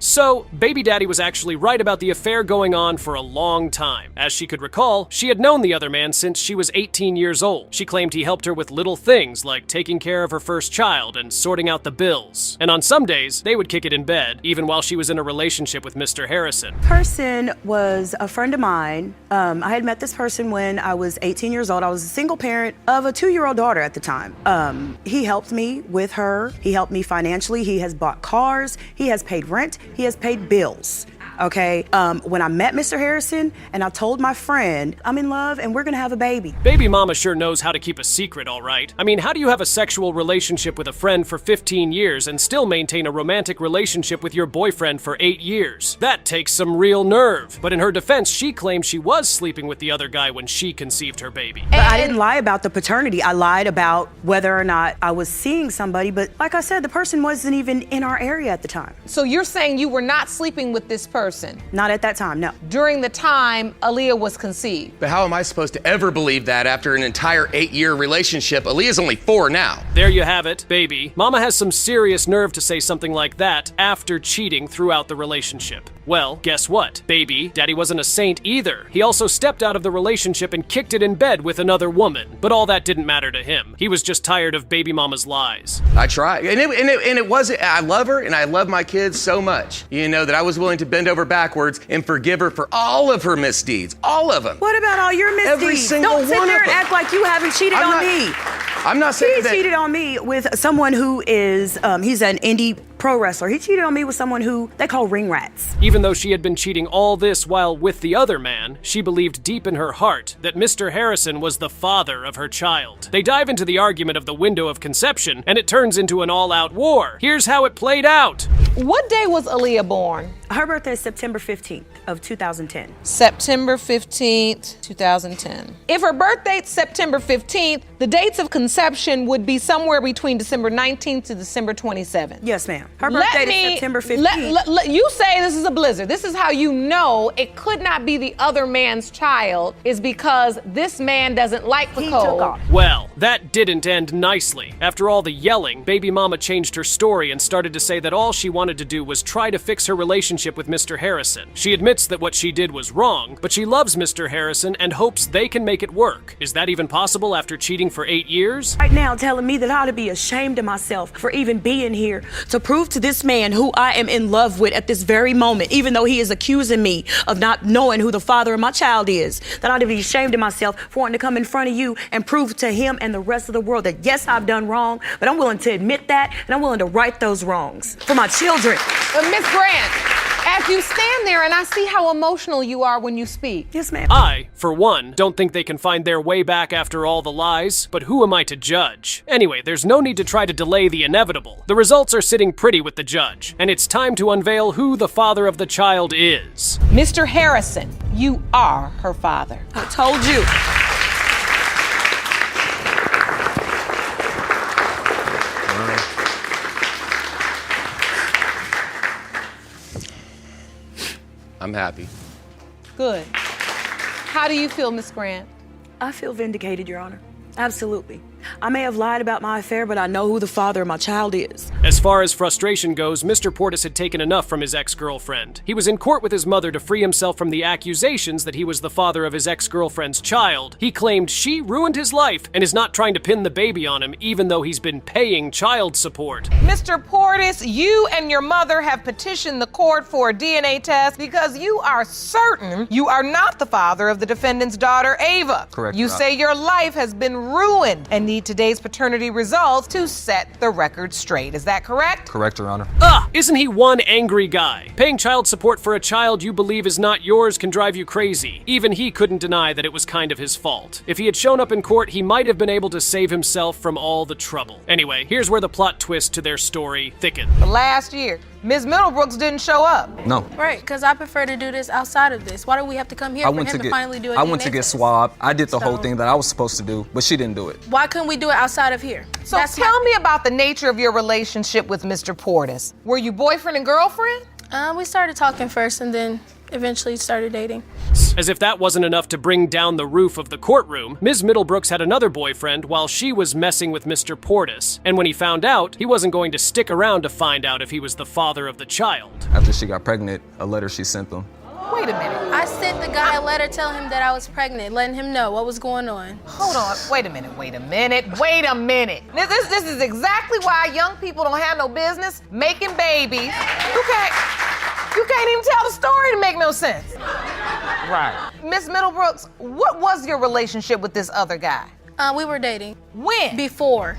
So, baby daddy was actually right about the affair going on for a long time. As she could recall, she had known the other man since she was 18 years old. She claimed he helped her with little things like taking care of her first child and sorting out the bills. And on some days, they would kick it in bed, even while she was in a relationship with Mr. Harrison. Person was a friend of mine. I had met this person when I was 18 years old. I was a single parent of a 2-year-old daughter at the time. He helped me with her. He helped me financially. He has bought cars. He has paid rent. He has paid bills. Okay, when I met Mr. Harrison and I told my friend, I'm in love and we're gonna have a baby. Baby mama sure knows how to keep a secret, all right. I mean, how do you have a sexual relationship with a friend for 15 years and still maintain a romantic relationship with your boyfriend for 8 years? That takes some real nerve. But in her defense, she claimed she was sleeping with the other guy when she conceived her baby. But I didn't lie about the paternity. I lied about whether or not I was seeing somebody, but like I said, the person wasn't even in our area at the time. So you're saying you were not sleeping with this person? Not at that time, no. During the time Aaliyah was conceived? But how am I supposed to ever believe that after an entire 8-year relationship? Aaliyah's only 4 now. There you have it, baby. Mama has some serious nerve to say something like that after cheating throughout the relationship. Well, guess what? Baby, daddy wasn't a saint either. He also stepped out of the relationship and kicked it in bed with another woman. But all that didn't matter to him. He was just tired of baby mama's lies. I tried. And it wasn't, I love her and I love my kids so much, you know, that I was willing to bend over backwards and forgive her for all of her misdeeds. All of them. What about all your misdeeds? Every single Don't sit one there of and them. act like you haven't cheated on me. I'm not saying that. He cheated on me with someone who is, he's an indie pro wrestler. He cheated on me with someone who they call ring rats. Even though she had been cheating all this while with the other man, she believed deep in her heart that Mr. Harrison was the father of her child. They dive into the argument of the window of conception, and it turns into an all-out war. Here's how it played out. What day was Aaliyah born? Her birthday is September 15th of 2010. September 15th, 2010. If her birthday's September 15th, the dates of conception would be somewhere between December 19th to December 27th. Yes, ma'am. Her birthday is September 15th. You say this is a blizzard. This is how you know it could not be the other man's child, is because this man doesn't like the cold. Well, that didn't end nicely. After all the yelling, baby mama changed her story and started to say that all she wanted to do was try to fix her relationship with Mr. Harrison. She admits that what she did was wrong, but she loves Mr. Harrison and hopes they can make it work. Is that even possible after cheating for 8 years? Right now telling me that I ought to be ashamed of myself for even being here to prove to this man who I am in love with at this very moment, even though he is accusing me of not knowing who the father of my child is, that I ought to be ashamed of myself for wanting to come in front of you and prove to him and the rest of the world that yes, I've done wrong, but I'm willing to admit that and I'm willing to right those wrongs for my children. Miss Grant, as you stand there and I see how emotional you are when you speak. Yes, ma'am. I, for one, don't think they can find their way back after all the lies, but who am I to judge? Anyway, there's no need to try to delay the inevitable. The results are sitting pretty with the judge, and it's time to unveil who the father of the child is. Mr. Harrison, you are her father. I told you. I'm happy. Good. How do you feel, Miss Grant? I feel vindicated, Your Honor. Absolutely. I may have lied about my affair, but I know who the father of my child is. As far as frustration goes, Mr. Portis had taken enough from his ex-girlfriend. He was in court with his mother to free himself from the accusations that he was the father of his ex-girlfriend's child. He claimed she ruined his life and is not trying to pin the baby on him, even though he's been paying child support. Mr. Portis, you and your mother have petitioned the court for a DNA test because you are certain you are not the father of the defendant's daughter, Ava. Correct. You say your life has been ruined and need today's paternity results to set the record straight. Is that correct? Correct, Your Honor. Isn't he one angry guy? Paying child support for a child you believe is not yours can drive you crazy. Even he couldn't deny that it was kind of his fault. If he had shown up in court, he might have been able to save himself from all the trouble. Anyway, here's where the plot twist to their story thickened. The last year, Ms. Middlebrooks didn't show up. No. Right, because I prefer to do this outside of this. Why do we have to come here for him to finally do it? I went to get swabbed. I did the whole thing that I was supposed to do, but she didn't do it. Why couldn't we do it outside of here? So tell me about the nature of your relationship with Mr. Portis. Were you boyfriend and girlfriend? We started talking first, and then eventually started dating. As if that wasn't enough to bring down the roof of the courtroom, Ms. Middlebrooks had another boyfriend while she was messing with Mr. Portis. And when he found out, he wasn't going to stick around to find out if he was the father of the child. After she got pregnant, a letter she sent them. Wait a minute. I sent the guy a letter telling him that I was pregnant, letting him know what was going on. Hold on. Wait a minute. This is exactly why young people don't have no business making babies. You can't even tell the story to make no sense. Right. Miss Middlebrooks, what was your relationship with this other guy? We were dating. When? Before.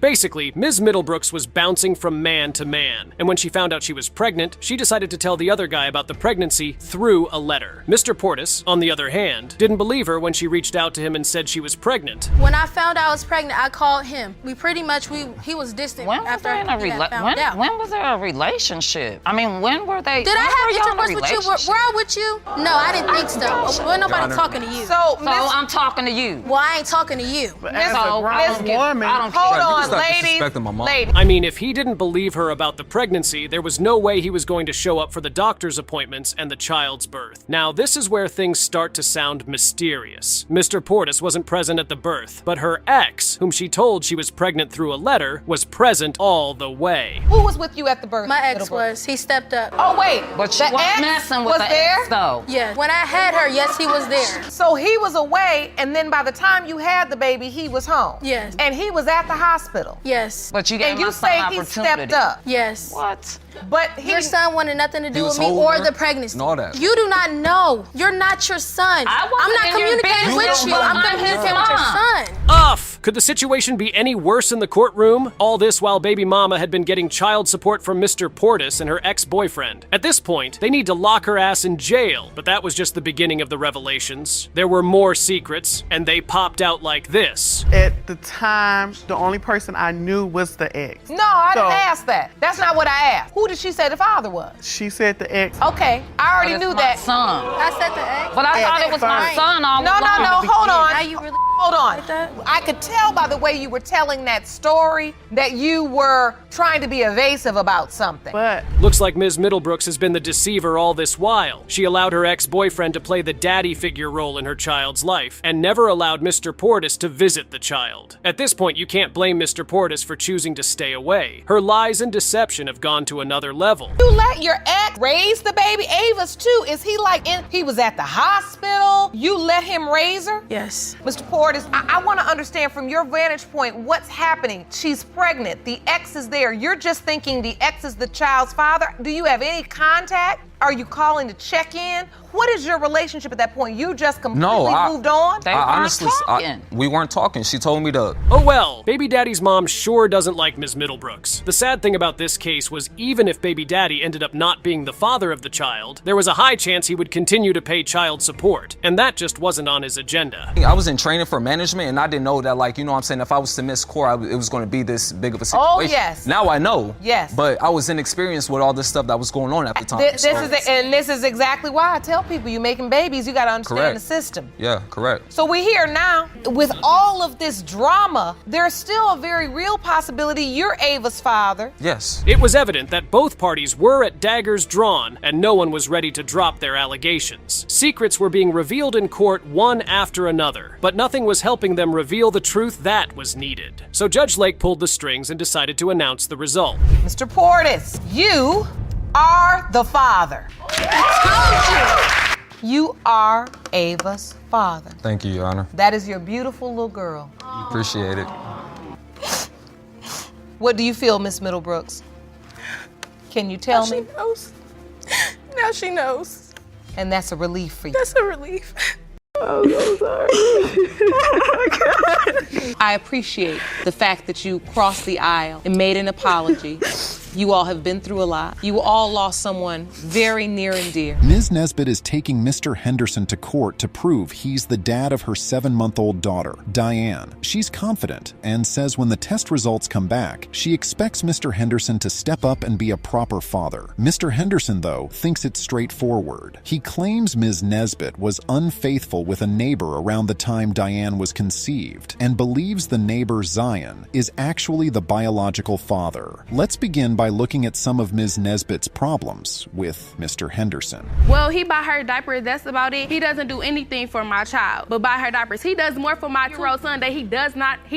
Basically, Ms. Middlebrooks was bouncing from man to man, and when she found out she was pregnant, she decided to tell the other guy about the pregnancy through a letter. Mr. Portis, on the other hand, didn't believe her when she reached out to him and said she was pregnant. When I found out I was pregnant, I called him. He was distant after I found out. When was there a relationship? I mean, when were they? Did I have intercourse with you? Were I with you? No, I didn't think so. Well, nobody talking to you. So I'm talking to you. Well, I ain't talking to you. Hold on, ladies. I mean, if he didn't believe her about the pregnancy, there was no way he was going to show up for the doctor's appointments and the child's birth. Now, this is where things start to sound mysterious. Mr. Portis wasn't present at the birth, but her ex, whom she told she was pregnant through a letter, was present all the way. Who was with you at the birth? My ex was. He stepped up. Oh, wait. But she wasn't messing with the ex, though. Yeah. When I had her, yes, he was there. So he was away, and then by the time you had the baby, he was home. Yes. And he was at the hospital. Yes. But you gave And you my son say he opportunity. stepped up. Yes. What? But your son wanted nothing to do was with me holding or her the pregnancy. and all that. You do not know. You're not your son. I'm not in your communicating with business, you. but I'm I'm communicating his with your mom. son. Off! Could the situation be any worse in the courtroom? All this while baby mama had been getting child support from Mr. Portis and her ex-boyfriend. At this point, they need to lock her ass in jail, but that was just the beginning of the revelations. There were more secrets, and they popped out like this. At the time, the only person I knew was the ex. No, I didn't ask that. That's not what I asked. Who did she say the father was? She said the ex. Okay, I already knew that. Son. I said the ex. But I thought it was my son all No, along. hold on. Now you really Hold on. like that? I could tell by the way you were telling that story that you were trying to be evasive about something. But Looks like Ms. Middlebrooks has been the deceiver all this while. She allowed her ex-boyfriend to play the daddy figure role in her child's life and never allowed Mr. Portis to visit the child. At this point, you can't blame Mr. Portis for choosing to stay away. Her lies and deception have gone to another level. You let your ex raise the baby? Ava's too. Is he he was at the hospital? You let him raise her? Yes. Mr. Portis, I want to understand from your vantage point what's happening. She's pregnant. The ex is there. You're just thinking the ex is the child's father. Do you have any contact? Are you calling to check in? What is your relationship at that point? You just completely moved on? Honestly, we weren't talking. She told me to. Oh well, baby daddy's mom sure doesn't like Ms. Middlebrooks. The sad thing about this case was even if baby daddy ended up not being the father of the child, there was a high chance he would continue to pay child support, and that just wasn't on his agenda. I was in training for management, and I didn't know that, like, you know what I'm saying, if I was to miss court, it was going to be this big of a situation. Oh, yes. Now I know. Yes. But I was inexperienced with all this stuff that was going on at the time. This is exactly why I tell people you making babies, you got to understand the system. Yeah, correct. So we're here now. With all of this drama, there's still a very real possibility you're Ava's father. Yes. It was evident that both parties were at daggers drawn, and no one was ready to drop their allegations. Secrets were being revealed in court one after another, but nothing was helping them reveal the truth that was needed. So Judge Lake pulled the strings and decided to announce the result. Mr. Portis, you are the father. I told you. You are Ava's father. Thank you, Your Honor. That is your beautiful little girl. Appreciate it. What do you feel, Miss Middlebrooks? Can you tell me? She knows. Now she knows. And that's a relief for you. That's a relief. I'm so sorry. I appreciate the fact that you crossed the aisle and made an apology. You all have been through a lot. You all lost someone very near and dear. Ms. Nesbitt is taking Mr. Henderson to court to prove he's the dad of her 7-month-old daughter, Diane. She's confident and says when the test results come back, she expects Mr. Henderson to step up and be a proper father. Mr. Henderson, though, thinks it's straightforward. He claims Ms. Nesbitt was unfaithful with a neighbor around the time Diane was conceived and believes the neighbor, Zion, is actually the biological father. Let's begin by by looking at some of Ms. Nesbitt's problems with Mr. Henderson. Well, he buy her diapers, that's about it. He doesn't do anything for my child, but buy her diapers. He does more for my 2-year-old son that he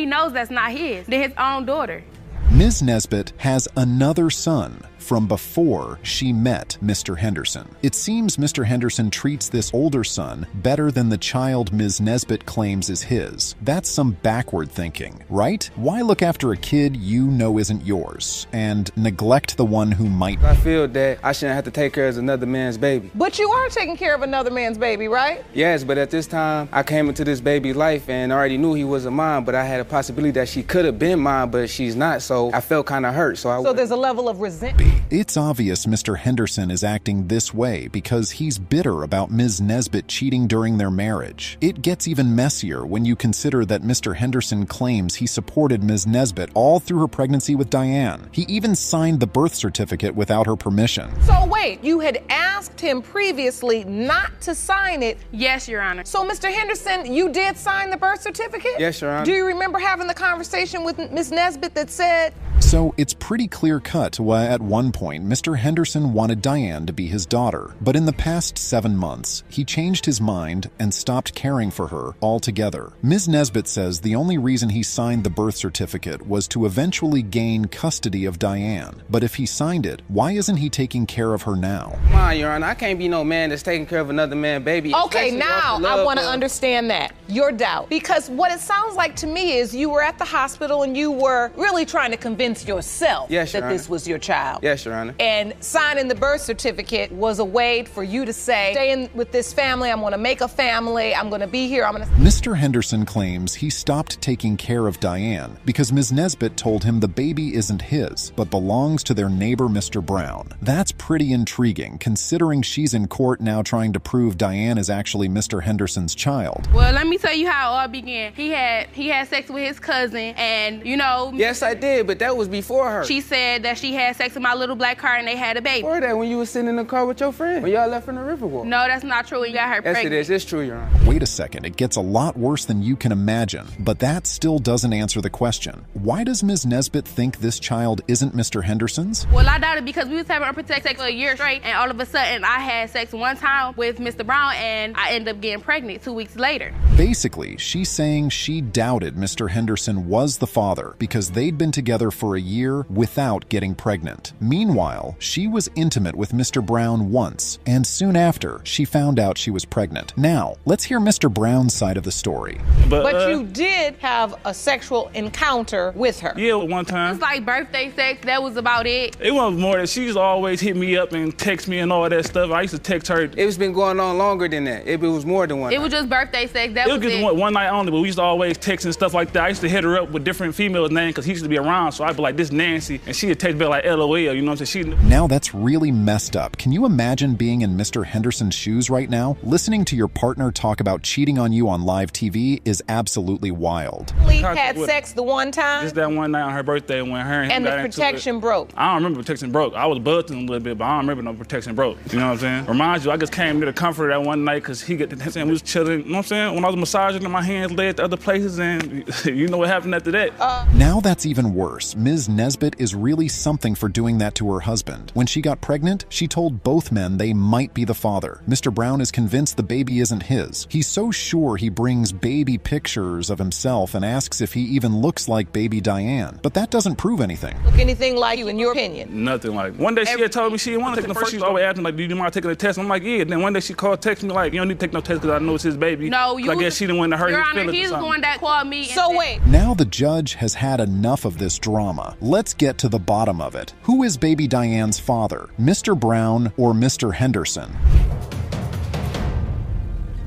knows that's not his, than his own daughter. Ms. Nesbitt has another son from before she met Mr. Henderson. It seems Mr. Henderson treats this older son better than the child Ms. Nesbitt claims is his. That's some backward thinking, right? Why look after a kid you know isn't yours and neglect the one who might? I feel that I shouldn't have to take care of another man's baby. But you are taking care of another man's baby, right? Yes, but at this time, I came into this baby's life and already knew he wasn't mine, but I had a possibility that she could have been mine, but she's not, so I felt kind of hurt. So there's a level of resentment. It's obvious Mr. Henderson is acting this way because he's bitter about Ms. Nesbitt cheating during their marriage. It gets even messier when you consider that Mr. Henderson claims he supported Ms. Nesbitt all through her pregnancy with Diane. He even signed the birth certificate without her permission. So wait, you had asked him previously not to sign it? Yes, Your Honor. So Mr. Henderson, you did sign the birth certificate? Yes, Your Honor. Do you remember having the conversation with Ms. Nesbitt that said? So it's pretty clear-cut why at one point Mr. Henderson wanted Diane to be his daughter, but in the past 7 months, he changed his mind and stopped caring for her altogether. Ms. Nesbitt says the only reason he signed the birth certificate was to eventually gain custody of Diane. But if he signed it, why isn't he taking care of her now? Come on, Your Honor, I can't be no man that's taking care of another man's baby. Okay, now I want to understand that, your doubt. Because what it sounds like to me is you were at the hospital and you were really trying to convince yourself that this was your child. Yes, Your Honor. And signing the birth certificate was a way for you to say, stay in with this family, I'm going to make a family, I'm going to be here, Mr. Henderson claims he stopped taking care of Diane because Ms. Nesbitt told him the baby isn't his, but belongs to their neighbor, Mr. Brown. That's pretty intriguing, considering she's in court now trying to prove Diane is actually Mr. Henderson's child. Well, let me tell you how it all began. He had sex with his cousin, and Yes, I did, but that was before her. She said that she had sex with my little black car and they had a baby. Before that, when you were sitting in the car with your friend, when y'all left from the Riverwalk. No, that's not true. You got her pregnant. Yes, it is. It's true, Your Honor. Wait a second, it gets a lot worse than you can imagine, but that still doesn't answer the question. Why does Ms. Nesbitt think this child isn't Mr. Henderson's? Well, I doubt it because we was having unprotected sex for a year straight, and all of a sudden I had sex one time with Mr. Brown and I ended up getting pregnant 2 weeks later. Basically, she's saying she doubted Mr. Henderson was the father because they'd been together for a year without getting pregnant. Meanwhile, she was intimate with Mr. Brown once, and soon after, she found out she was pregnant. Now, let's hear Mr. Brown's side of the story. But you did have a sexual encounter with her. Yeah, one time. It was like birthday sex, that was about it. It wasn't more that she used to always hit me up and text me and all that stuff. I used to text her. It's been going on longer than that. It was more than one It was just birthday sex, that was it. One night only, but we used to always text and stuff like that. I used to hit her up with different female names because he used to be around, so I'd be like, this Nancy, and she'd text back like LOL, you know what I'm saying? Now that's really messed up. Can you imagine being in Mr. Henderson's shoes right now? Listening to your partner talk about cheating on you on live TV is absolutely wild. We had sex the one time? Just that one night on her birthday when her and him got the protection broke? I don't remember protection broke. I was buzzing a little bit, but I don't remember no protection broke. You know what I'm saying? Reminds you, I just came to the comfort that one night because we was chilling, you know what I'm saying? When I was massaging and my hands led to other places and you know what happened after that. Now that's even worse. Ms. Nesbitt is really something for doing that to her husband. When she got pregnant, she told both men they might be the father. Mr. Brown is convinced the baby isn't his. He's so sure he brings baby pictures of himself and asks if he even looks like baby Diane. But that doesn't prove anything. Look anything like you, in your opinion? Nothing like. One day she had told me she didn't want to take the first. She was always asking like, do you mind taking the test? I'm like, yeah. Then one day she called, text me like, you don't need to take no test because I know it's his baby. No, you. I guess she didn't want to hurt Your his Honor, feelings. he's the one that called me. So wait. Now the judge has had enough of this drama. Let's get to the bottom of it. Who is baby Diane's father? Mr. Brown or Mr. Henderson?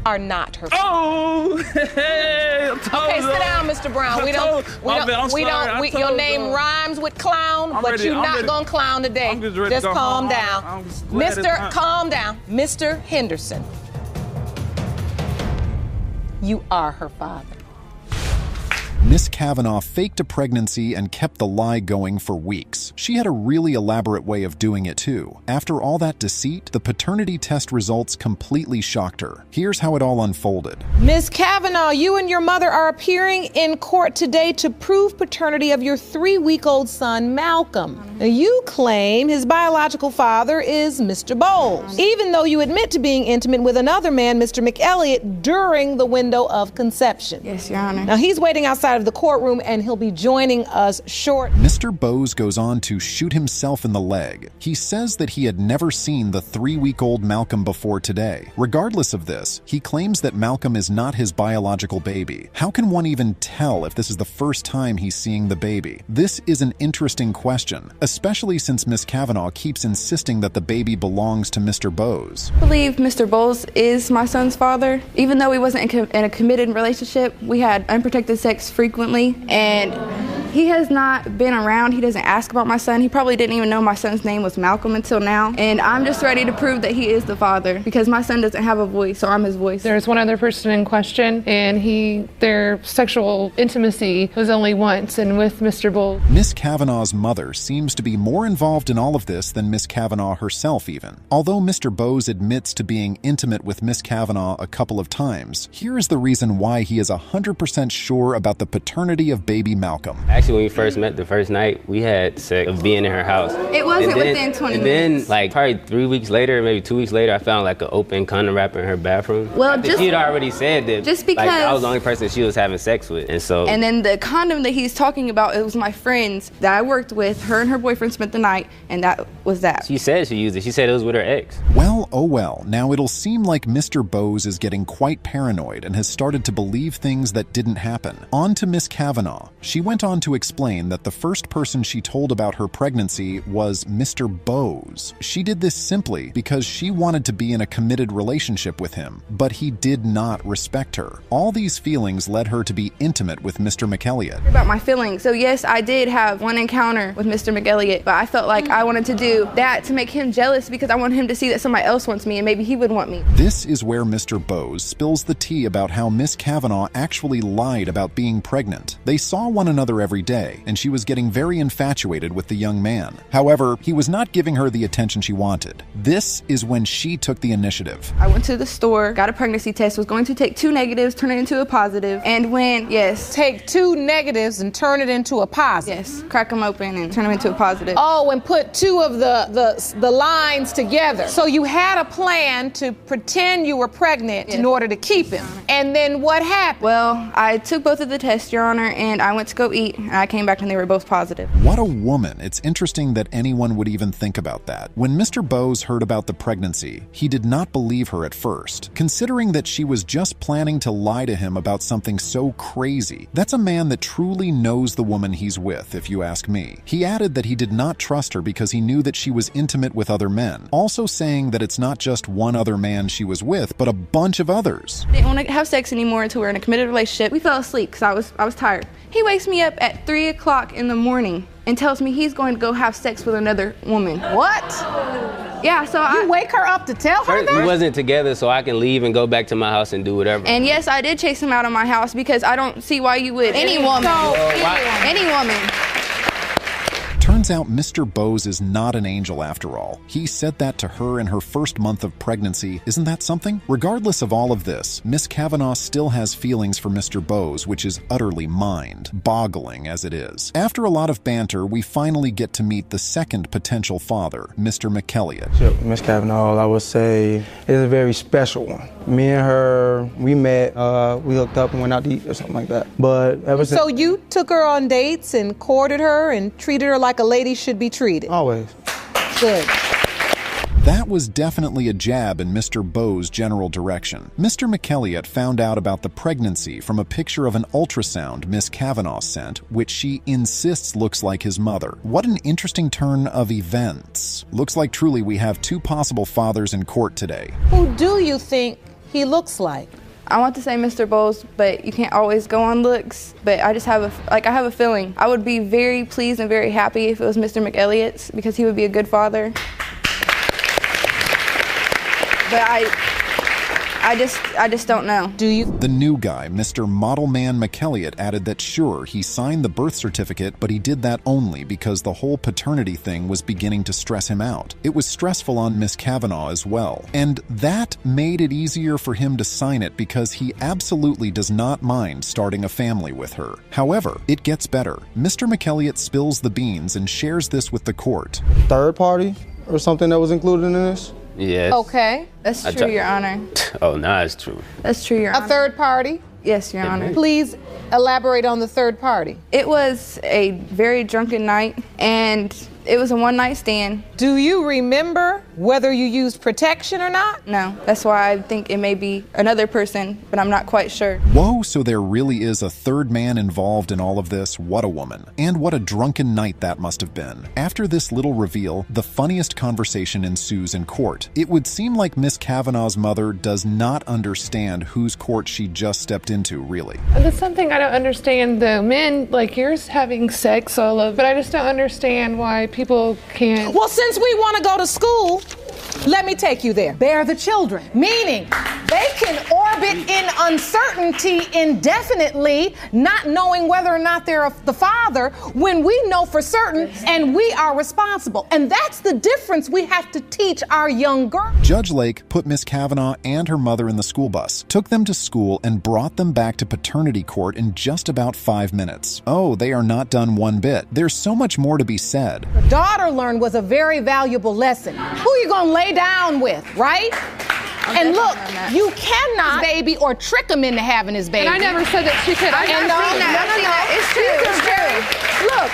Are not her. Oh, hey, okay, sit down, Mr. Brown. Your name rhymes with clown, but you're not gonna clown today. Just calm down. Calm down. Mr. Henderson, you are her father. Miss Kavanaugh faked a pregnancy and kept the lie going for weeks. She had a really elaborate way of doing it too. After all that deceit, the paternity test results completely shocked her. Here's how it all unfolded. Miss Kavanaugh, you and your mother are appearing in court today to prove paternity of your 3-week-old son, Malcolm. Now, you claim his biological father is Mr. Bowles, even though you admit to being intimate with another man, Mr. McElliott, during the window of conception. Yes, Your Honor. Now, he's waiting outside of the courtroom, and he'll be joining us shortly. Mr. Bowes goes on to shoot himself in the leg. He says that he had never seen the 3-week-old Malcolm before today. Regardless of this, he claims that Malcolm is not his biological baby. How can one even tell if this is the first time he's seeing the baby? This is an interesting question, especially since Miss Kavanaugh keeps insisting that the baby belongs to Mr. Bowes. I believe Mr. Bowles is my son's father. Even though we wasn't in a committed relationship, we had unprotected sex frequently, and he has not been around. He doesn't ask about my son. He probably didn't even know my son's name was Malcolm until now. And I'm just ready to prove that he is the father because my son doesn't have a voice, so I'm his voice. There's one other person in question, and their sexual intimacy was only once, and with Mr. Bowles. Miss Kavanaugh's mother seems to be more involved in all of this than Miss Kavanaugh herself even. Although Mr. Bowes admits to being intimate with Miss Kavanaugh a couple of times, here is the reason why he is 100% sure about the paternity of baby Malcolm. Actually, when we first met the first night, we had sex of being in her house. It wasn't within 20 minutes. And then, like, probably 3 weeks later, maybe 2 weeks later, I found, like, an open condom wrapper in her bathroom. Well, she had already said that, just because, like, I was the only person she was having sex with, and so. And then the condom that he's talking about, it was my friend's that I worked with. Her and her boyfriend spent the night, and that was that. She said she used it. She said it was with her ex. Well, oh well. Now it'll seem like Mr. Bowes is getting quite paranoid and has started to believe things that didn't happen. On to Miss Kavanaugh. She went on to explain that the first person she told about her pregnancy was Mr. Bowes. She did this simply because she wanted to be in a committed relationship with him, but he did not respect her. All these feelings led her to be intimate with Mr. McElliott. About my feelings. So yes, I did have one encounter with Mr. McElliott, but I felt like I wanted to do that to make him jealous because I want him to see that somebody else wants me and maybe he would want me. This is where Mr. Bowes spills the tea about how Miss Kavanaugh actually lied about being pregnant. They saw one another every day, and she was getting very infatuated with the young man. However, he was not giving her the attention she wanted. This is when she took the initiative. I went to the store, got a pregnancy test, was going to take 2 negatives, turn it into a positive, and when, yes. Take 2 negatives and turn it into a positive? Yes, crack them open and turn them into a positive. Oh, and put 2 of the lines together. So you had a plan to pretend you were pregnant in order to keep him. And then what happened? Well, I took both of the tests, Your Honor, and I went to go eat, and I came back and they were both positive. What a woman. It's interesting that anyone would even think about that. When Mr. Bowes heard about the pregnancy, he did not believe her at first, considering that she was just planning to lie to him about something so crazy. That's a man that truly knows the woman he's with, if you ask me. He added that he did not trust her because he knew that she was intimate with other men, also saying that it's not just one other man she was with, but a bunch of others. I didn't want to have sex anymore until we were in a committed relationship. We fell asleep because I was tired. He wakes me up at 3 o'clock in the morning and tells me he's going to go have sex with another woman. What? Yeah, so you wake her up to tell her that? We wasn't together, so I can leave and go back to my house and do whatever. And yes, I did chase him out of my house because I don't see why you would. Any woman. Any woman. Turns out Mr. Bowes is not an angel after all. He said that to her in her first month of pregnancy. Isn't that something? Regardless of all of this, Miss Kavanaugh still has feelings for Mr. Bowes, which is utterly mind-boggling as it is. After a lot of banter, we finally get to meet the second potential father, Mr. McElliott. So, Miss Kavanaugh, I would say, is a very special one. Me and her, we met, we hooked up and went out to eat or something like that. But ever since... So you took her on dates and courted her and treated her like a lady should be treated? Always. Good. That was definitely a jab in Mr. Bowes' general direction. Mr. McElliott found out about the pregnancy from a picture of an ultrasound Miss Kavanaugh sent, which she insists looks like his mother. What an interesting turn of events. Looks like truly we have 2 possible fathers in court today. Who do you think he looks like? I want to say Mr. Bowles, but you can't always go on looks. But I just have I have a feeling. I would be very pleased and very happy if it was Mr. McElliott's because he would be a good father. But I I just don't know. Do you? The new guy, Mr. Model Man McElliott, added that sure, he signed the birth certificate, but he did that only because the whole paternity thing was beginning to stress him out. It was stressful on Miss Kavanaugh as well. And that made it easier for him to sign it because he absolutely does not mind starting a family with her. However, it gets better. Mr. McElliott spills the beans and shares this with the court. Third party or something that was included in this? Yes. Okay. That's true, Your Honor. Oh, no, it's true. That's true, Your Honor. A third party? Yes, Your Honor. Please elaborate on the third party. It was a very drunken night, and it was a one-night stand. Do you remember whether you used protection or not? No. That's why I think it may be another person, but I'm not quite sure. Whoa, so there really is a third man involved in all of this. What a woman. And what a drunken night that must have been. After this little reveal, the funniest conversation ensues in court. It would seem like Miss Kavanaugh's mother does not understand whose court she just stepped into, really. That's something I don't understand, though. Men like yours having sex all of, but I just don't understand why people can't. Well, since we want to go to school, let me take you there. Bear the children, meaning they can orbit in uncertainty indefinitely, not knowing whether or not they're the father, when we know for certain and we are responsible. And that's the difference we have to teach our young girls. Judge Lake put Miss Kavanaugh and her mother in the school bus, took them to school, and brought them back to paternity court in just about 5 minutes. Oh, they are not done one bit. There's so much more to be said. Her daughter learned was a very valuable lesson. Who you gonna lay down with, right? And look, you cannot baby or trick him into having his baby. And I never said that she could. No. It's true. Look,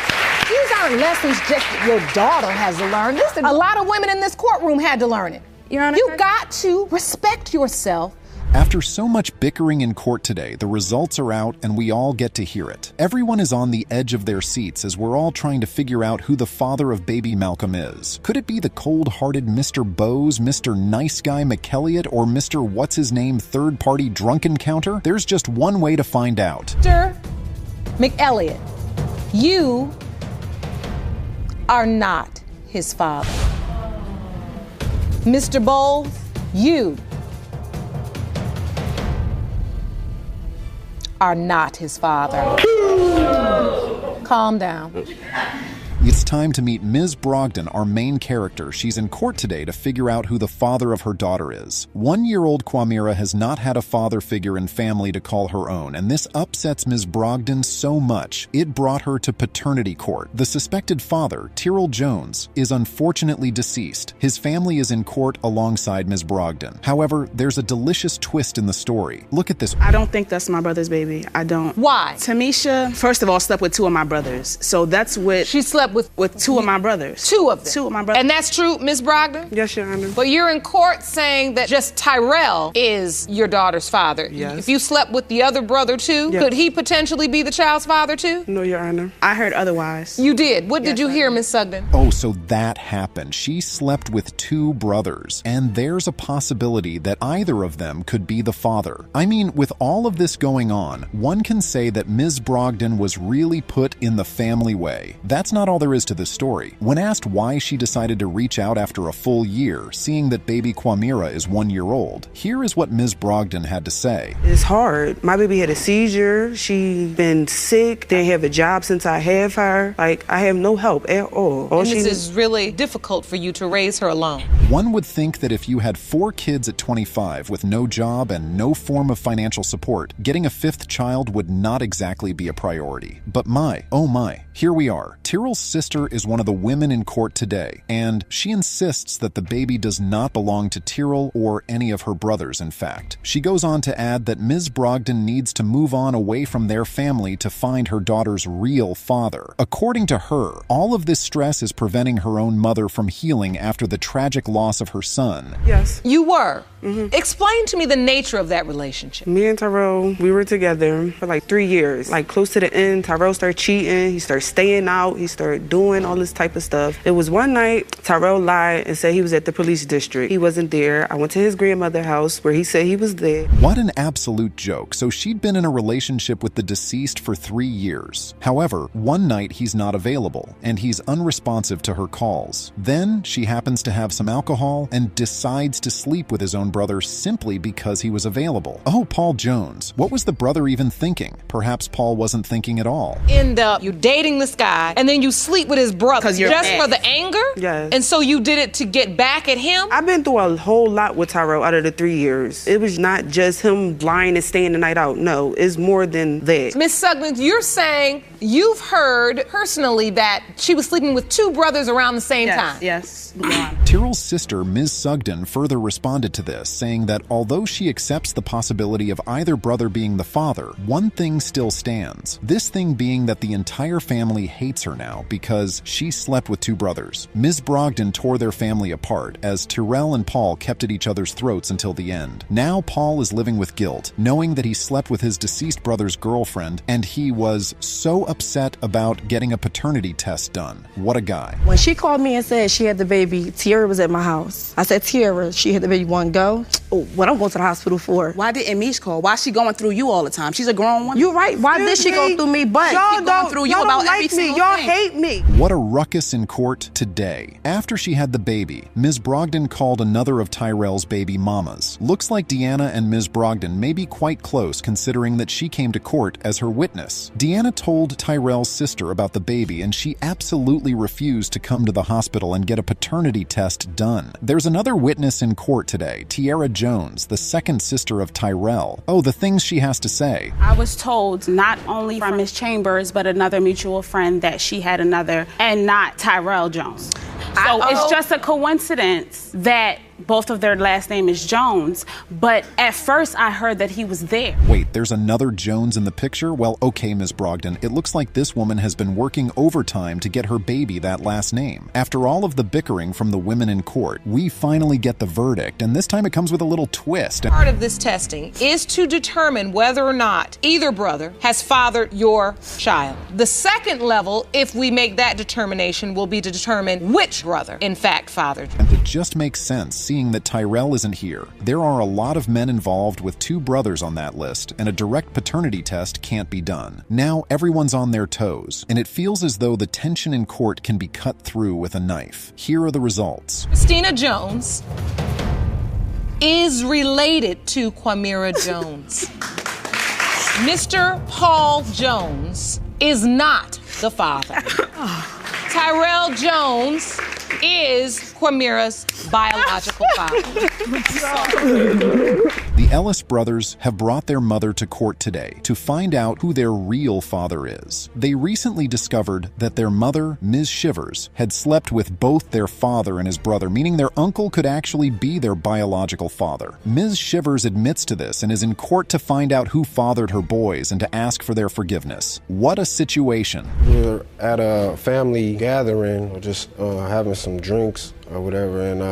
these aren't lessons just your daughter has to learn. Listen, a lot of women in this courtroom had to learn it. Your Honor, you got to respect yourself. After so much bickering in court today, the results are out and we all get to hear it. Everyone is on the edge of their seats as we're all trying to figure out who the father of baby Malcolm is. Could it be the cold-hearted Mr. Bose, Mr. Nice Guy McElliott, or Mr. What's-His-Name third-party drunk encounter? There's just one way to find out. Mr. McElliott, you are not his father. Mr. Bowles, you are not his father. Calm down. It's time to meet Ms. Brogdon, our main character. She's in court today to figure out who the father of her daughter is. 1-year-old Quamira has not had a father figure in family to call her own, and this upsets Ms. Brogdon so much, it brought her to paternity court. The suspected father, Tyrrell Jones, is unfortunately deceased. His family is in court alongside Ms. Brogdon. However, there's a delicious twist in the story. Look at this. I don't think that's my brother's baby. I don't. Why? Tamisha, first of all, slept with 2 of my brothers. So that's what... She slept with 2 of my brothers. 2 of them? 2 of my brothers. And that's true, Ms. Brogdon? Yes, Your Honor. But you're in court saying that just Tyrell is your daughter's father. Yes. If you slept with the other brother too, yes. Could he potentially be the child's father too? No, Your Honor. I heard otherwise. You did? What did you hear, Ms. Sugden? Oh, so that happened. She slept with 2 brothers, and there's a possibility that either of them could be the father. I mean, with all of this going on, one can say that Ms. Brogdon was really put in the family way. That's not all there is to the story. When asked why she decided to reach out after a full year, seeing that baby Quamira is 1 year old, here is what Ms. Brogdon had to say. It's hard. My baby had a seizure. She been sick. Didn't have a job since I have her. Like, I have no help at all. And this is really difficult for you to raise her alone. One would think that if you had 4 kids at 25 with no job and no form of financial support, getting a 5th child would not exactly be a priority. But my, oh my, here we are. Tyrrell's sister is one of the women in court today, and she insists that the baby does not belong to Tyrrell or any of her brothers, in fact. She goes on to add that Ms. Brogdon needs to move on away from their family to find her daughter's real father. According to her, all of this stress is preventing her own mother from healing after the tragic loss of her son. Yes. You were? Mm-hmm. Explain to me the nature of that relationship. Me and Tyrrell, we were together for like 3 years. Like close to the end, Tyrrell started cheating. He started staying out. He started doing all this type of stuff. It was one night, Tyrell lied and said he was at the police district. He wasn't there. I went to his grandmother's house where he said he was there. What an absolute joke. So she'd been in a relationship with the deceased for 3 years. However, one night he's not available and he's unresponsive to her calls. Then she happens to have some alcohol and decides to sleep with his own brother simply because he was available. Oh, Paul Jones. What was the brother even thinking? Perhaps Paul wasn't thinking at all. End up, you dating this guy, and then you sleep with his brother just for the anger? Yes. And so you did it to get back at him? I've been through a whole lot with Tyrell out of the 3 years. It was not just him lying and staying the night out. No, it's more than that. Miss Sugden, you're saying you've heard personally that she was sleeping with 2 brothers around the same time? Yes. Tyrell's sister, Ms. Sugden, further responded to this, saying that although she accepts the possibility of either brother being the father, one thing still stands. This thing being that the entire family hates her now because she slept with 2 brothers. Ms. Brogdon tore their family apart as Tyrell and Paul kept at each other's throats until the end. Now Paul is living with guilt, knowing that he slept with his deceased brother's girlfriend, and he was so upset about getting a paternity test done. What a guy. When she called me and said she had the baby, Tiara was at my house. I said, Tiara, she had the baby, want to go? Oh, what I'm going to the hospital for? Why didn't Mish call? Why is she going through you all the time? She's a grown woman. You're right. Why did she go through me? But y'all going through you about every single Y'all thing. hate me. What a ruckus in court today. After she had the baby, Ms. Brogdon called another of Tyrell's baby mamas. Looks like Deanna and Ms. Brogdon may be quite close considering that she came to court as her witness. Deanna told Tyrell's sister about the baby and she absolutely refused to come to the hospital and get a paternity test done. There's another witness in court today, Tiara Jones, the second sister of Tyrell. Oh, the things she has to say. I was told not only from Ms. Chambers, but another mutual friend that she had another, and not Tyrell Jones. So it's just a coincidence that both of their last name is Jones, but at first I heard that he was there. Wait, there's another Jones in the picture? Well, okay, Ms. Brogdon, it looks like this woman has been working overtime to get her baby that last name. After all of the bickering from the women in court, we finally get the verdict, and this time it comes with a little twist. Part of this testing is to determine whether or not either brother has fathered your child. The second level, if we make that determination, will be to determine which brother, in fact, fathered. And it just makes sense, seeing that Tyrell isn't here. There are a lot of men involved with 2 brothers on that list, and a direct paternity test can't be done. Now everyone's on their toes, and it feels as though the tension in court can be cut through with a knife. Here are the results. Christina Jones is related to Quamira Jones. Mr. Paul Jones is not the father. Tyrell Jones is Quamira's biological father. The Ellis brothers have brought their mother to court today to find out who their real father is. They recently discovered that their mother, Ms. Shivers, had slept with both their father and his brother, meaning their uncle could actually be their biological father. Ms. Shivers admits to this and is in court to find out who fathered her boys and to ask for their forgiveness. What a situation. We were at a family gathering, or just having some drinks or whatever, and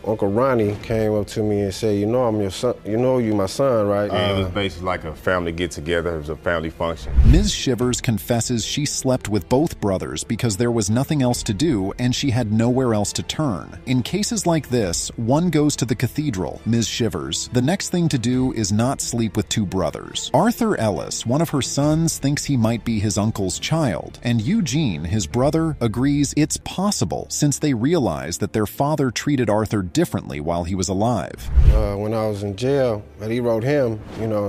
Uncle Ronnie came up to me and said, "You know I'm your son. You know you my son, right?" It was basically like a family get-together. It was a family function. Ms. Shivers confesses she slept with both brothers because there was nothing else to do and she had nowhere else to turn. In cases like this, one goes to the cathedral, Ms. Shivers. The next thing to do is not sleep with 2 brothers. Arthur Ellis, one of her sons, thinks he might be his uncle's child, and Eugene, his brother, agrees it's possible since they realize that their father treated Arthur differently while he was alive. When I was in jail, but he wrote him,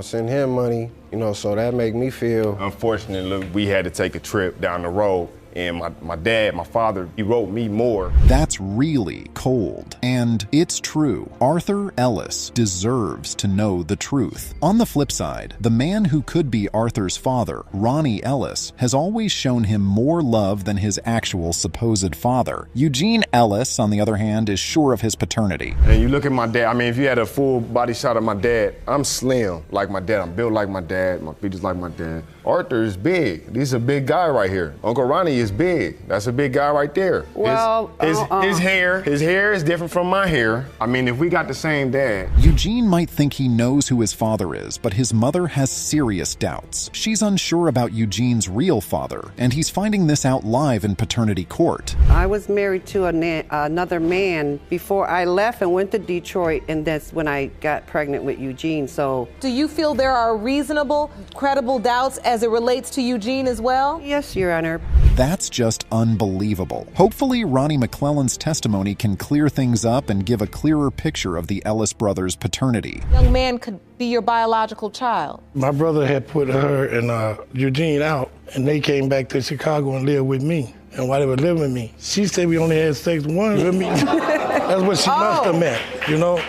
send him money, so that made me feel. Unfortunately, we had to take a trip down the road, and my dad, my father, he wrote me more. That's really cold. And it's true. Arthur Ellis deserves to know the truth. On the flip side, the man who could be Arthur's father, Ronnie Ellis, has always shown him more love than his actual supposed father. Eugene Ellis, on the other hand, is sure of his paternity. And you look at my dad, if you had a full body shot of my dad, I'm slim like my dad. I'm built like my dad. My features like my dad. Arthur is big. He's a big guy right here. Uncle Ronnie is big. That's a big guy right there. Well, his hair is different from my hair. I mean, if we got the same dad. Eugene might think he knows who his father is, but his mother has serious doubts. She's unsure about Eugene's real father, and he's finding this out live in paternity court. I was married to another man before I left and went to Detroit, and that's when I got pregnant with Eugene, so. Do you feel there are reasonable, credible doubts as it relates to Eugene as well? Yes, Your Honor. That's just unbelievable. Hopefully, Ronnie McClellan's testimony can clear things up and give a clearer picture of the Ellis brothers' paternity. Young man could be your biological child. My brother had put her and Eugene out, and they came back to Chicago and lived with me. And while they were living with me, she said we only had sex once with me. That's what she must have meant, you know?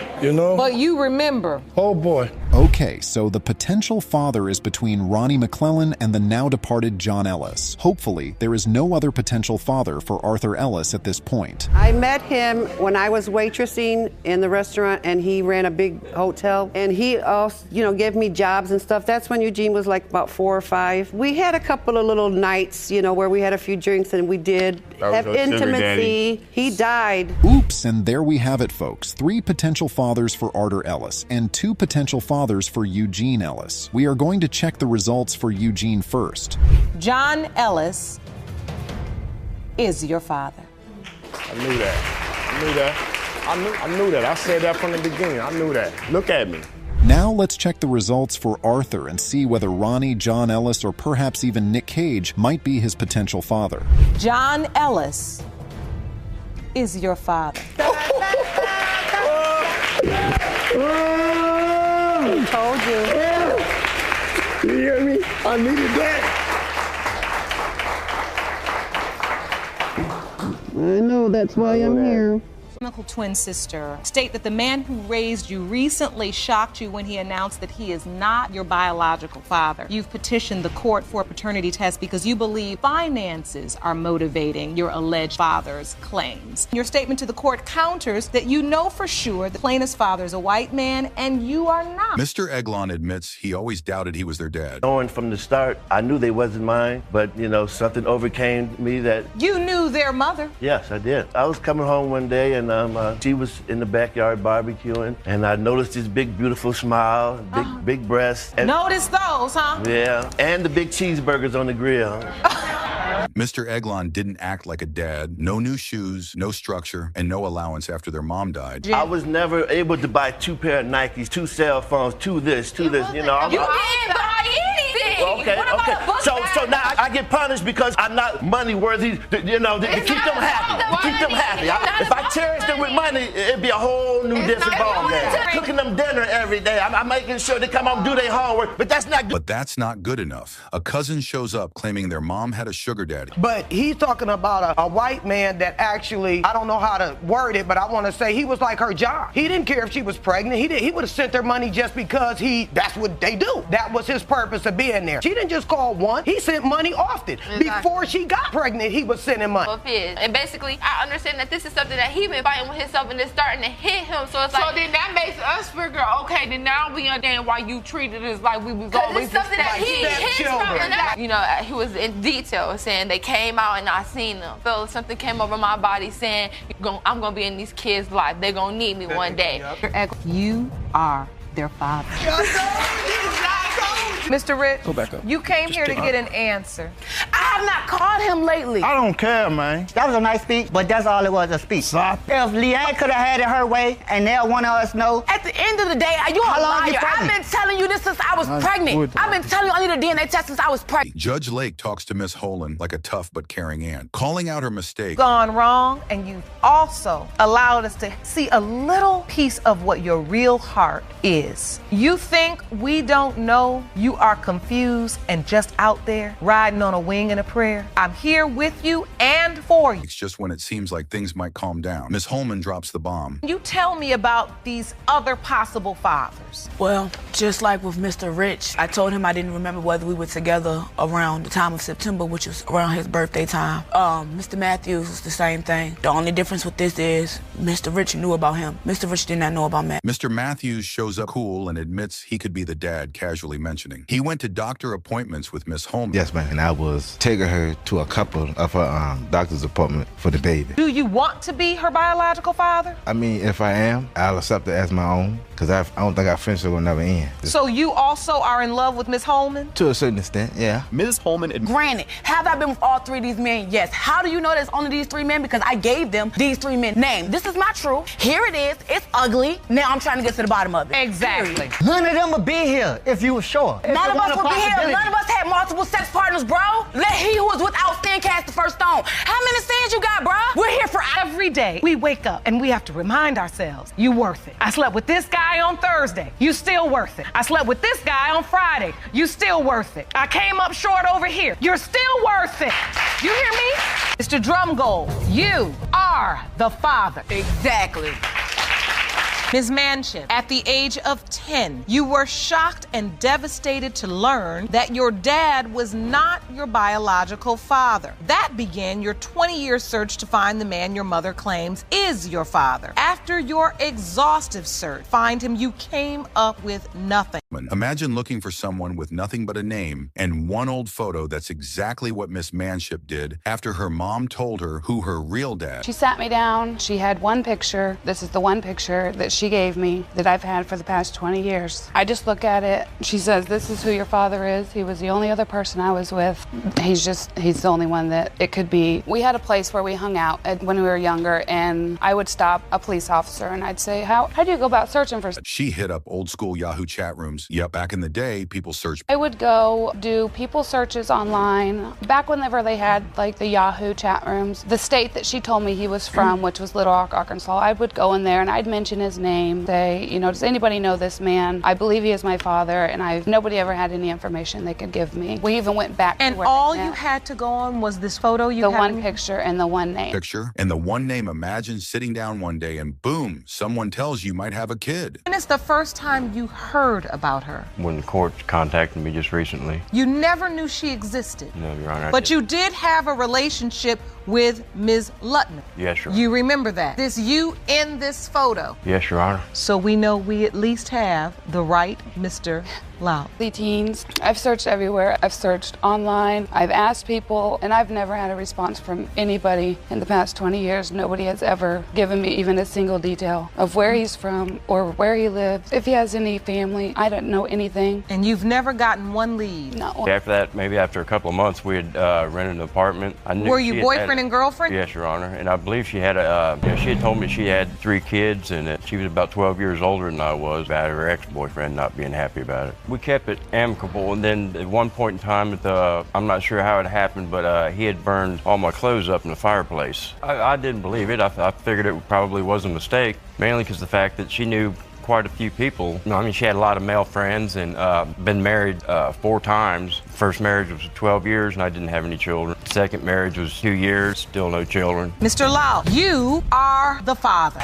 But you remember. Oh, boy. Okay, so the potential father is between Ronnie McClellan and the now-departed John Ellis. Hopefully, there is no other potential father for Arthur Ellis at this point. I met him when I was waitressing in the restaurant, and he ran a big hotel, and he also, gave me jobs and stuff. That's when Eugene was like about 4 or 5. We had a couple of little nights, where we had a few drinks, and we did have intimacy. He died. Oops, and there we have it, folks. 3 potential fathers for Arthur Ellis and 2 potential fathers for Eugene Ellis. We are going to check the results for Eugene first. John Ellis is your father. I knew that. I knew that. I said that from the beginning. I knew that. Look at me. Now let's check the results for Arthur and see whether Ronnie, John Ellis, or perhaps even Nick Cage might be his potential father. John Ellis is your father. I told you. You hear me? I needed that. I know, that's why I'm here. Identical twin sister state that the man who raised you recently shocked you when he announced that he is not your biological father. You've petitioned the court for a paternity test because you believe finances are motivating your alleged father's claims. Your statement to the court counters that you know for sure the plaintiff's father is a white man and you are not. Mr. Eglon admits he always doubted he was their dad. Knowing from the start, I knew they wasn't mine, but something overcame me that... You knew their mother? Yes, I did. I was coming home one day and she was in the backyard barbecuing, and I noticed this big, beautiful smile, big breasts. And notice those, huh? Yeah, and the big cheeseburgers on the grill. Mr. Eglon didn't act like a dad. No new shoes, no structure, and no allowance after their mom died. I was never able to buy 2 pair of Nikes, 2 cell phones, 2 this, 2 this. You didn't buy anything. Okay. So now I get punished because I'm not money worthy. To keep them happy. If I cherish them with money, it'd be a whole new different ballgame. Cooking them dinner every day. I'm making sure they come home and do their homework, but that's not good. But that's not good enough. A cousin shows up claiming their mom had a sugar daddy. But he's talking about a white man that actually, I don't know how to word it, but I want to say he was like her John. He didn't care if she was pregnant. He would have sent her money just because that's what they do. That was his purpose of being there. She didn't just call once. He sent money often. Exactly. Before she got pregnant, he was sending money. And basically, I understand that this is something that he been fighting with himself and it's starting to hit him. So it's like. So then that makes us figure, okay, then now we understand why you treated us like we was always it's something that his from. He was in detail saying they came out and I seen them. So something came over my body saying, I'm gonna be in these kids' life. They're gonna need me one day. You are their father. Mr. Rich, go back up. You came here to get an answer. I have not called him lately. I don't care, man. That was a nice speech, but that's all it was, a speech. Stop. If Leanne could have had it her way, and now one of us know. At the end of the day, you a liar. I've been telling you this since I was pregnant. I've been telling you I need a DNA test since I was pregnant. Judge Lake talks to Miss Holan like a tough but caring aunt, calling out her mistake. Gone wrong, and you've also allowed us to see a little piece of what your real heart is. You think we don't know you are confused and just out there riding on a wing and a prayer? I'm here with you and for you. It's just when it seems like things might calm down. Miss Holman drops the bomb. You tell me about these other possible fathers. Well, just like with Mr. Rich. I told him I didn't remember whether we were together around the time of September, which was around his birthday time. Mr. Matthews was the same thing. The only difference with this is Mr. Rich knew about him. Mr. Rich did not know about Matt. Mr. Matthews shows up cool and admits he could be the dad casually mentioning. He went to doctor appointments with Miss Holman. Yes, ma'am, and I was taking her to a couple of her doctor's appointment for the baby. Do you want to be her biological father? I mean, if I am, I'll accept it as my own, because I don't think our friendship will never end. So you also are in love with Miss Holman? To a certain extent, yeah. Ms. Holman, granted, have I been with all three of these men? Yes. How do you know there's only these three men? Because I gave them these three men names. This is not true. Here it is. It's ugly. Now I'm trying to get to the bottom of it. Exactly. None of them would be here if you were sure. None of us would be here. None of us had multiple sex partners, bro. Let he who is without sin cast the first stone. How many sins you got, bro? We're here for every day. We wake up and we have to remind ourselves, you worth it. I slept with this guy on Thursday. You still worth it. I slept with this guy on Friday. You still worth it. I came up short over here. You're still worth it. You hear me? Mr. Drumgold, you are the father. Exactly. Ms. Manship, at the age of 10, you were shocked and devastated to learn that your dad was not your biological father. That began your 20-year search to find the man your mother claims is your father. After your exhaustive search, find him, you came up with nothing. Imagine looking for someone with nothing but a name and one old photo. That's exactly what Miss Manship did after her mom told her who her real dad. She sat me down. She had one picture. This is the one picture that she gave me that I've had for the past 20 years. I just look at it. She says, this is who your father is. He was the only other person I was with. He's the only one that it could be. We had a place where we hung out when we were younger, and I would stop a police officer and I'd say, how do you go about searching for? She hit up old school Yahoo chat rooms. Yep, back in the day, people searched. I would go do people searches online. Back whenever they had like the Yahoo chat rooms, the state that she told me he was from, which was Little Rock, Arkansas, I would go in there and I'd mention his name, say, you know, does anybody know this man? I believe he is my father, and nobody ever had any information they could give me. We even went back and to where all you had to go on was this photo you the one picture and the one name. Picture and the one name. Imagine sitting down one day and boom, someone tells you might have a kid. And it's the first time you heard about her. When the court contacted me just recently. You never knew she existed. No, Your Honor. But you did have a relationship with Ms. Lutner. Yes, Your Honor. You remember that. This you in this photo. Yes, Your Honor. So we know we at least have the right Mr. Lau. The teens. I've searched everywhere. I've searched online. I've asked people, and I've never had a response from anybody in the past 20 years. Nobody has ever given me even a single detail of where he's from or where he lives. If he has any family, I don't know anything. And you've never gotten one lead? No. After that, maybe after a couple of months, we had rented an apartment. Were you boyfriend and girlfriend? Yes, Your Honor. And I believe she had she had told me she had 3 kids and that she was about 12 years older than I was, about her ex-boyfriend not being happy about it. We kept it amicable, and then at one point in time, I'm not sure how it happened, but he had burned all my clothes up in the fireplace. I didn't believe it. I figured it probably was a mistake, mainly because the fact that she knew quite a few people. I mean, she had a lot of male friends and been married 4 times. First marriage was 12 years and I didn't have any children. Second marriage was 2 years, still no children. Mr. Lau, you are the father.